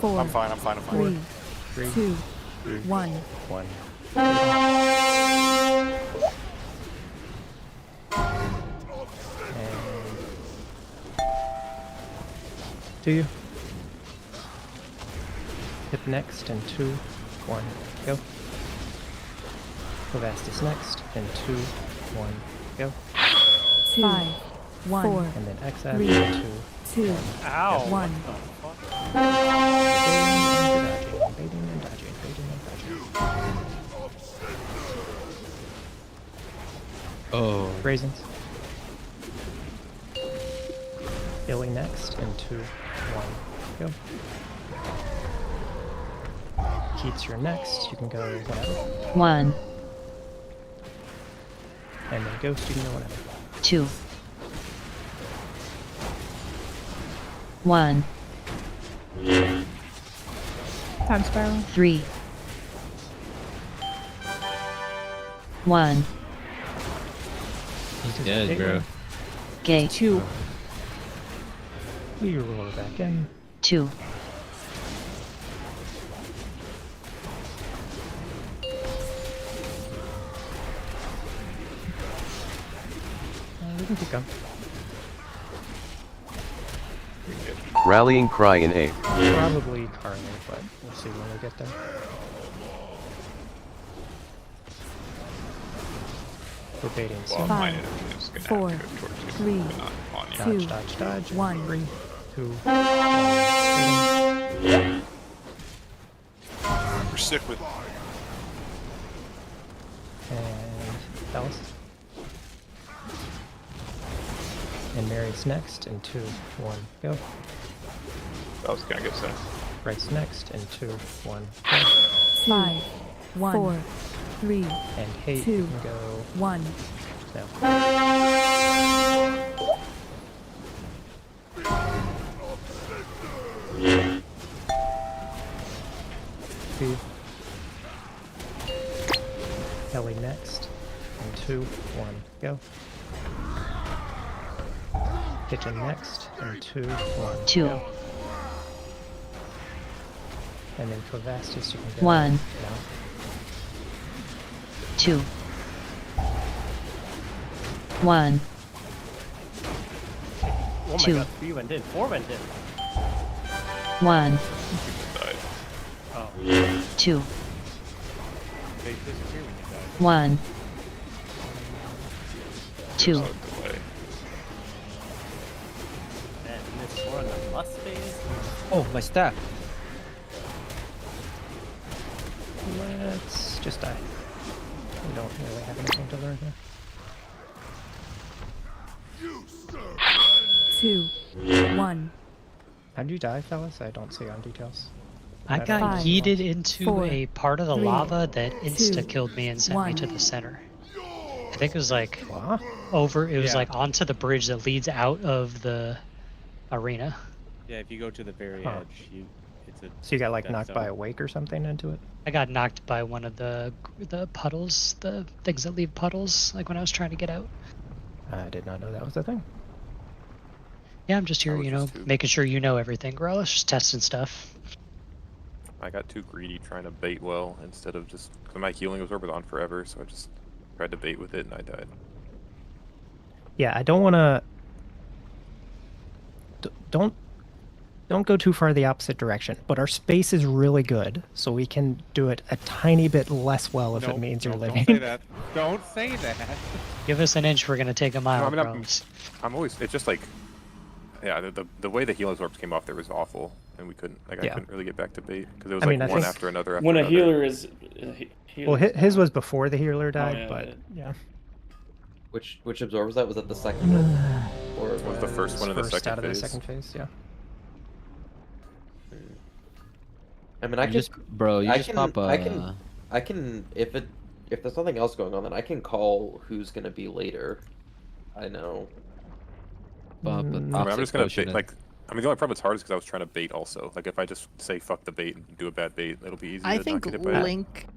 4, I'm fine. 3, 2, 1. 1. Do you? Hit next, and 2, 1, go. Clavastus next, and 2, 1, go. 5, 1, 4, And then X-Ab, 3, 2, 2, Ow! 1. Baiting and dodging. Oh. Raisins. Illy next, and 2, 1, go. Keats, you're next. You can go whenever. 1. And then Ghost, you can go whenever. 2. 1. Time spiral. 3. 1. He's dead, bro. Gate. 2. You roll it back in. 2. We can keep going. Rallying cry in A. Probably Carly, but we'll see when we get there. We're baiting Well, soon. my 5, enemy is gonna 4, have to go towards you, 3, but not on you. Two, Dodge, dodge, dodge. 1. 3, 2, 1. We're sick with. And Alice. And Mary's next, and 2, 1, go. That was gonna get set. Right's next, and 2, 1, 5, 1, 4, 3, go. And Hate, 2, you can go 1. now. Two. Kelly next, and 2, 1, go. Kitchen next, and 2, 1, 2. go. And then Clavastus, you can go 1. now. 2. 1. Oh my 2. god, 3 went in, 4 went in. 1. Died. Oh. 2. They disappear when you die. 1. 2. There's no delay. Man, this 4 on the bus phase. Oh, my staff. Let's just die. We don't really have anything to learn here. 2, 1. How'd you die, fellas? I don't see on details. I got Five, yeeted into four, a part of the three, lava that insta two, killed me and sent me to one. the center. I think it was like What? over. It was Yeah. like onto the bridge that leads out of the arena. Yeah, if you go to the very Huh. edge, it's a. So you got like dead knocked by zone. a wake or something into it? I got knocked by one of the puddles, the things that leave puddles, like when I was trying to get out. I did not know that was a thing. Yeah, I'm just here, was you know, just too- making sure you know everything, Grellish, just testing stuff. I got too greedy trying to bait well instead of just because my healing absorb was on forever, so I just tried to bait with it and I died. Yeah, I don't want to. Don't go too far the opposite direction. But our space is really good, so we can do it a tiny bit less well if it Nope, means you're nope, living. Don't say that. Don't say that. Give us an inch, we're gonna take a mile, No, I mean, bro. I'm always. It's just like, yeah, the way the healing absorbs came off there was awful, and we couldn't like I Yeah. couldn't really get back to bait because it was I like mean, I one think- after another. After When a another. healer is. Well, his was before the healer died, yeah, but yeah. Which absorb was that? Was that the second one? Or was the first one in the First second out of phase. the second phase, yeah. I mean, I You can. just- bro, you I just can, pop I can. If there's nothing else going on, then I can call who's gonna be later. I know. Pop a I mean, I'm toxic just gonna potion bait. in. Like, I mean, the only problem it's hard is because I was trying to bait also. Like, if I just say fuck the bait and do a bad bait, it'll be easy I to think not get hit by it. Link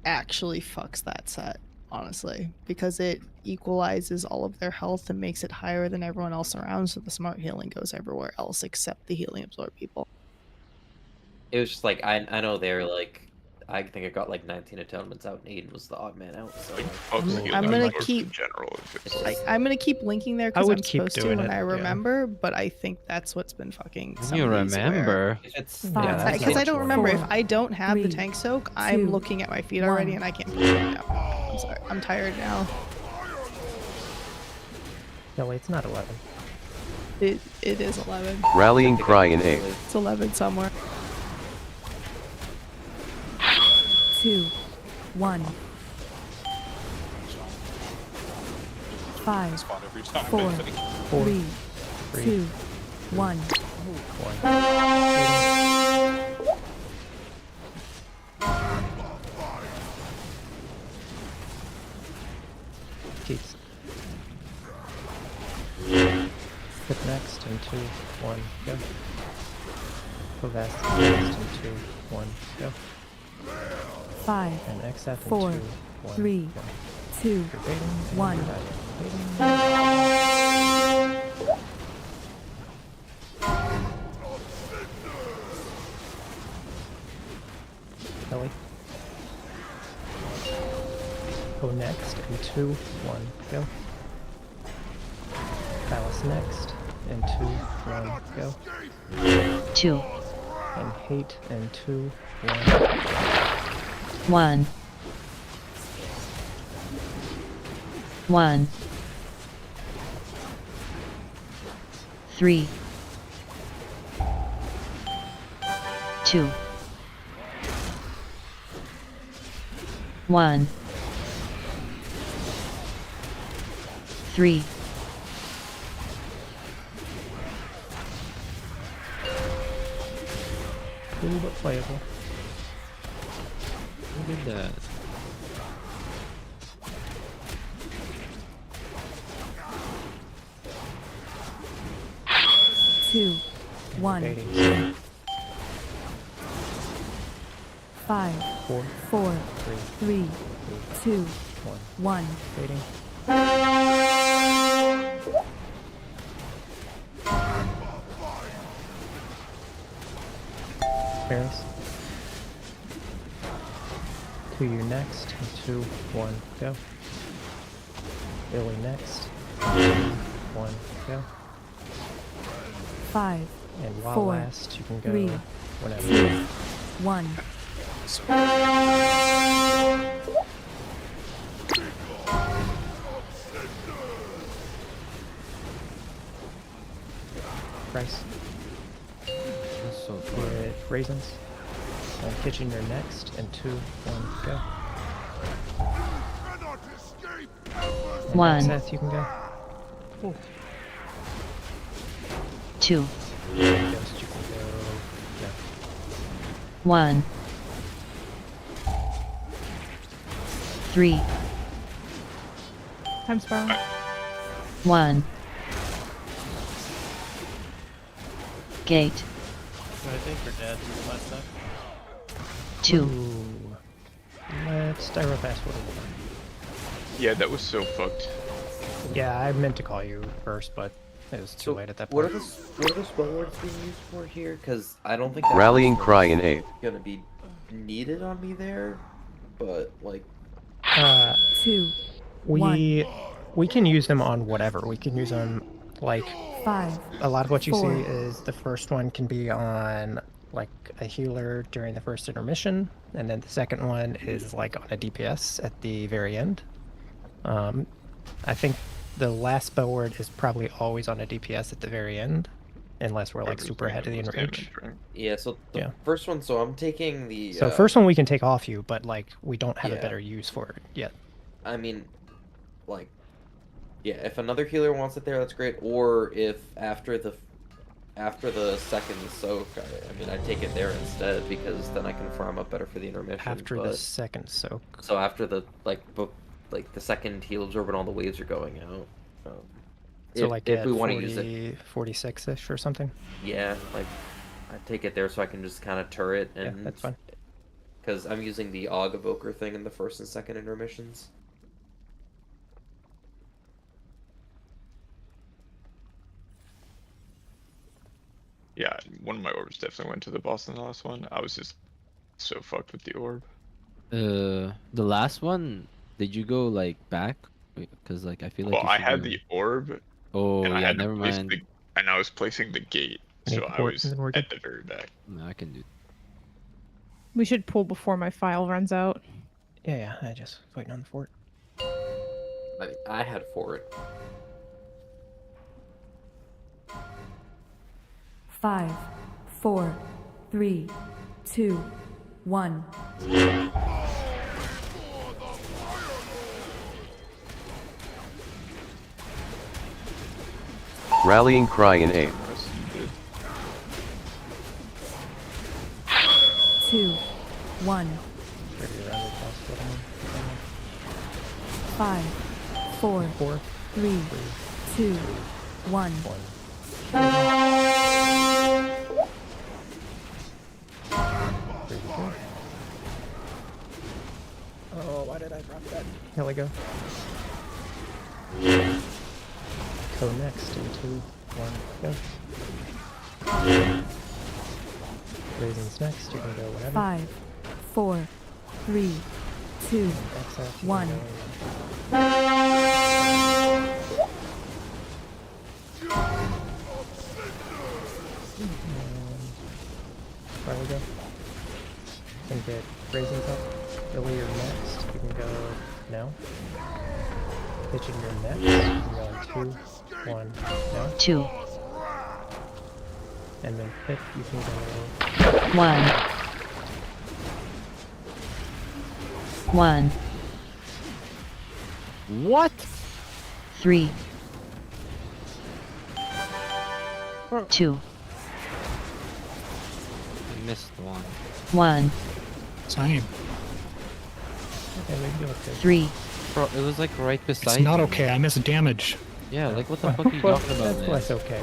actually fucks that set, honestly, because it equalizes all of their health and makes it higher than everyone else around, so the smart healing goes everywhere else except the healing absorb people. It was just like I know they're like I think I got like 19 atonements out, and Aiden was the odd man out. So I'm gonna keep. in general. If it's I'm gonna keep linking there I because would I'm keep supposed to doing when it, I yeah. remember, but I think that's what's been fucking. some You of these where- remember? It's Five, Because I don't remember. If Four, I don't have the three, tank soak, I'm two, looking at my feet already one. and I can't put it down. I'm sorry. I'm tired now. No, wait, it's not 11. It is 11. Rallying cry in A. It's 11 somewhere. 2, 1. 5, Spawn every time. 4, Four, 3, three, 2, 1. Keeps. Hit next in 2, 1, go. Go vast next in 2, 1, go. 5, And XF in 4, 2, 1, 3, 2, You're baiting, and 1. you're baiting. Kelly. Go next in 2, 1, go. Palace next in 2, 1, go. 2, And hate in 2, 1. 1. 1. 3. 2. 1. 3. Cool but playable. Who did that? Two, one. Baiting. 5, 4, 4, 3, 2, 1. Baiting. Paris. To you next. In 2, 1, go. Billy next. 2, 1, go. 5, And while 4, last, you can go 3, whenever. 2, 1. Price. That's so far. With raisins. And kitchen your next. And 2, 1, go. And 1. Seth, you can go. 2. Ghost, you can go. 1 3 Time spiral. 1 Gate. I think we're dead last time. 2 Ooh. Let's Styro fast forward. Yeah, that was so fucked. Yeah, I meant to call you first, but it was too So late at that what point. are the spell words being used for here? Because I don't think that Rallying first cry one's in A. gonna be needed on me there, but like 2 We can use them on whatever. We can use them like 5 a lot of what you 4 see is the first one can be on like a healer during the first intermission, and then the second one is like on a DPS at the very end. I think the last spell word is probably always on a DPS at the very end, unless we're like super ahead of the range. yeah. So the Yeah. first one. So I'm taking the. So first one we can take off you, but like we don't have a Yeah. better use for it yet. I mean, like, yeah. If another healer wants it there, that's great. Or if after the second soak, I mean, I take it there instead because then I can farm up better for the intermission. After the second soak. So after the like the second heal absorb and all the waves are going out. So like if at we want to use it, 46-ish or something. yeah, like I take it there so I can just kind of turret and Yeah, that's fine. Because I'm using the Aug Evoker thing in the first and second intermissions. Yeah, one of my orbs definitely went to the boss in the last one. I was just so fucked with the orb. The last one, did you go like back? Because like I feel like. Well, you I should had go- the orb. Oh and I yeah, had to never place mind. and I was placing the gate, Need so the I port, was and then we're at good. the very back. No, I can do. We should pull before my file runs out. Yeah, I just waiting on the fort. I had for it. 5 4 3 2 1 Rallying cry in A. 2 1 5 4 3 2 1 Oh, why did I drop that? Here we go. Go next in 2, 1, go. Raisin's next, you can go whatever. 5 4 3 2 1 Where we go? You can get Raisin's up. Billy, you're next. You can go now. Pigeon, you're next. You can go in 2, 1, now. 2 And then Pip, you can go 1 1 What? 3 2 I missed one. 1 Same. Okay, maybe you look good. 3 Bro, it was like right beside. It's not me. okay. I missed damage. Yeah, like what the fuck are you Well, talking about, that's man? less okay,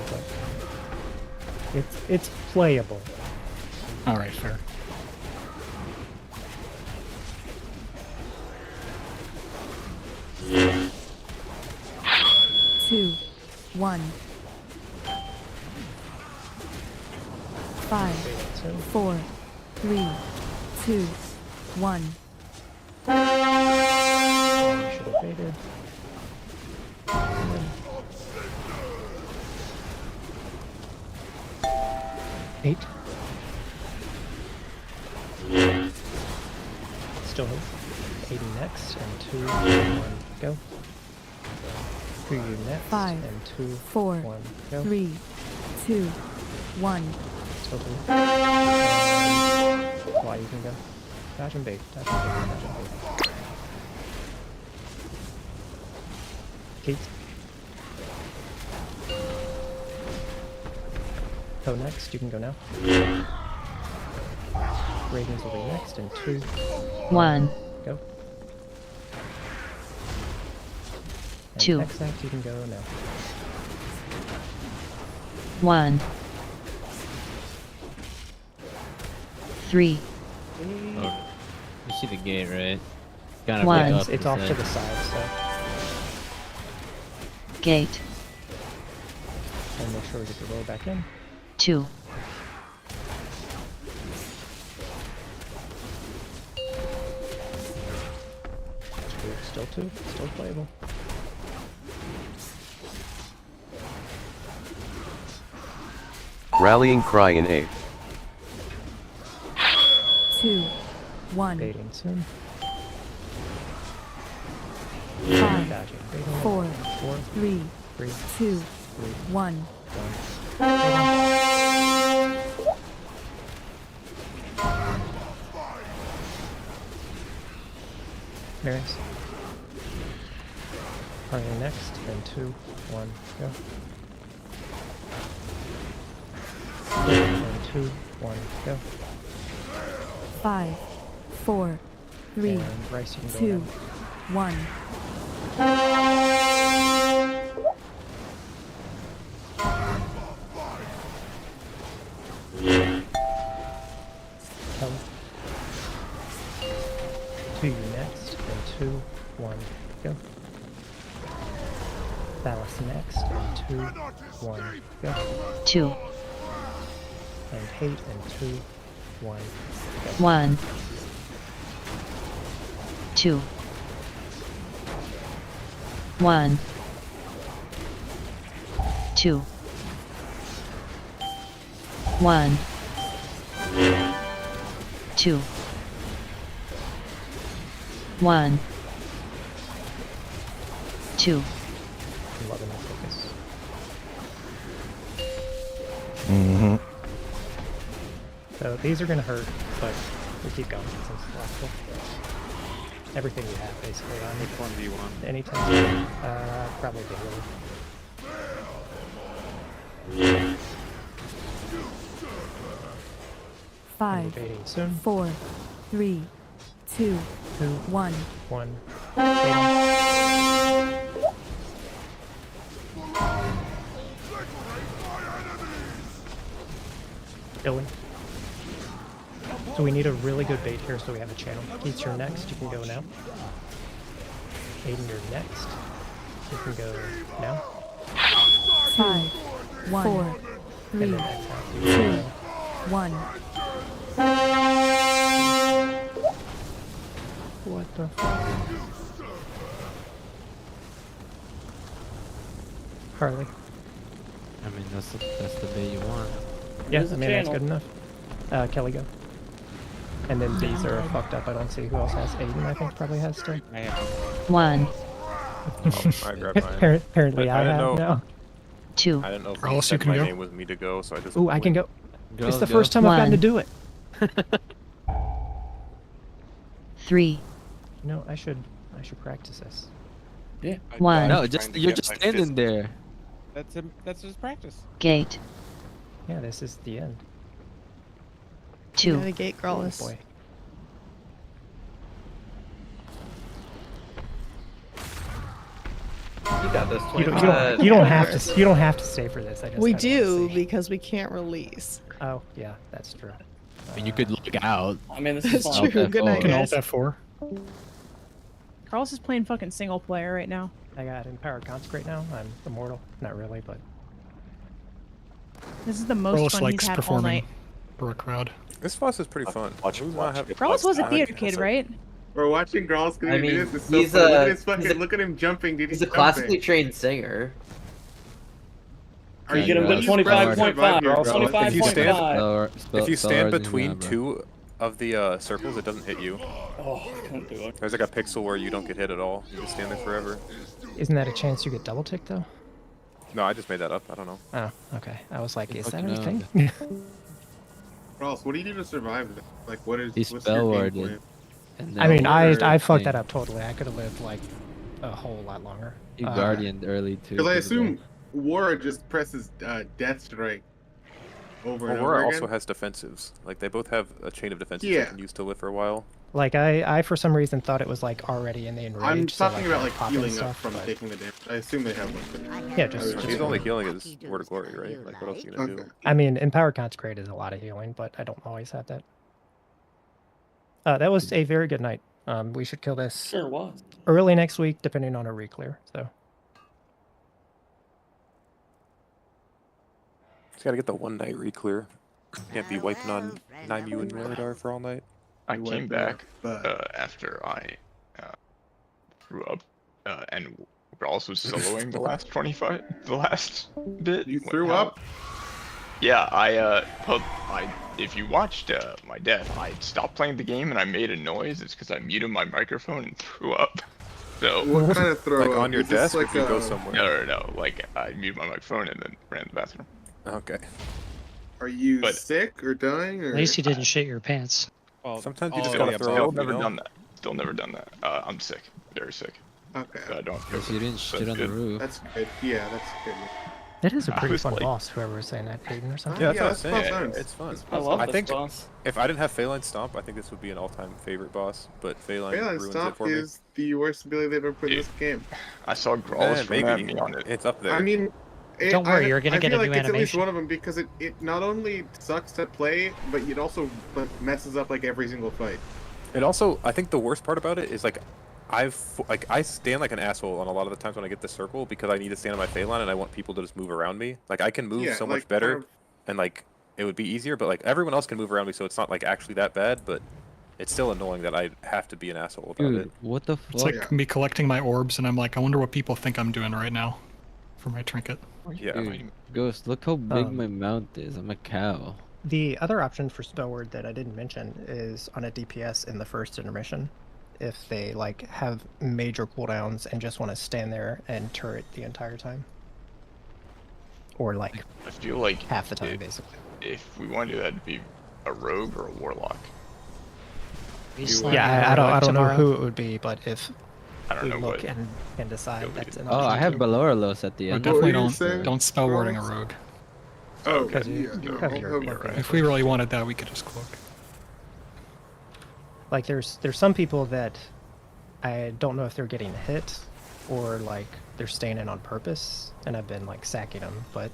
but it's playable. All right, fair. Two, 1 5 4 3 2 1 Should have faded. 8. Still hit. 80 next, and 2, 1, go. 2 you next, 5 and 2, 4 1, go. 3 2 1 Still blue. Why you can go. Dodge and bait, dodge and bait, dodge and bait. Kate. Go next, you can go now. Ravens will be next in 2, 1, go. And 2, next act, you can go now. 1, 3, Oh, you see the gate, right? Kind of One. up It's the off to side. the side, so. gate, And make sure we get the roll back in. 2, Still 2, still playable. Rallying cry in 8. 2, 1, Baiting soon. 5, Dodging. Baiting. 4, 4, 3, 3, 2, 3, 1. 1. Marius. Party next, then 2, 1, go. And 2, 1, go. 5, 4, 3, And Bryce, you can go 2, now. 1. Kelly. 2 you next, then 2, 1, go. Dallas next, and 2, 1, go. 2, And Hate, and 2, 1, go. 1, 2, 1, 2, 1, 2, 1, 2. I'm loving that focus. Mm-hmm. So these are gonna hurt, but we keep going since it's logical. Everything we have, basically, on Which one do you want? any time. Probably the little. 5, Baiting soon. 4, 3, 2, 1. 1. Baiting. Billy. So we need a really good bait here so we have a channel. Keith, you're next. You can go now. Aiden, you're next. You can go now. 5, 4, 3, And then that's how you 2, go. 1. What the fuck? Harley. I mean, that's the bait you want. Yeah, There's I a mean, that's channel. good enough. Kelly, go. And then these are fucked up. I don't see who else has. Aiden, I think, probably has still. I have 1, I grabbed mine. Apparently, But I didn't have know. now. 2, I didn't know if Carlos, said you can my go. name was me to go, so I just. Ooh, I can went. go. Go, It's the go. first time I've gotten to 1. do it. 3, You know, I should practice this. Yeah. I 1. died No, trying just to you're get just my standing there. That's just practice. gate, Yeah, this is the end. 2, The gate girl Oh is. boy. You got this. You 25. don't have to. You don't have to stay for this. I just We kinda wanna do see. because we can't release. Oh yeah, that's true. I mean, you could look out. I mean, this is That's fun. true. Good night, You can alt guys. F4. Carlos is playing fucking single player right now. I got Empowered Consecrate now. I'm immortal. Not really, but This is the most Carlos fun he's likes had all performing night. for a crowd. This boss is pretty fun. Carlos was a theater kid, right? We're watching Grol's I mean, do this. It's so he's funny. Look at a- his fucking. he's a- Look at him jumping, dude. He's a classically trained singer. Are You get him to what 25.5. Grol? 25.5. If you stand rising between now, bro. two of the circles, it doesn't hit you. Oh, don't do it. There's like a pixel where you don't get hit at all. You just stand there forever. isn't that a chance you get double tick though? No, I just made that up. I don't know. Oh, okay. I was like, is that fucking a thing? Grol, what do you do to survive this? Like, what is? He's what's spell your game warded. plan? And I mean, I then fucked that up totally. I could have lived like a whole lot longer. You guardianed early too. Because I 'cause of assume War just presses Death Strike. over Well, and Aurora over also again. has defensives. Like they both have a chain of defenses Yeah. they can use to live for a while. Like I for some reason thought it was like already in the enrage. I'm so, talking about like popping healing up stuff, from but- taking the damage. I assume they have one. Yeah, just He's only healing his Word of Glory, right? Like what else are you gonna do? I mean, Empower Consecrate is a lot of healing, but I don't always have that. That was a very good night. We should kill this Sure was. early next week, depending on a reclear. So Just gotta get the one night re-clear. Can't be wiping on 9U and Miradar for all night. I came back after I threw up, and we're also soloing the last the last bit. You threw up? Yeah, if you watched my death, I stopped playing the game and I made a noise. It's because I muted my microphone and threw up. So What kind of throw Like up? on your Is this desk, or like if you go a- somewhere? No. Like I muted my microphone and then ran to the bathroom. Okay. Are you sick or dying? Or? At least you didn't shit your pants. Well, Sometimes you just Still, gotta throw still up. never you know? done that. Still never done that. I'm sick. Very sick. Okay. So I don't feel Because you didn't shit on the good. roof. That's good. Yeah, that's good. that is a I pretty was fun like- boss. Whoever was saying that, Aiden or something. Yeah, Yeah, that's what I'm that's saying. fun. It's fun. I love I this think boss. if I didn't have Phalanx Stomp, I think this would be an all-time favorite boss. But Phalanx Phalanx ruins it Stomp for me. is the worst ability they've ever put in this game. I saw Grawls from that maybe me on it. it's up there. I mean, Don't worry, you're gonna I get feel a like new it's at least animation. one of them because it not only sucks to play, but it also like, messes up like every single fight. It also, I think the worst part about it is like, I stand like an asshole on a lot of the times when I get the circle because I need to stand on my Phalan and I want people to just move around me. Like I can move Yeah, so like, much better, kind of- and like it would be easier. But like everyone else can move around me, so it's not like actually that bad. But it's still annoying that I have to be an asshole about Dude, it. what the fuck? It's like me collecting my orbs, and I'm like, I wonder what people think I'm doing right now for my trinket. Yeah. Dude, Ghost, look how big Um, my mouth is. I'm a cow. The other option for Spellword that I didn't mention is on a DPS in the first intermission. If they like have major cooldowns and just want to stand there and turret the entire time, or like I feel like half the time basically. if we want to do that, it'd be a rogue or a warlock. Yeah, I don't know who it would be, but if I don't we know look what. and decide that's an Oh, I option have too. Baloralos at the But end. definitely were you saying, don't spell wording a Grawls? rogue. Oh, Because yeah. you have your you're right. If we really wanted that, we could just cloak. Like there's some people that I don't know if they're getting hit or like they're staying in on purpose, and I've been like sacking them. But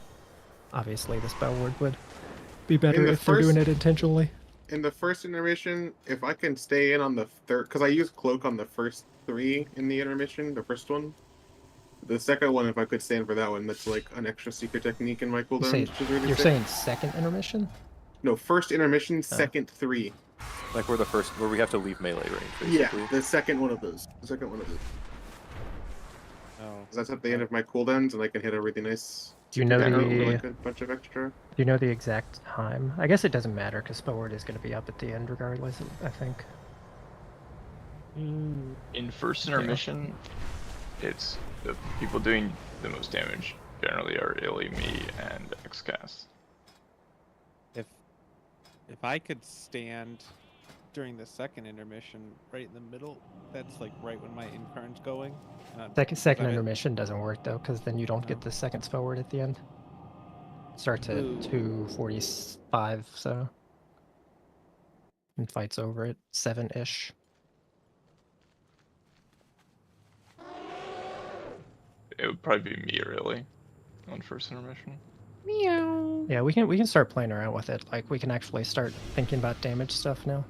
obviously, the spell word would be better the if they're doing first- it intentionally. In the first intermission, if I can stay in on the third, because I use cloak on the first 3 in the intermission, the first one. The second one, if I could stand for that one, that's like an extra secret technique in my cooldown, which is really You're sick. saying second intermission? No, first intermission, second 3. Like we're the first, where we have to leave melee range. Yeah, Basically. the second one of those. The second one of those. Oh. That's at the end of my cooldowns, and I can hit a really nice. Do you know arrow for, the? like a bunch of extra? Do you know the exact time? I guess it doesn't matter because spell word is going to be up at the end regardless. I think. In first intermission, it's the people doing the most damage generally are Illy, me, and Xcast. If I could stand during the second intermission, right in the middle, that's like right when my incarn's going. Second intermission doesn't work though, because then you don't get the second spell word at the end. Starts at Ooh. 2:45, so. And fights over at 7-ish. It would probably be me or Illy on first intermission. Meow. Yeah, we can start playing around with it. Like we can actually start thinking about damage stuff now.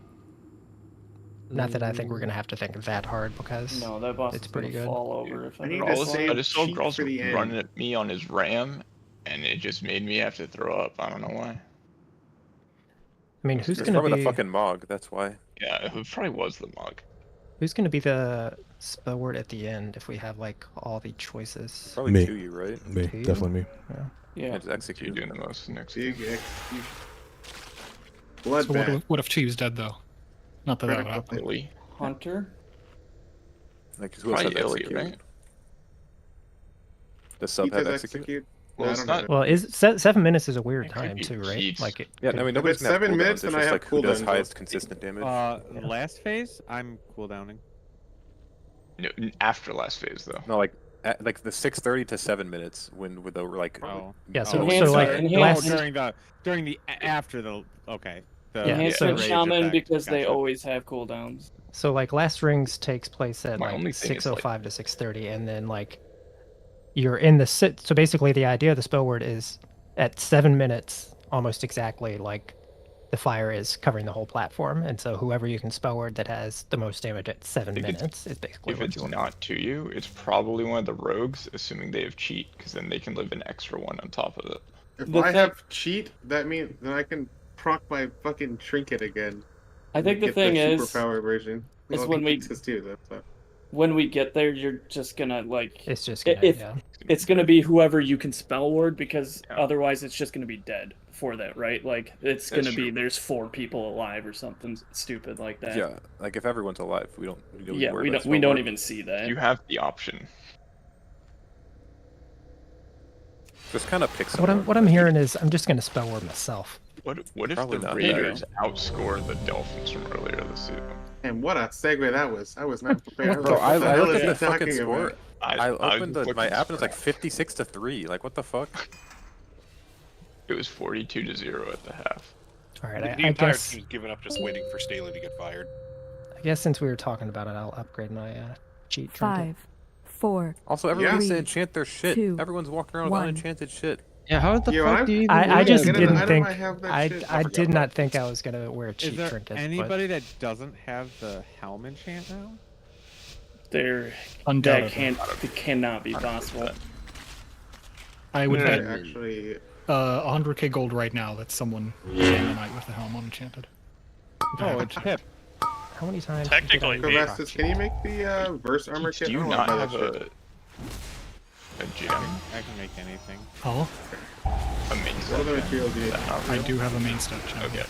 Not that I think we're gonna have to think that hard because No, that boss it's is pretty gonna good. fall over if I need ever to gets save long. I just saw cheat Grawls for the end. running at me on his ram, and it just made me have to throw up. I don't know why. I mean, who's It's gonna from be the fucking Mog. That's why. Yeah, it probably was the mug. who's gonna be the spell word at the end if we have like all the choices? Probably Me. to you, right? Me, To you? definitely me. Yeah. Yeah. Just execute. You're doing the most next. Big execution. So what Bloodbath. if, what if Chief's dead though? Not that that would happen. Illy. Hunter. Like who else Probably has Illy, execute? right? The sub He have does execute. Well, No, I it's don't not. know. Well, is 7 minutes is a weird It could time be too, right? cheats. Like it. Yeah, could- I mean If nobody's it's gonna have 7 cooldowns, minutes, it's then I just have like who does cooldowns. highest consistent damage. Last phase, I'm cooldowning. No, after last phase though. No, like like the 6:30 to 7 minutes when with the like. Oh. Yeah, so Enhancer, like during the after the okay. The Enhancement rage shaman effect. because they Gotcha. always have cooldowns. So like Last Rings takes place at My like only thing is, 6:05 to 6:30, and then like you're in the sit. So basically, the idea of the spell word is at 7 minutes, almost exactly, like the fire is covering the whole platform, and so whoever you can spell word that has the most damage at 7 minutes is basically If what it's you want. not to you, it's probably one of the rogues, assuming they have cheat, because then they can live an extra one on top of it. If I have cheat, that means then I can proc my fucking trinket again. I think the get thing is, superpower version. is Well, when we exists too, though, so. when we get there, you're just gonna like. It's just I- gonna, if yeah. it's gonna be whoever you can spell word because otherwise it's just gonna be dead for that, right? Like it's That's gonna be true. there's 4 people alive or something stupid like that. Yeah, like if everyone's alive, we don't. Yeah, worry about we spell don't word. even see that. You have the option. Just kind of pick What someone. I'm hearing is I'm just gonna spell word myself. What if Probably the not. Raiders outscore the Dolphins from earlier this season? And what a segue that was. I was not prepared. Bro, I What the hell looked is at he the fucking talking score. about? I I opened was my looking app and it's like for 56-3. Like what the fuck? It was 42-0 at the half. All right, The I entire guess team's given up just waiting for Staley to get fired. since we were talking about it, I'll upgrade my cheat trinket. 5, 4. Also, everyone needs to 3, enchant their shit. 2, Everyone's walking around with 1. unenchanted shit. Yeah, how the Yo, fuck do you even I do just that? didn't item think I have that I shit? I I did forgot not think I was gonna wear a Is cheat there trinket. but- anybody that doesn't have the helm enchant now? There, Undoubtedly. it cannot be possible. I would bet Actually, 100k gold right now that someone began the night with the helm unenchanted. Oh, it's Pip. How many times? Technically, did I use Corvastus, can you make the verse armor kit? Do you I don't not wanna buy have that shit. a gem? I can make anything. Oh, A main What other materials do you need? I do have a main step gem. Okay.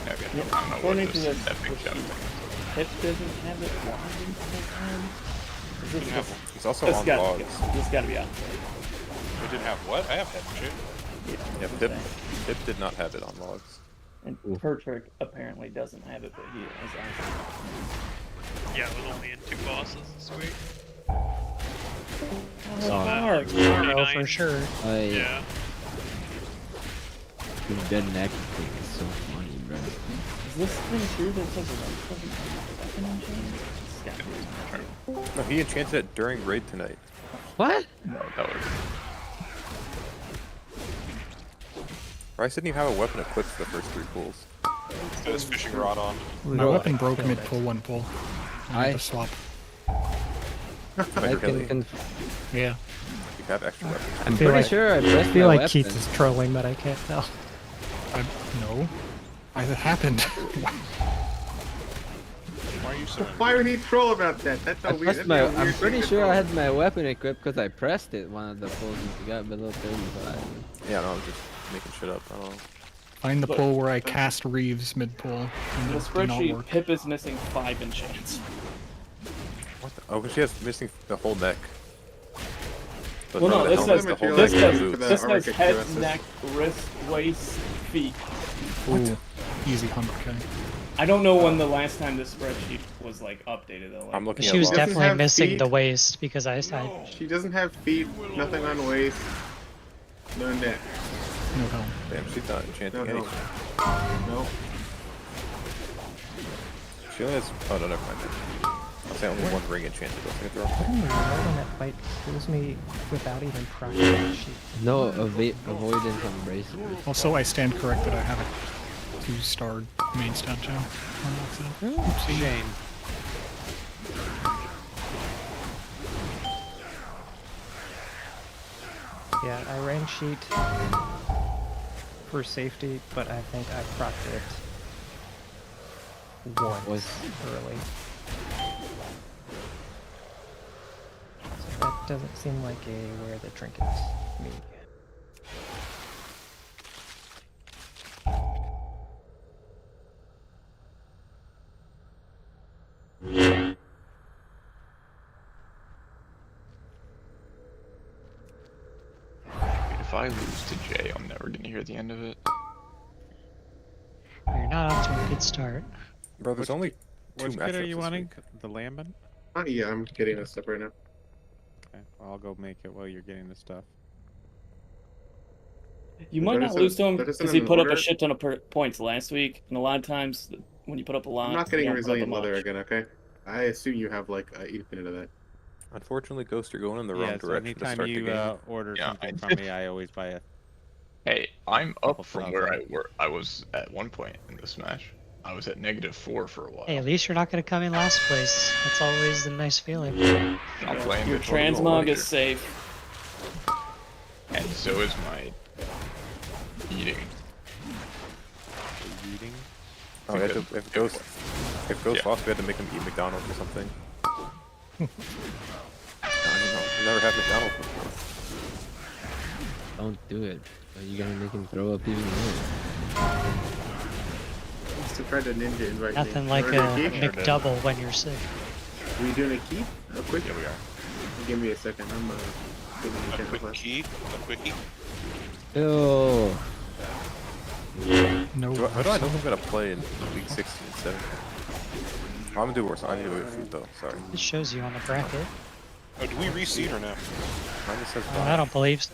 Okay. Yeah, I don't know what according to this this, epic gem thing Pip doesn't have it. Why didn't Pip? It's also This on gotta, logs. this gotta be out. We didn't have what? I have head shit. Yeah, Pip did not have it on logs. And Pertrick apparently doesn't have it, but he is. Yeah, it was only in 2 bosses this week. Oh, Mark. Oh, for sure. Yeah. The dead neck thing is so funny, bro. Is this thing true that says it doesn't have weapon enchantment? It's gotta be true. No, he enchanted it during raid tonight. What? No, that was Bryce didn't even have a weapon equipped for the first 3 pulls. Got his fishing rod on. My weapon broke mid pull one pull. I had to swap. I can You Yeah. have extra weapons. I'm pretty sure I pressed I feel my like Keith weapon. is trolling, but I can't tell. No. It happened. Why are you so Why would he troll about that? That's a weird. Pressed That'd my, be a weird I'm thing pretty to sure troll. I had my weapon equipped because I pressed it one of the pulls and it got below 35. Yeah, no, I'm just making shit up. I don't know. Find the pull where I cast Reeves mid pull. In the And it did not spreadsheet, work. Pip is missing 5 enchants. What the? Oh, but she has missing the whole neck. But Well, no, the this helmet, says the whole this neck says and boots. this armor says kit head, dresses. neck, wrist, waist, feet. Ooh, easy 100k. I don't know when the last time this spreadsheet was like updated though. Like, I'm looking She at was logs. definitely have missing feet. the waist because I She doesn't have feet, nothing on waist, no neck. No helm. Damn, she's not enchanting No anything. No. She only has. Oh, no, never mind. I'll say only one ring enchanted. Don't think it's wrong. What in the world on that fight kills me without even processing the sheet? No avoidance on bracelet. Also, I stand corrected. I have a 2-star main stat gem. Oopsie. Shame. Yeah, I ran sheet for safety, but I think I procced it once early. So that doesn't seem like a where the trinkets meet. If I lose to Jay, I'm never gonna hear the end of it. You're not off to a good start. Bro, there's only 2 Which kit are matchups you this wanting? week. The Lambent? Yeah, I'm getting this up right now. Okay, well, I'll go make it while you're getting the stuff. You might not lose to him because he in put up order? a shit ton of points last week, and a lot of times when you put up a lot, I'm not you getting don't put up resilient a leather much. again, okay? I assume you have like 8 of that. Unfortunately, Ghost, you're going in the Yeah, wrong so direction to anytime start the you game. order Yeah, something I from did. me, I always buy a. Hey, I'm Couple up from thousand. where I was at one point in this match. I was at -4 for a while. Hey, at least you're not going to come in last place. That's always a nice feeling. I'm playing Your the total transmog later. is safe. And so is my eating. Eating? Oh, if Ghost lost, we had to make him eat McDonald's or something. I don't know. I've never had McDonald's before. Don't do it. Or you're gonna make him throw up even more. To try to ninja invite Nothing me. like a Wanna do keep? McDouble when you're sick. Are we doing a keep? A quick? Yeah, we are. Give me a second. I'm giving you a chance left. A quickie. Ew. No. How do I know who's gonna play in week 16 and 17? I'm gonna do worse. I need to wait food though. Sorry. It shows you on the bracket. Oh, do we reseed or no? Mine just says I don't believe so.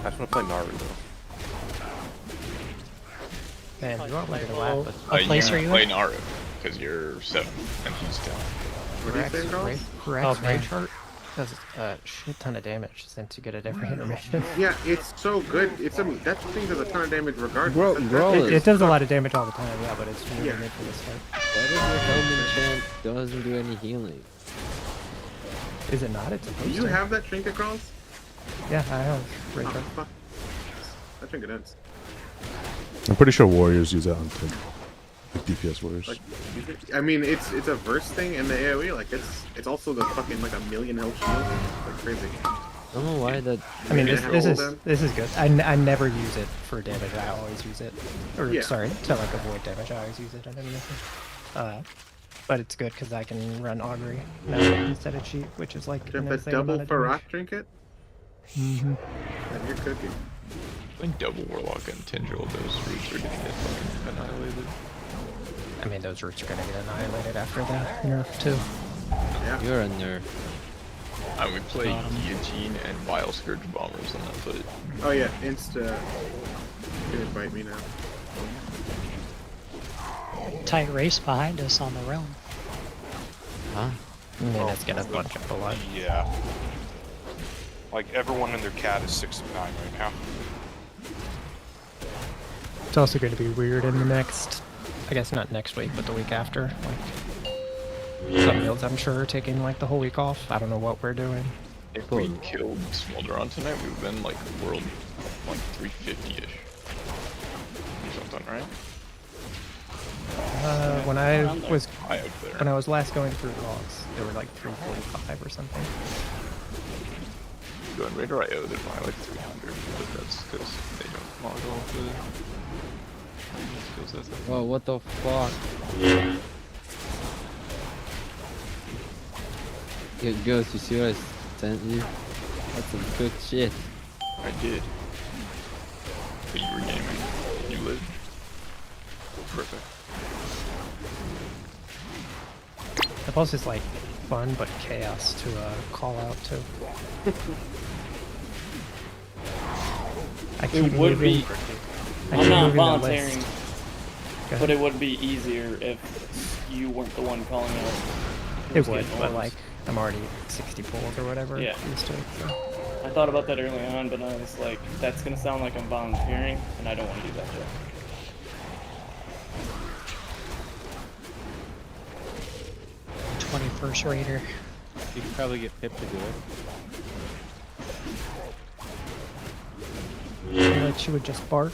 I just want to play Naruto. Man, you want me to Well, laugh? what place are you play in? Naru because you're 7 and he's 10. What do you say, Charles? Rex man. Ray chart does a shit ton of damage since you get it every intermission. Yeah, it's so good. That thing does a ton of damage regardless. It does a lot of damage all the time, yeah, but it's really made for this fight. Why does your helmet enchant doesn't do any healing? Is it not? It's Do supposed you to. have that trinket, Charles? Yeah, I have Ray Oh, chart. fuck. That trinket ends. I'm pretty sure warriors use that on like DPS warriors. Like, I mean, it's a verse thing in the AoE. Like, it's also the fucking like 1,000,000 health shield. Like crazy. I don't know why that. I mean, Maybe this I have is all of this is good. I never use it for damage. I always use it, or Yeah. sorry, to like avoid damage. I always use it on anything. But it's good because I can run augury now instead of cheat, which is like Do you an have insane that double amount of damage. Farak trinket? Mm-hmm. Then you're cooking. I think double warlock and Tendril, those roots are gonna get fucking annihilated. I mean, those roots are gonna get annihilated after the nerf too. Yeah. You're a nerf. And we play Guillotine and Vile Scourge Bombers on that foot. Oh yeah, insta. Gonna bite me now. Tight race behind us on the realm. Huh? I mean, it's gonna bunch up a lot. Yeah. Like everyone and their cat is 6 and 9 right now. It's also going to be weird in the next, I guess not next week, but the week after. Like, some guilds, I'm sure, are taking like the whole week off. I don't know what we're doing. If we killed Smolderon tonight, we would have been like world like 350-ish. Or something, right? When I was High up there. when I was last going through logs, they were like 345 or something. Going Raider IO, they're probably like 300, but that's because they don't log all the skill sets. Whoa, what the fuck? Yo, Ghost, you see what I sent you? That's some good shit. I did. But you were gaming. You lived. Perfect. The boss is like fun, but chaos to call out to. I keep It would moving. be. I I'm keep not moving the volunteering, list. Go but ahead. it would be easier if you weren't the one calling out. It who's would, getting but orbs. like I'm already 60 pulls or whatever. Yeah. Used to it, so. I thought about that early on, but I was like, that's gonna sound like I'm volunteering, and I don't want to do that job. 21st Raider. You could probably get Pip to do it. I feel like she would just bark.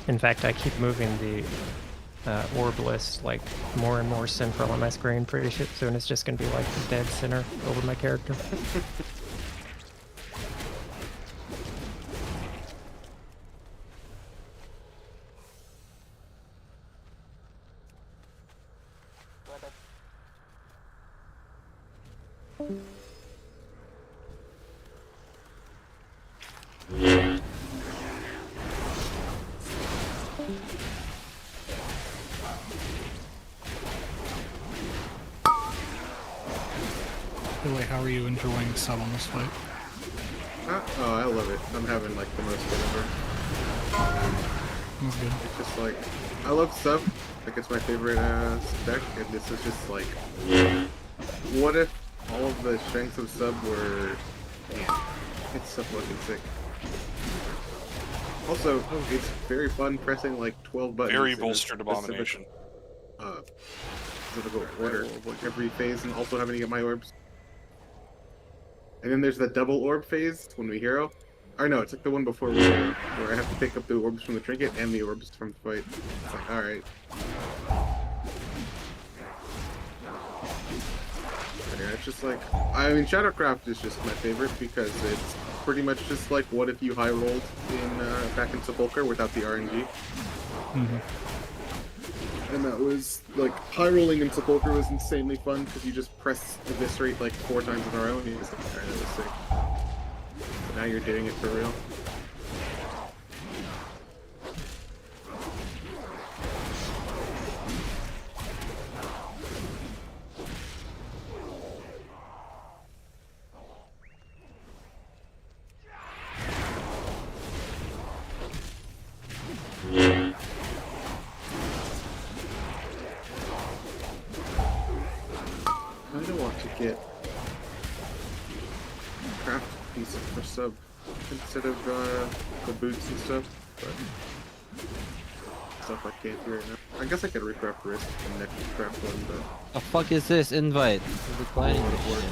In fact, I keep moving the orb list like more and more central on my screen. Pretty soon it's just gonna be like the dead center over my character. By the way, how are you enjoying sub on this fight? Oh, I love it. I'm having like the most fun ever. That's good. It's just like, I love sub. Like it's my favorite spec, and this is just like, what if all of the strengths of sub were, man, it's so fucking sick. Also, it's very fun pressing like 12 buttons. Very in a bolstered abomination. Specific order, like every phase, and also having to get my orbs. And then there's the double orb phase when we hero. Or no, it's like the one before we hero, where I have to pick up the orbs from the trinket and the orbs from the fight. It's like, alright. Yeah, it's just like, I mean, Shadowcraft is just my favorite because it's pretty much just like what if you high rolled in back in Sepulchre without the RNG. And that was like high rolling in Sepulchre was insanely fun because you just press eviscerate like 4 times in a row and you just like, alright, that was sick. But now you're doing it for real. I don't want to get craft pieces for sub instead of the boots and stuff, but stuff I can't do right now. I guess I could recraft wrist and next craft one, but The fuck is this invite? I'm declining this shit.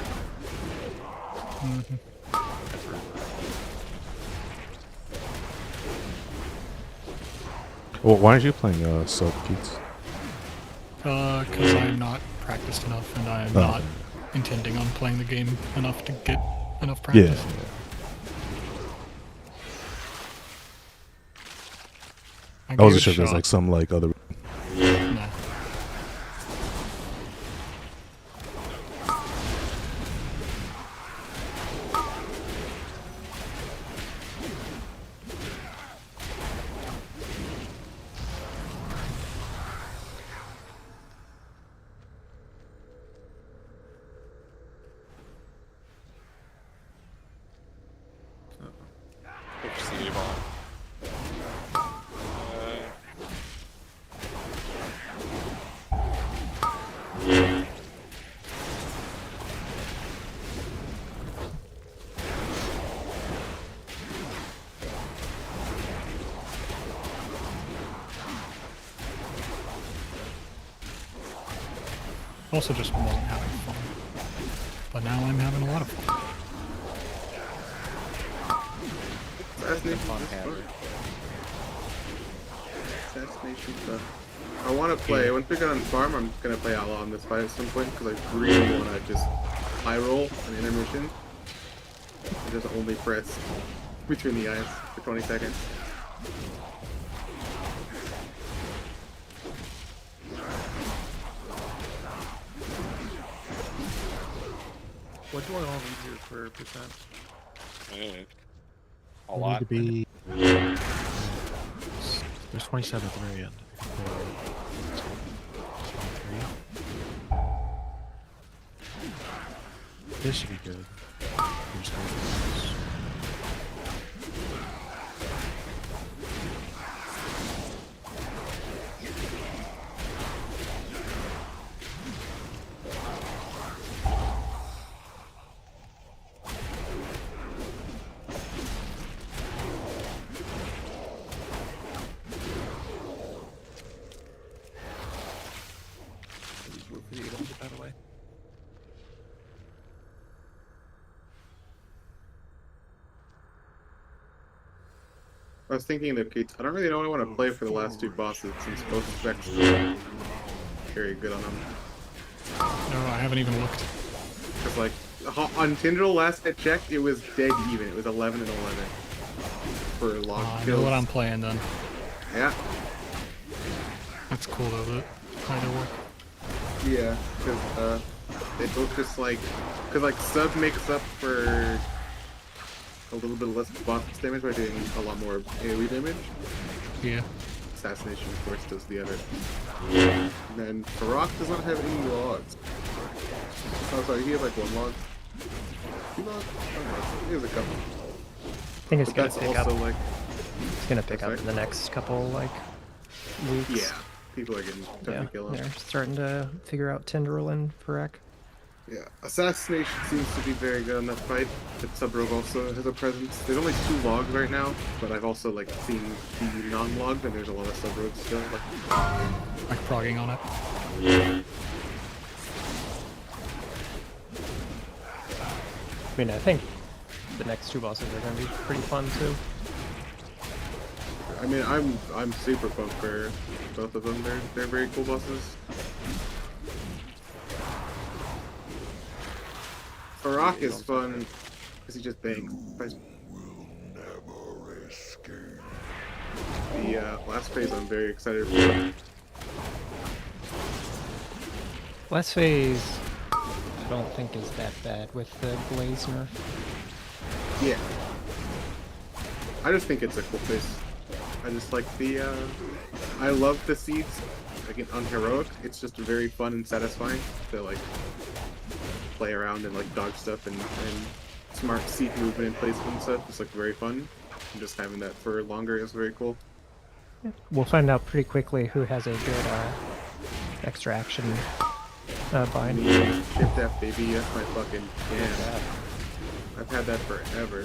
Well, why aren't you playing sub, Keats? Because I'm not practiced enough, and I'm not intending on playing the game enough to get enough practice. I wasn't sure if there's like some like other. No. Save on. Also just wasn't having fun. But now I'm having a lot of fun. Assassination stuff. I want to play, once we get on farm, I'm going to play Outlaw on this fight at some point, because I really want to just high roll an intermission. And just only press between the eyes for 20 seconds. What do I all need here for percent? A lot. To be... There's 27 at the very end. 23. This should be good. I was thinking that I don't really know what I want to play for the last 2 bosses, since both specs are very good on them. No, I haven't even looked. Because, like, on Tindral, last I checked, it was dead even. It was 11 and 11 for log I kills. know what I'm playing then. Yeah. That's cool though, that either work. Yeah, because They both just like, cause like sub makes up for a little bit less boss damage by doing a lot more AoE damage. Yeah. Assassination, of course, does the other. And then Farak does not have any logs. Oh, sorry, he has like 1 log. 2 logs? I don't know. He has a couple. I think it's But gonna that's pick up. also like. It's gonna pick up in the next couple like weeks. Yeah, people are getting starting to kill him. They're starting to figure out Tendril and Farak. Yeah, Assassination seems to be very good on that fight, but Sub-Rogue also has a presence. There's only 2 logs right now, but I've also like seen the non-logged, and there's a lot of Sub-Rogues still. Like progging on it. I mean, I think the next 2 bosses are gonna be pretty fun too. I mean, I'm super pumped for both of them. They're very cool bosses. Farak is fun because he just bangs. The last phase I'm very excited for. Last phase, I don't think is that bad with the Blaze nerf. Yeah. I just think it's a cool phase. I just like the, I love the seeds. Like on Heroic, it's just very fun and satisfying to like play around and like dodge stuff and smart seed movement and placement and stuff. It's like very fun. And just having that for longer is very cool. We'll find out pretty quickly who has a good extra action bind. Shift F, baby. That's my fucking jam. I've had that forever.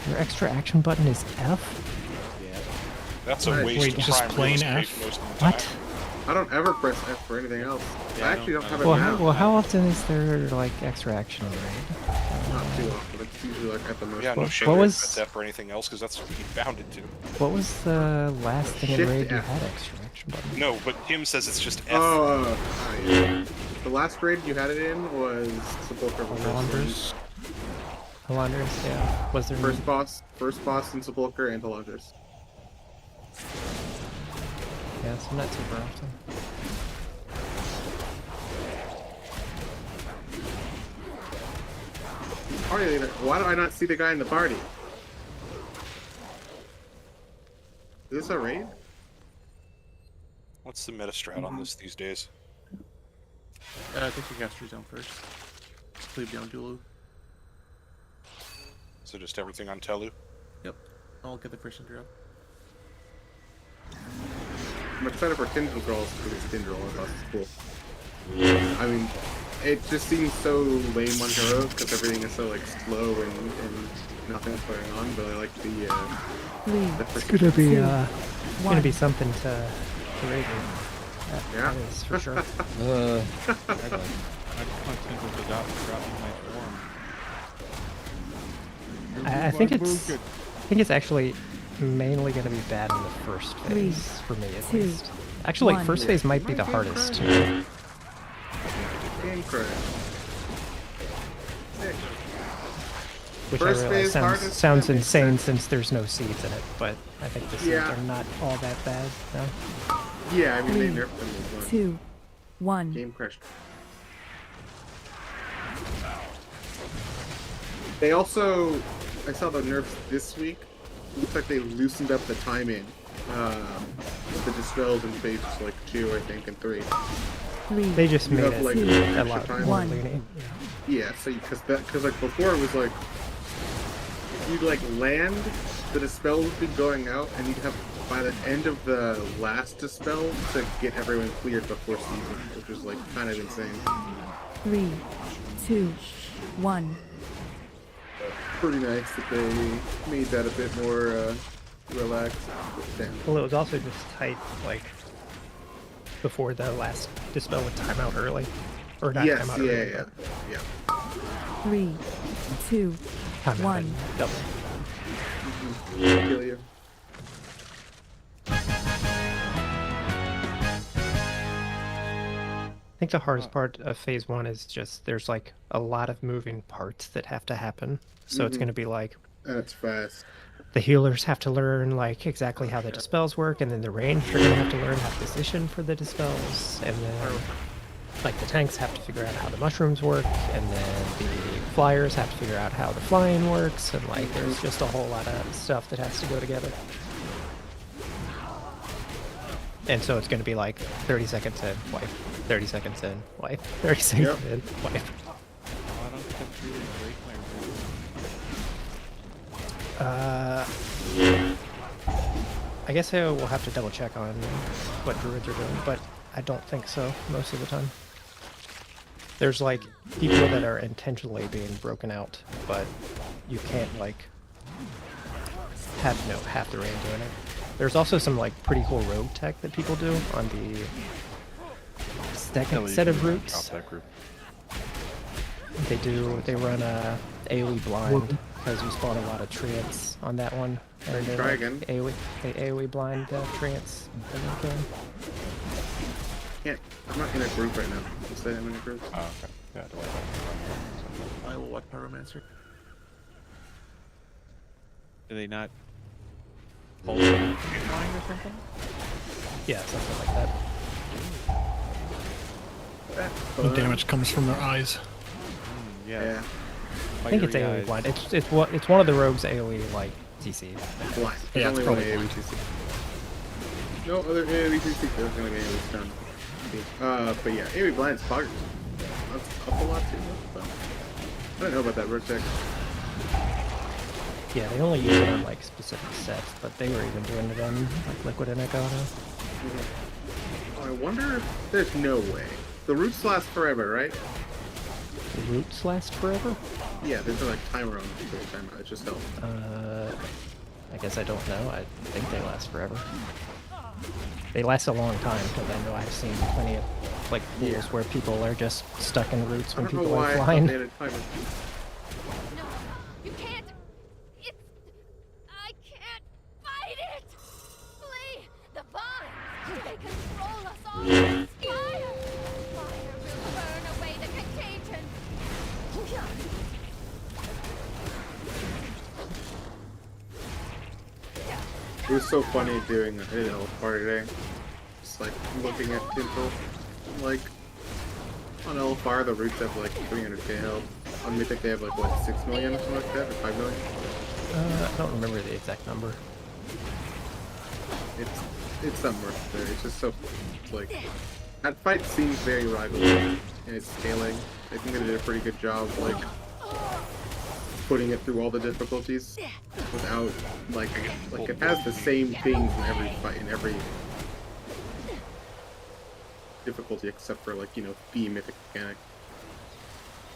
Your extra action button is F? That's a waste Wait, of just prime plain real estate F? most of the What? time. I don't ever press F for anything else. Yeah, I actually don't have it Well, now. how often is there like extra action in raid? Not too often. It's usually like at the most. Yeah, no What- shit. what What was- was F or anything else because that's what he found it to. What was the last thing in Shift raid you F. had extra action button? No, but him says it's just F. Oh, yeah. The last raid you had it in was Sepulchre. Halandras? Halandras, yeah. Was there First boss in Sepulchre and Halandras. Yeah, so not super often. Party leader. Why do I not see the guy in the party? Is this a raid? What's the meta strat on this these days? I think you cast Rezone first. Leave down Dulu. So just everything on Telu? Yep. I'll get the first drop. I'm excited for Tindril Girls because it's Tindril. I thought it's cool. I mean, it just seems so lame on Hero because everything is so like slow and nothing's going on. But I like the. It's gonna be gonna be something to raid with. Yeah. That is for sure. I just want Tindril to drop my form. I think it's actually mainly gonna be bad in the first phase for me at least. Actually, first phase might be the hardest. Game crash. Which First I realize phase hardest, sounds that makes insane since there's no seeds in it, but I think the seeds Yeah. are not all that bad. No? Yeah, I mean they 3, nerfed them as well. 2, 1. Game crash. They also, I saw the nerfs this week. It looks like they loosened up the timing. With the dispels in phase like 2, I think, and 3. 3. They just You made have, it like, a extra lot time. more One. lenient. Yeah, so because like before it was like if you'd like land, the dispel would be going out, and you'd have by the end of the last dispel to get everyone cleared before season, which was like kind of insane. 3, 2, 1. Pretty nice that they made that a bit more relaxed. Damn. Well, it was also just tight, like before the last dispel would time out early, or not Yes, time out yeah, early, yeah, but yeah. 3, 2, time out 1. and double. Kill you. I think the hardest part of phase 1 is just there's like a lot of moving parts that have to happen. So it's Mhm. going to be like And it's fast. the healers have to learn like exactly how the dispels work, and then the ranged are going to have to learn how to position for the dispels, and then like the tanks have to figure out how the mushrooms work, and then the flyers have to figure out how the flying works, and like there's just a whole lot of stuff that has to go together. And so it's going to be like 30 seconds in, wipe, 30 seconds in, wipe, 30 seconds in, wipe. I guess I will have to double check on what druids are doing, but I don't think so most of the time. There's like people that are intentionally being broken out, but you can't like have half the rain doing it. There's also some like pretty cool rogue tech that people do on the second set of routes. They run a AoE blind because you spawn a lot of treants on that one. Or they Try like again. AoE blind treants. I'm not in a group right now. Instead, I'm in a group. Oh, okay. Yeah, I will what pyromancer? Do they not hold it flying or something? Yeah, something like that. The damage comes from their eyes. Yeah. I think it's AoE blind. It's one of the rogues AoE like TC. Blind. Yeah, it's Only probably one AoE TC. No other AoE TC. There's gonna be AoE stun. But yeah, AoE blind's poggers. That's up a lot too. But I don't know about that rogue tech. Yeah, they only use it on like specific sets, but they were even doing it on like Liquid and Agata. Oh, I wonder if there's no way. The roots last forever, right? The roots last forever? Yeah, there's like timer on the timer. It just helps. I guess I don't know. I think they last forever. They last a long time because I know I've seen plenty of like pools where people are just stuck in roots when people are flying. They had a timer. No, you can't. I can't fight it. Flee the vines. They control us all. Fire. Fire will burn away the contagion. It was so funny doing a party today. Just like looking at Tintle. Like on LFR the roots have like 300k health. On Mythic they have like what, 6 million or something like that, or 5 million? I don't remember the exact number. It's somewhere there. It's just so like that fight seems very rivalry and it's scaling. I think they did a pretty good job like putting it through all the difficulties without like it has the same things in every fight, in every difficulty except for like, you know, the mythic mechanic.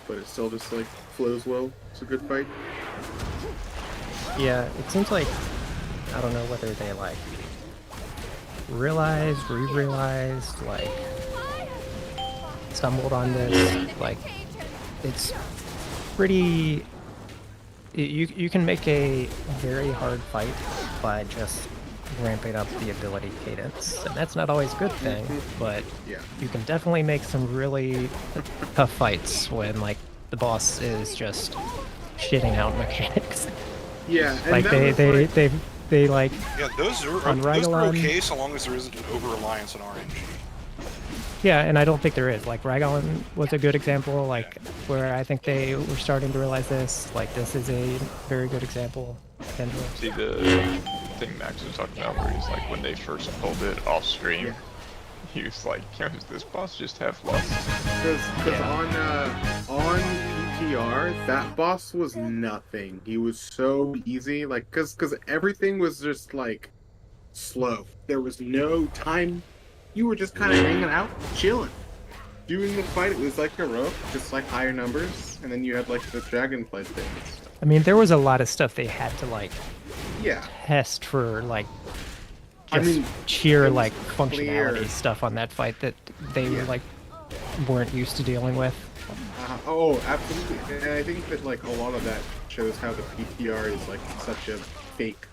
But it still just like flows well. It's a good fight. Yeah, it seems like I don't know whether they like realized, re-realized, like stumbled on this. Like it's pretty. You can make a very hard fight by just ramping up the ability cadence, and that's not always a good thing, but you can definitely make some really tough fights when like the boss is just shitting out mechanics. Yeah, and like they like Yeah, those are on Rygalon, okay so long as there isn't an over-reliance on RNG. yeah, and I don't think there is. Like Rygalon was a good example, like where I think they were starting to realize this. Like this is a very good example. See the thing Max was talking about where he's like when they first pulled it off stream, he was like, "Yo, does this boss just have lust?" Because on PTR that boss was nothing. He was so easy, like because everything was just like slow. There was no time. You were just kind of hanging out, chilling. Doing the fight, it was like heroic, just like higher numbers, and then you had like the Dragonflight things. I mean, there was a lot of stuff they had to like Yeah. test for like I just mean, sheer it was like clear. functionality stuff on that fight that they like weren't used to dealing with. Oh, absolutely. And I think that like a lot of that shows how the PTR is like such a fake.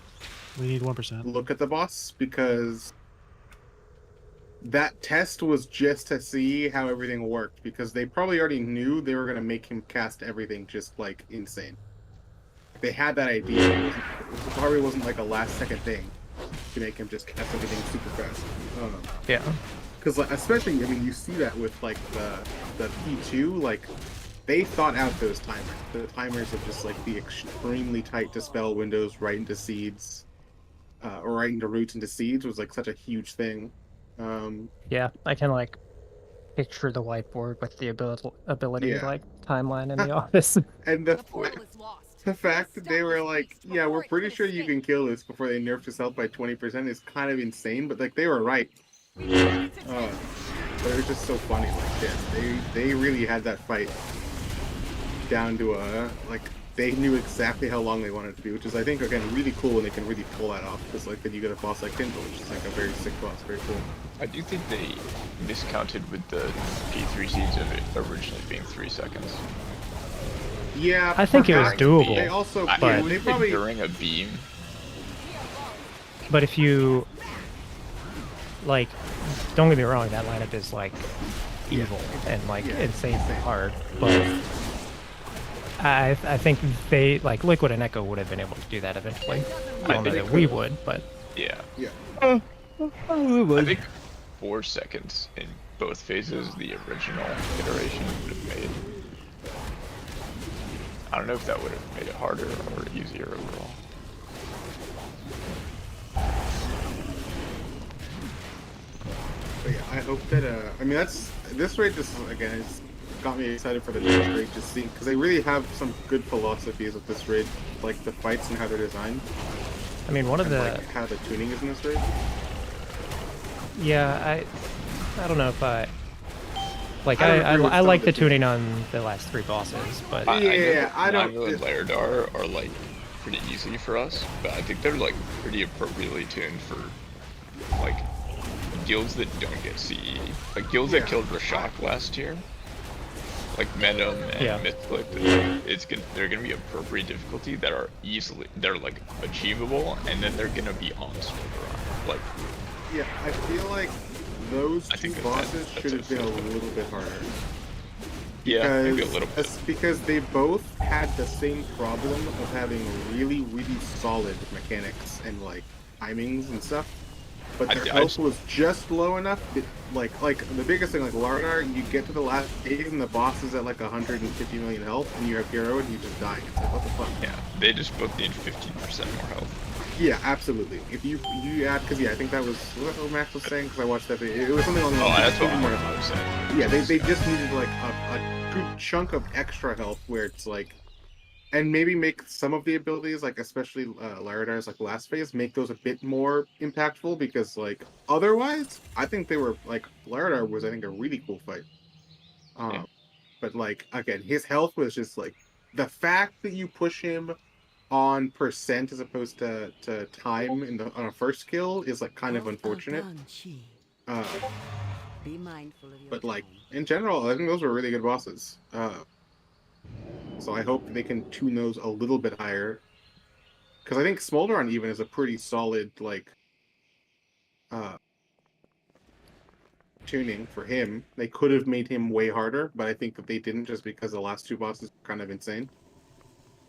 We need 1%. Look at the boss, because that test was just to see how everything worked, because they probably already knew they were going to make him cast everything just like insane. They had that idea. It probably wasn't like a last second thing to make him just cast everything super fast. I don't know. Yeah. because like, especially, I mean, you see that with like the P2, like they thought out those timers. The timers of just like the extremely tight dispel windows right into seeds, or right into roots into seeds was like such a huge thing. Yeah, I can like picture the whiteboard with the ability Yeah. like timeline in the office. And the fact that they were like, yeah, we're pretty sure you can kill this before they nerfed his health by 20% is kind of insane, but like they were right. But it was just so funny, like yeah, they really had that fight down to like they knew exactly how long they wanted it to be, which is I think again really cool when they can really pull that off, because like then you get a boss like Kindle, which is like a very sick boss, very cool. I do think they miscounted with the P3 seeds of it originally being 3 seconds. Yeah, I think it was doable. They also, but, they probably during a beam. But if you like, don't get me wrong, that lineup is like evil and like insanely hard. But I think they like Liquid and Echo would have been able to do that eventually. I don't know that we would, but yeah. Yeah. I think 4 seconds in both phases the original iteration would have made. I don't know if that would have made it harder or easier overall. But yeah, I hope that I mean this raid just again has got me excited for the next raid, just seeing because they really have some good philosophies with this raid, like the fights and how they're designed. I mean one of the like, how the tuning is in this raid. Yeah, I don't know if I like the tuning on the last 3 bosses, but I don't. Nigel and Lairdar are like pretty easy for us, but I think they're like pretty appropriately tuned for like guilds that don't get CE, like guilds that killed Rashok last year, like Metum and Mythic. They're gonna be appropriate difficulty that are they're like achievable, and then they're gonna be on Smolder. Like yeah, I feel like those two bosses should have been a little bit harder. Yeah, maybe a little bit. Because they both had the same problem of having really, really solid mechanics and like timings and stuff. But their health was just low enough that, like the biggest thing, like Lardar, you get to the last phase and the boss is at like 150 million health, and you have hero and you just die. It's like, what the fuck? Yeah, they just both need 15% more health. Yeah, absolutely. If you add, because I think that was what Max was saying, because I watched that video. It was something along the lines. That's what I was saying. Yeah, they just needed like a good chunk of extra health where it's like, and maybe make some of the abilities, like especially Laradar's like last phase, make those a bit more impactful, because like otherwise, I think they were like Laradar was I think a really cool fight. But like again, his health was just like the fact that you push him on percent as opposed to time on a first kill is like kind of unfortunate. Be mindful of your but like in general, I think those were really good bosses. So I hope they can tune those a little bit higher, because I think Smolderon even is a pretty solid like tuning for him. They could have made him way harder, but I think that they didn't, just because the last 2 bosses were kind of insane.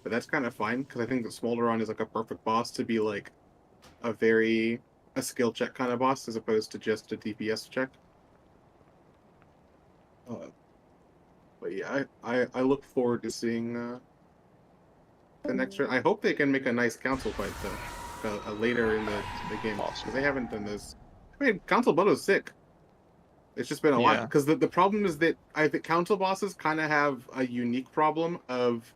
But that's kind of fine, because I think that Smolderon is like a perfect boss to be like a skill check kind of boss, as opposed to just a DPS check. But yeah, I look forward to seeing the next round. I hope they can make a nice council fight though, later in the game, because they haven't done this. I mean, Council Blood was sick. It's just been a while, because the problem is that I think council bosses kind of have a unique problem of,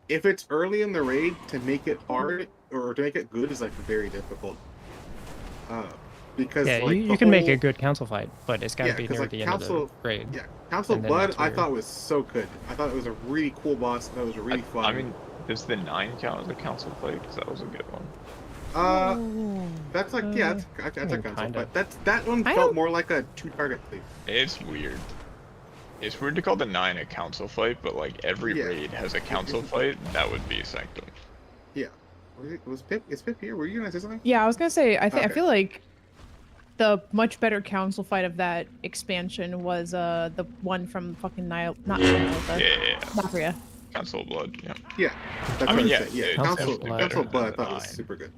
if it's early in the raid, to make it hard or to make it good is like very difficult. Because like, you can make a good council fight, but it's got to be near like, the end of the raid. Yeah, Council Blood I thought was so good. I thought it was a really cool boss. I thought it was really fun. I mean, does the 9 count as a council fight? Because that was a good one. That's like that's a council fight. That one felt more like a 2-target play. It's weird. It's weird to call the 9 a council fight, but like every raid has a council fight. That would be Sanctum. Yeah. Was Pip? Is Pip here? Were you gonna say something? Yeah, I was gonna say. I feel like the much better council fight of that expansion was the one from fucking Nafria. Council Blood. Yeah. Yeah. That's I mean, Council Blood I thought was super good.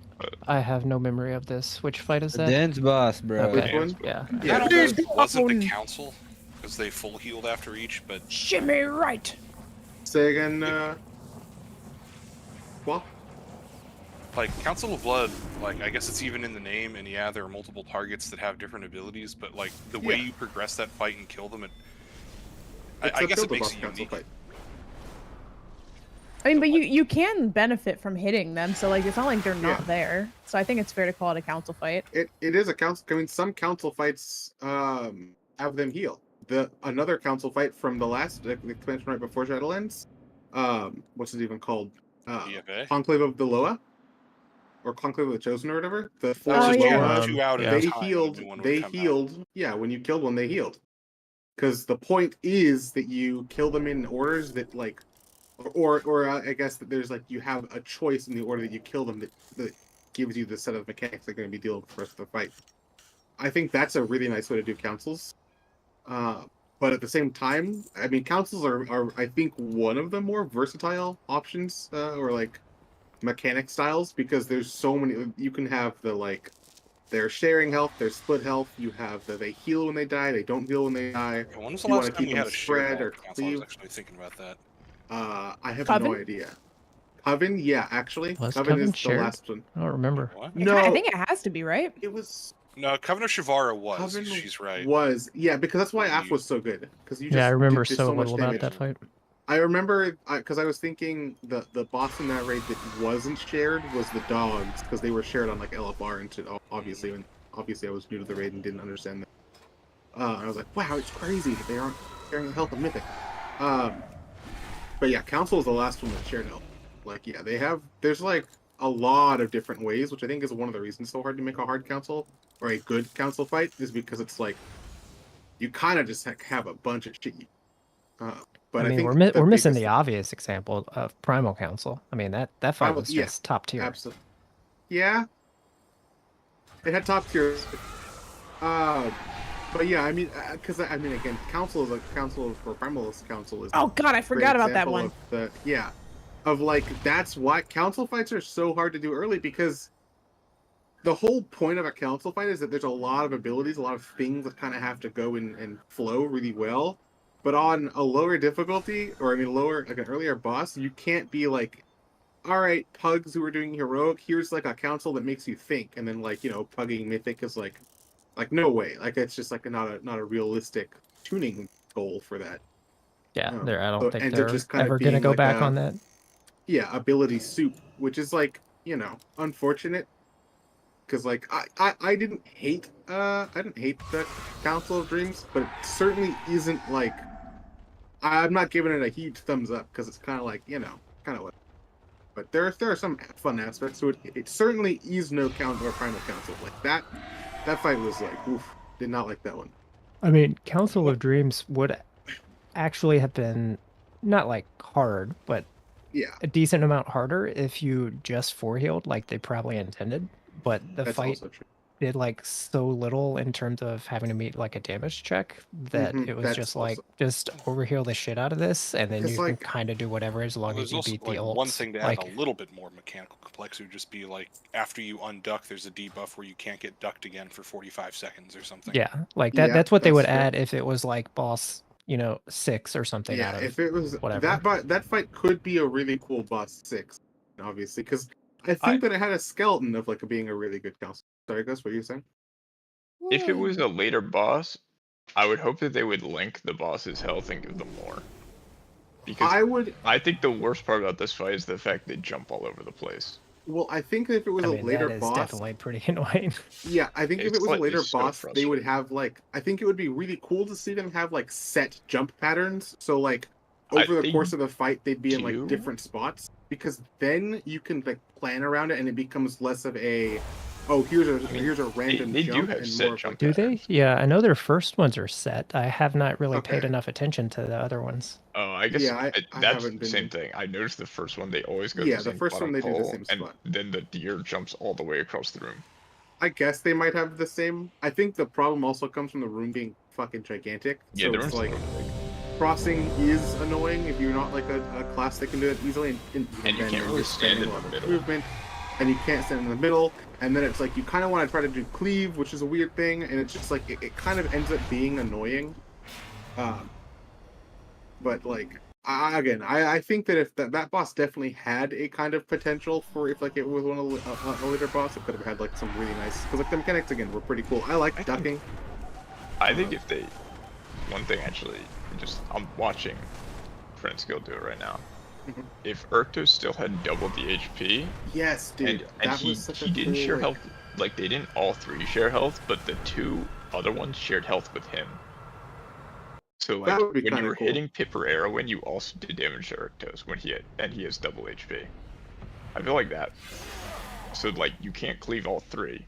I have no memory of this. Which fight is The that? dance boss, bro. Okay. Which one? Yeah. I don't know if it wasn't the council, because they full healed after each, but Shimmy right. Say again, well, like Council of Blood, like I guess it's even in the name, and yeah, there are multiple targets that have different abilities, but like the way you progress that fight and kill them, I guess it makes it unique. Fight. I mean, but you can benefit from hitting them, so like it's not like they're not there. So I think it's fair to call it a council fight. It is a council. I mean, some council fights have them heal. Another council fight from the last expansion right before Shadowlands, what's it even called? Conclave of the Loa, or Conclave of the Chosen, or whatever. The just Loa, two out at a time, They healed. Yeah, when you killed one, they healed. Because the point is that you kill them in orders that like. Or I guess that there's like you have a choice in the order that you kill them that gives you the set of mechanics that are going to be dealing with the rest of the fight. I think that's a really nice way to do councils. But at the same time, I mean, councils are I think one of the more versatile options or like mechanic styles, because there's so many. You can have the like they're sharing health, they're split health. You have they heal when they die, they don't heal when they die. When was the last time we had a shared or council? I was actually thinking about that. I have Coven? no idea. Coven, yeah, actually. Was Coven is shared? the last one. I don't remember. No, I think it has to be, right? It was. No, Coven of Shivara was. Coven She's right. Was, yeah, because that's why AF was so good. Because you just Yeah, I remember did so much little about damage. that fight. I remember because I was thinking the boss in that raid that wasn't shared was the dogs, because they were shared on like LFR and shit. Obviously, and obviously I was new to the raid and didn't understand that. I was like, wow, it's crazy that they aren't sharing the health of Mythic. But yeah, Council is the last one that shared health. Like, yeah, there's like a lot of different ways, which I think is one of the reasons it's so hard to make a hard council or a good council fight, is because it's like you kind of just have a bunch of shit. But I mean, think we're missing the obvious example of Primal Council. I mean, that fight Primal- was yeah, just top tier. Absolutely. Yeah. It had top tier. But yeah, I mean, because I mean, again, Council is a council for Primalist Council is. Oh God, I forgot about that one. Of like that's why council fights are so hard to do early, because the whole point of a council fight is that there's a lot of abilities, a lot of things that kind of have to go and flow really well. But on a lower difficulty, or I mean lower, like an earlier boss, you can't be like, all right, pugs who are doing heroic, here's like a council that makes you think, and then like, you know, pugging Mythic is like no way, like it's just like not a realistic tuning goal for that. Yeah, I don't think and they're just kind of ever going to being go like back on that. Yeah, ability soup, which is like, you know, unfortunate. Because like I didn't hate the Council of Dreams, but it certainly isn't like, I'm not giving it a huge thumbs up, because it's kind of like, you know, kind of what. But there are some fun aspects to it. It certainly is no count or Primal Council. Like that fight was like, oof, did not like that one. I mean, Council of Dreams would actually have been not like hard, but yeah, a decent amount harder if you just healed like they probably intended. But the That's fight also true. did like so little in terms of having to meet like a damage check that Mhm, it was that's just like also- just overheal the shit out of this, and then 'Cause, you like- can kind of do whatever as long Well, as there's you also beat the like ults. one thing to add Like, a little bit more mechanical complexity would just be like after you unduck, there's a debuff where you can't get ducked again for 45 seconds or something. yeah, like that. Yeah, That's what they that's would true. add if it was like boss, 6 or something Yeah, out of if it was whatever. that fight could be a really cool boss 6, obviously, because I think that it had a skeleton of like being a really good council. Sorry, Gus, what are you saying? If it was a later boss, I would hope that they would link the boss's health and give them more. Because I think the worst part about this fight is the fact they jump all over the place. Well, I think that if it was I a mean, later that is boss, definitely pretty annoying. yeah, I think if It's it was a like- later it's so boss, they would frustrating. have like, I think it would be really cool to see them have like set jump patterns. So like over the think course of the fight, they'd be in do. like different spots, because then you can like plan around it, and it becomes less of a, oh, here's a random they do jump, have and set more of jump like, Do they? Yeah, I know their first ones are set. I have not really paid Okay. enough attention to the other ones. Oh, I guess Yeah, I that's haven't the same been- thing. I noticed the first one, they always go Yeah, to the the same first one bottom they do the pole, same and spot. then the deer jumps all the way across the room. I guess they might have the same. I think the problem also comes from the room being fucking gigantic. Yeah, so the it's room's like so big. crossing is annoying if you're not like a class that can do it easily, and And you then can't you're really just stand spending in a lot the of middle. movement. and you can't stand in the middle. And then it's like you kind of want to try to do cleave, which is a weird thing, and it's just like it kind of ends up being annoying. But like I think that if that boss definitely had a kind of potential for if like it was one of a later boss, it could have had like some really nice, because like the mechanics again were pretty cool. I like ducking. I think if they, one thing actually, I'm watching Prince Guild do it right now. If Urktos still had double the HP, yes, dude, and he didn't share health, like they didn't all three share health, but the two other ones shared health with him. So like when you were hitting Pip or Arrowin, you also did damage to Urktos when he has double HP. I feel like that. So like you can't cleave all three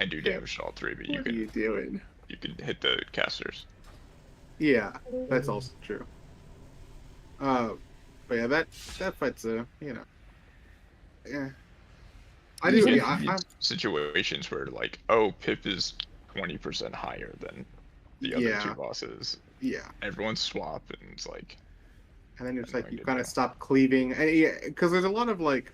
and do damage to all three, but you can. What are you doing? You can hit the casters. Yeah, that's also true. But yeah, that fight's yeah. I do. Yeah, I'm situations where like, oh, Pip is 20% higher than the other two bosses. Yeah. Everyone's swap, and it's like. And then it's like you kind of stop cleaving, and yeah, because there's a lot of like.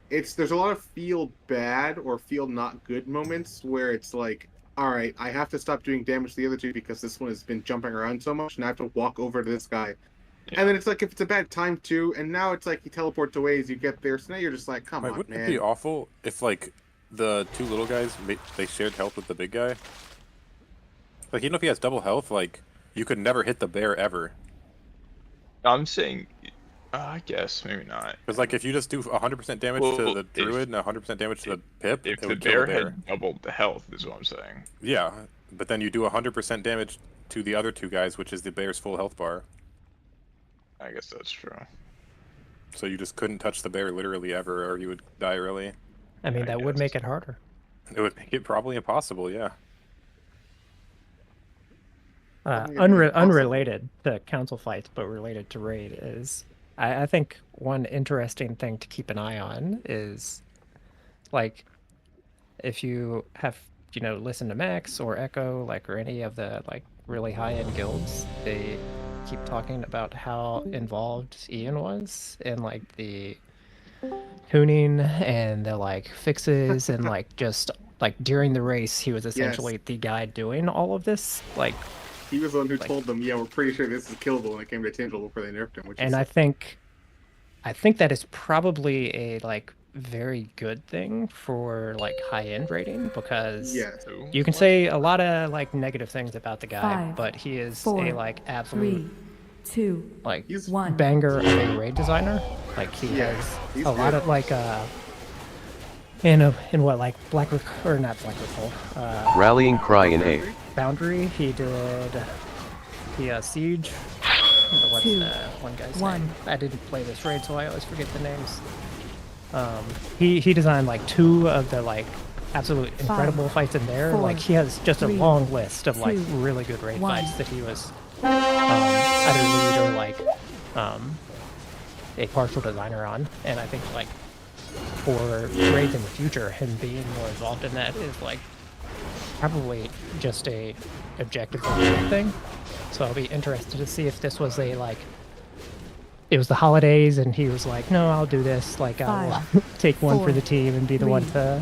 There's a lot of feel bad or feel not good moments where it's like, all right, I have to stop doing damage to the other two because this one has been jumping around so much, and I have to walk over to this guy. Yeah. And then it's like if it's a bad time too, and now it's like he teleports away as you get there, so now you're just like, come on, wouldn't man. it be awful if like the two little guys they shared health with the big guy? Like even if he has double health, like you could never hit the bear ever. I'm saying, I guess maybe not. Because like if you just do 100% damage to the druid and 100% damage to the Pip, if it would the kill bear the bear. had doubled the health, is what I'm saying. Yeah, but then you do 100% damage to the other two guys, which is the bear's full health bar. I guess that's true. So you just couldn't touch the bear literally ever, or you would die early. I mean, that would make it harder. It would make it probably impossible, yeah. Unrelated to council fights, but related to raid is, I think one interesting thing to keep an eye on is, like, if you have, listen to Max or Echo, like, or any of the, like, really high-end guilds, they keep talking about how involved Ian was in, like, the tuning and the, like, fixes and, like, just, like, during the race, he was essentially the guy doing all of this, like... He was the one who told them, yeah, we're pretty sure this is killable when it came to Tindral before they nerfed him. And I think that is probably a like very good thing for like high-end rating, because you can say a lot of like negative things about the guy, but he is a like absolute 3, 2, like 1. banger of a raid designer. Like he has a lot of like in what like not Black Recall. Rallying Cry in A. Boundary, he did the Siege. What's the one guy's name? I didn't play this raid, so I always forget the names. He designed like 2 of the like absolute incredible fights in there. 4, like he has just a long list of like 2, really good raid 1. fights that he was either lead or like a partial designer on. And I think like for raids in the future, him being more involved in that is like probably just a objectively good thing. So I'll be interested to see if this was a like, it was the holidays and he was like, no, I'll do this. Like I'll take one for the team and be the one to,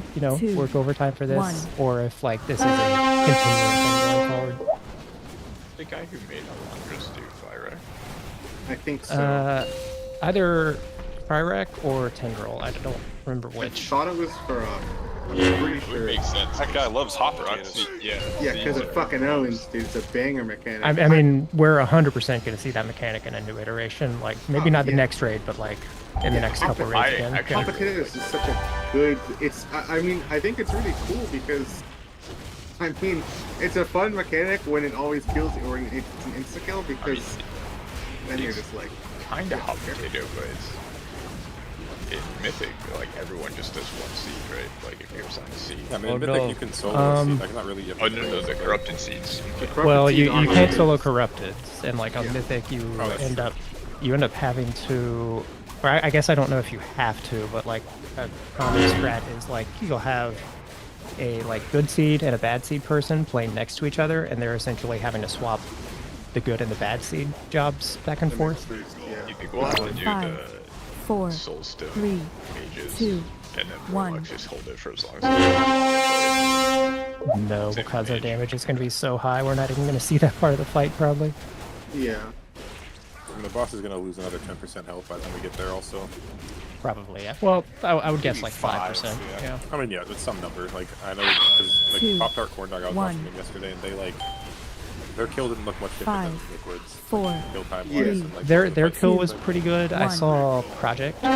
work overtime for this. Or if like this is a continuing thing going forward. The guy who made Amirdrassil do Fire. I think so. Either Fyrek or Tendril. I don't remember which. I thought it was for I'm pretty sure. It makes sense. That guy loves hot potatoes. Yeah, because it fucking owns, dude. It's a banger mechanic. I mean, we're 100% going to see that mechanic in a new iteration. Like, maybe not the next raid, but like in the next couple raids again. Hot potatoes is such a good. I mean, I think it's really cool because, I mean, it's a fun mechanic when it always kills you, or it's an insta kill, because then you're just like kinda hot potato, but in Mythic, like everyone just does one seed, right? Like if you're assigned a seed. Yeah, I mean, in Mythic you can solo seed. Like not really. Oh no, the corrupted seeds. Well, you can't solo corrupted, and like on Mythic you end up having to. Or I guess I don't know if you have to, but like a common strat is like you'll have a like good seed and a bad seed person playing next to each other, and they're essentially having to swap the good and the bad seed jobs back and forth. You think we'll have to do 5, 4, Soulstone 3, mages, 2, and then 1. Warlocks just hold it for as long as No, because our damage is going to be so high, we're not even going to see that part of the fight, probably. Yeah. And the boss is going to lose another 10% health by the time we get there, also. Probably, yeah. Well, I would guess Maybe like 5, 5%. Yeah. I mean, yeah, it's some number. Like, I know, because, like, 2, Pop Tart Corn Dog, I was 1. watching them yesterday, and they, like, their kill didn't look much different 5, than Liquid's. 4, Kill time 3, wise, and, like, Their like, kill was pretty good. I 1. saw Project kill